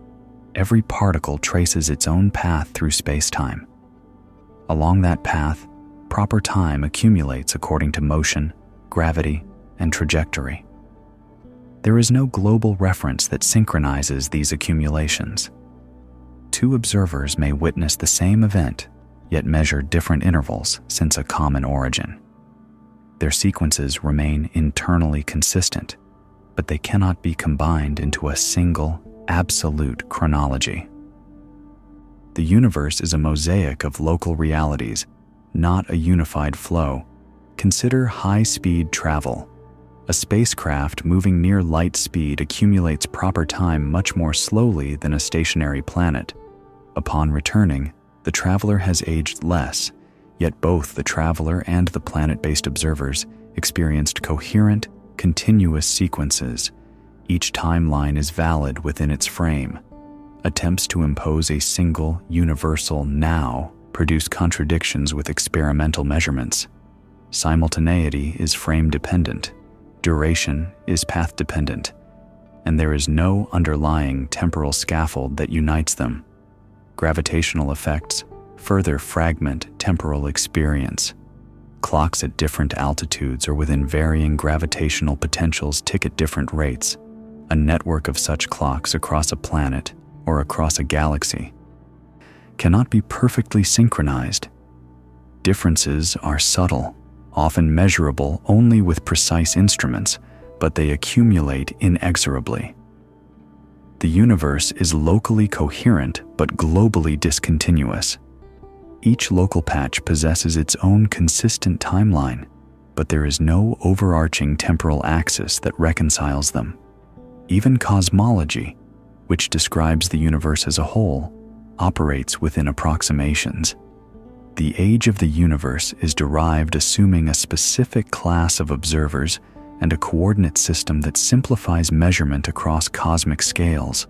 every particle traces its own path through space-time. Along that path, proper time accumulates according to motion, gravity, and trajectory. There is no global reference that synchronizes these accumulations. Two observers may witness the same event, yet measure different intervals since a common origin. Their sequences remain internally consistent, but they cannot be combined into a single, absolute chronology. The universe is a mosaic of local realities, not a unified flow. Consider high-speed travel. A spacecraft moving near light speed accumulates proper time much more slowly than a stationary planet. Upon returning, the traveler has aged less, yet both the traveler and the planet-based observers experienced coherent, continuous sequences. Each timeline is valid within its frame. Attempts to impose a single, universal now produce contradictions with experimental measurements. Simultaneity is frame-dependent, duration is path-dependent, and there is no underlying temporal scaffold that unites them. Gravitational effects further fragment temporal experience. Clocks at different altitudes or within varying gravitational potentials tick at different rates. A network of such clocks across a planet or across a galaxy cannot be perfectly synchronized. Differences are subtle, often measurable only with precise instruments, but they accumulate inexorably. The universe is locally coherent but globally discontinuous. Each local patch possesses its own consistent timeline, but there is no overarching temporal axis that reconciles them. Even cosmology, which describes the universe as a whole, operates within approximations. The age of the universe is derived assuming a specific class of observers and a coordinate system that simplifies measurement across cosmic scales.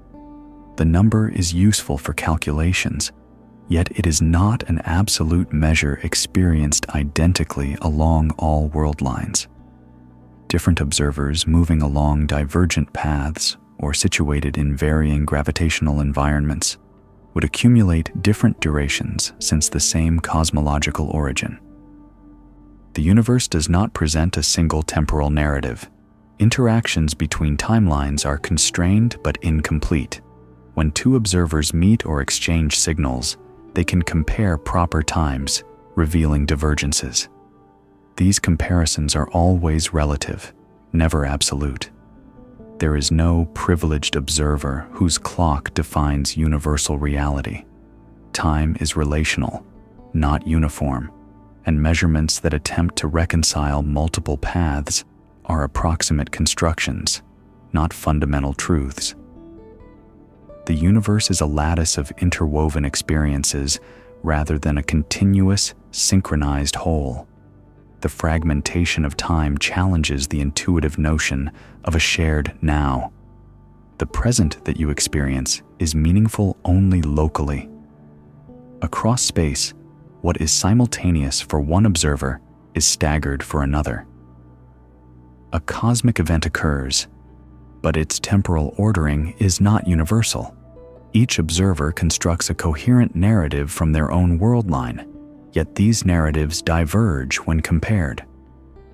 The number is useful for calculations, yet it is not an absolute measure experienced identically along all world lines. Different observers moving along divergent paths or situated in varying gravitational environments would accumulate different durations since the same cosmological origin. The universe does not present a single temporal narrative. Interactions between timelines are constrained but incomplete. When two observers meet or exchange signals, they can compare proper times, revealing divergences. These comparisons are always relative, never absolute. There is no privileged observer whose clock defines universal reality. Time is relational, not uniform, and measurements that attempt to reconcile multiple paths are approximate constructions, not fundamental truths. The universe is a lattice of interwoven experiences rather than a continuous, synchronized whole. The fragmentation of time challenges the intuitive notion of a shared now. The present that you experience is meaningful only locally. Across space, what is simultaneous for one observer is staggered for another. A cosmic event occurs, but its temporal ordering is not universal. Each observer constructs a coherent narrative from their own world line, yet these narratives diverge when compared.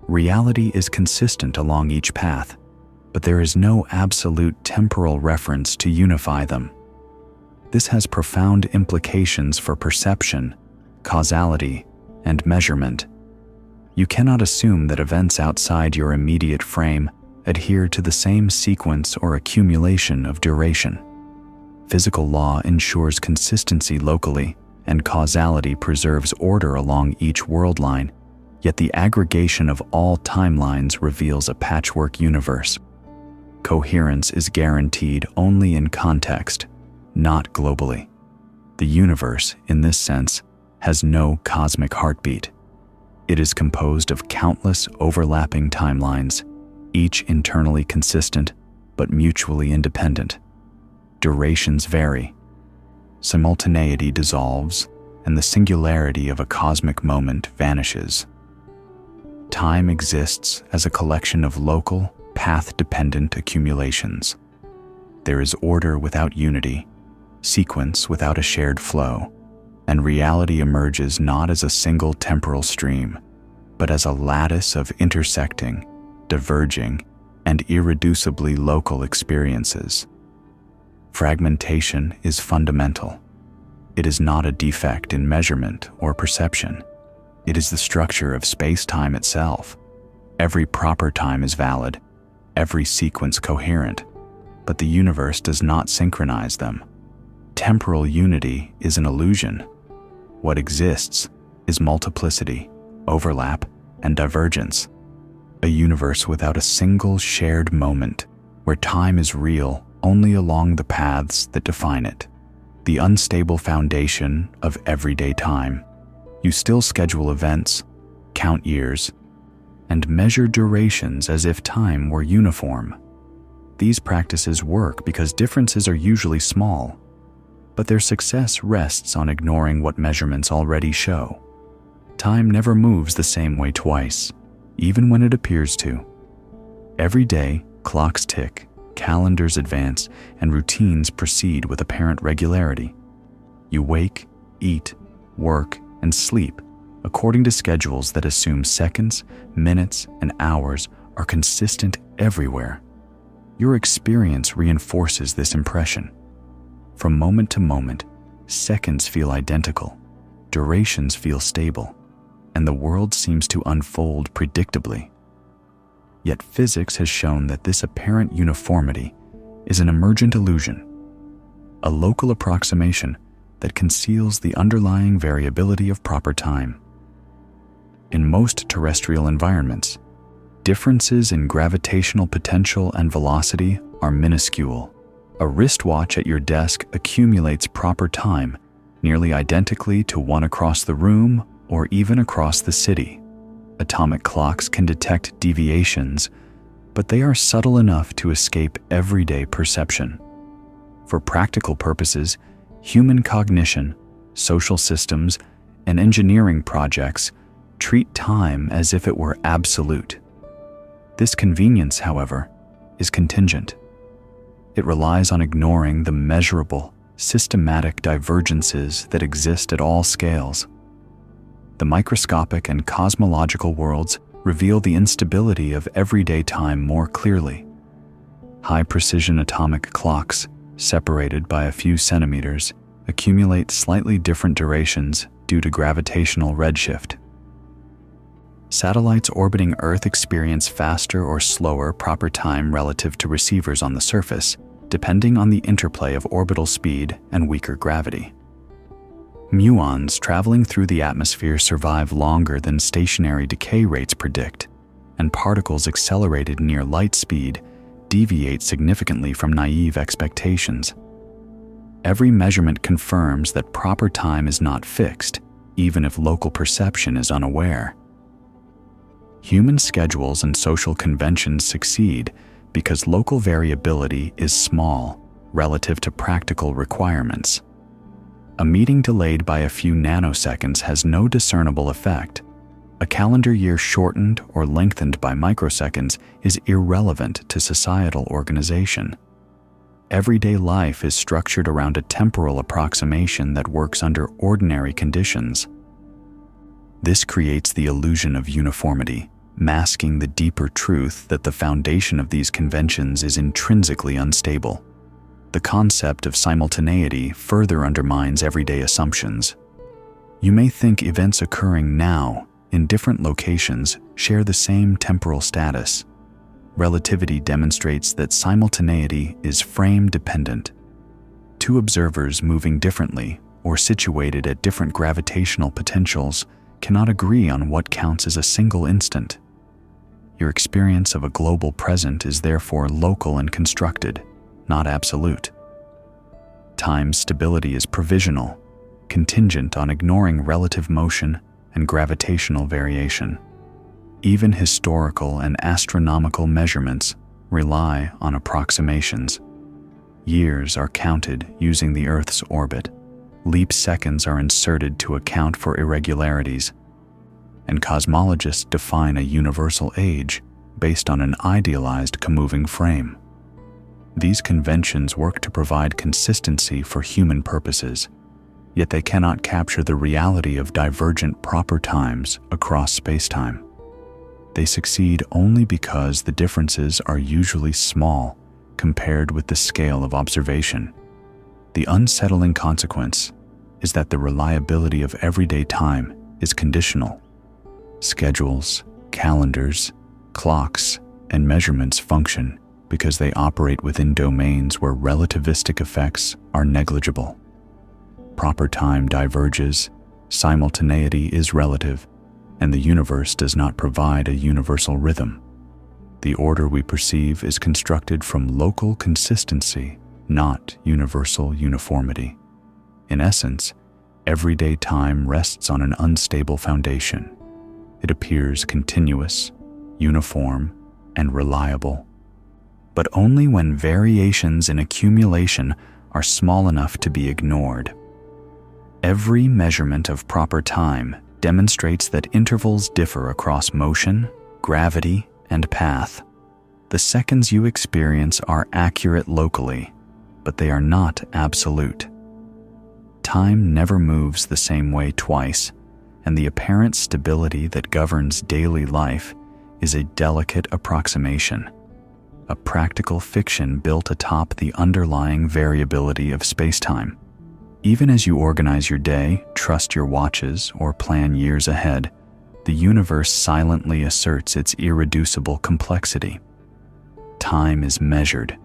Reality is consistent along each path, but there is no absolute temporal reference to unify them. This has profound implications for perception, causality, and measurement. You cannot assume that events outside your immediate frame adhere to the same sequence or accumulation of duration. Physical law ensures consistency locally, and causality preserves order along each world line, yet the aggregation of all timelines reveals a patchwork universe. Coherence is guaranteed only in context, not globally. The universe, in this sense, has no cosmic heartbeat. It is composed of countless overlapping timelines, each internally consistent but mutually independent. Durations vary. Simultaneity dissolves, and the singularity of a cosmic moment vanishes. Time exists as a collection of local, path-dependent accumulations. There is order without unity, sequence without a shared flow, and reality emerges not as a single temporal stream, but as a lattice of intersecting, diverging, and irreducibly local experiences. Fragmentation is fundamental. It is not a defect in measurement or perception. It is the structure of space-time itself. Every proper time is valid, every sequence coherent, but the universe does not synchronize them. Temporal unity is an illusion. What exists is multiplicity, overlap, and divergence. A universe without a single shared moment, where time is real only along the paths that define it. The unstable foundation of everyday time. You still schedule events, count years, and measure durations as if time were uniform. These practices work because differences are usually small, but their success rests on ignoring what measurements already show. Time never moves the same way twice, even when it appears to. Every day, clocks tick, calendars advance, and routines proceed with apparent regularity. You wake, eat, work, and sleep according to schedules that assume seconds, minutes, and hours are consistent everywhere. Your experience reinforces this impression. From moment to moment, seconds feel identical, durations feel stable, and the world seems to unfold predictably. Yet physics has shown that this apparent uniformity is an emergent illusion, a local approximation that conceals the underlying variability of proper time. In most terrestrial environments, differences in gravitational potential and velocity are minuscule. A wristwatch at your desk accumulates proper time nearly identically to one across the room or even across the city. Atomic clocks can detect deviations, but they are subtle enough to escape everyday perception. For practical purposes, human cognition, social systems, and engineering projects treat time as if it were absolute. This convenience, however, is contingent. It relies on ignoring the measurable, systematic divergences that exist at all scales. The microscopic and cosmological worlds reveal the instability of everyday time more clearly. High-precision atomic clocks, separated by a few centimeters, accumulate slightly different durations due to gravitational redshift. Satellites orbiting Earth experience faster or slower proper time relative to receivers on the surface, depending on the interplay of orbital speed and weaker gravity. Muons traveling through the atmosphere survive longer than stationary decay rates predict, and particles accelerated near light speed deviate significantly from naive expectations. Every measurement confirms that proper time is not fixed, even if local perception is unaware. Human schedules and social conventions succeed because local variability is small relative to practical requirements. A meeting delayed by a few nanoseconds has no discernible effect. A calendar year shortened or lengthened by microseconds is irrelevant to societal organization. Everyday life is structured around a temporal approximation that works under ordinary conditions. This creates the illusion of uniformity, masking the deeper truth that the foundation of these conventions is intrinsically unstable. The concept of simultaneity further undermines everyday assumptions. You may think events occurring now in different locations share the same temporal status. Relativity demonstrates that simultaneity is frame-dependent. Two observers moving differently or situated at different gravitational potentials cannot agree on what counts as a single instant. Your experience of a global present is therefore local and constructed, not absolute. Time stability is provisional, contingent on ignoring relative motion and gravitational variation. Even historical and astronomical measurements rely on approximations. Years are counted using the Earth's orbit. Leap seconds are inserted to account for irregularities, and cosmologists define a universal age based on an idealized comoving frame. These conventions work to provide consistency for human purposes, yet they cannot capture the reality of divergent proper times across spacetime. They succeed only because the differences are usually small compared with the scale of observation. The unsettling consequence is that the reliability of everyday time is conditional. Schedules, calendars, clocks, and measurements function because they operate within domains where relativistic effects are negligible. Proper time diverges, simultaneity is relative, and the universe does not provide a universal rhythm. The order we perceive is constructed from local consistency, not universal uniformity. In essence, everyday time rests on an unstable foundation. It appears continuous, uniform, and reliable, but only when variations in accumulation are small enough to be ignored. Every measurement of proper time demonstrates that intervals differ across motion, gravity, and path. The seconds you experience are accurate locally, but they are not absolute. Time never moves the same way twice, and the apparent stability that governs daily life is a delicate approximation, a practical fiction built atop the underlying variability of spacetime. Even as you organize your day, trust your watches, or plan years ahead, the universe silently asserts its irreducible complexity. Time is measured,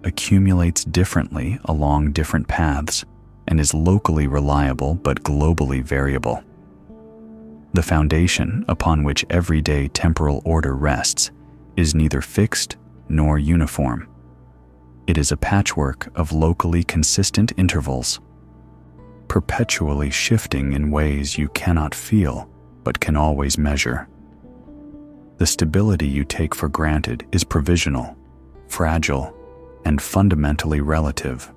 accumulates differently along different paths, and is locally reliable but globally variable. The foundation upon which everyday temporal order rests is neither fixed nor uniform. It is a patchwork of locally consistent intervals, perpetually shifting in ways you cannot feel but can always measure. The stability you take for granted is provisional, fragile, and fundamentally relative.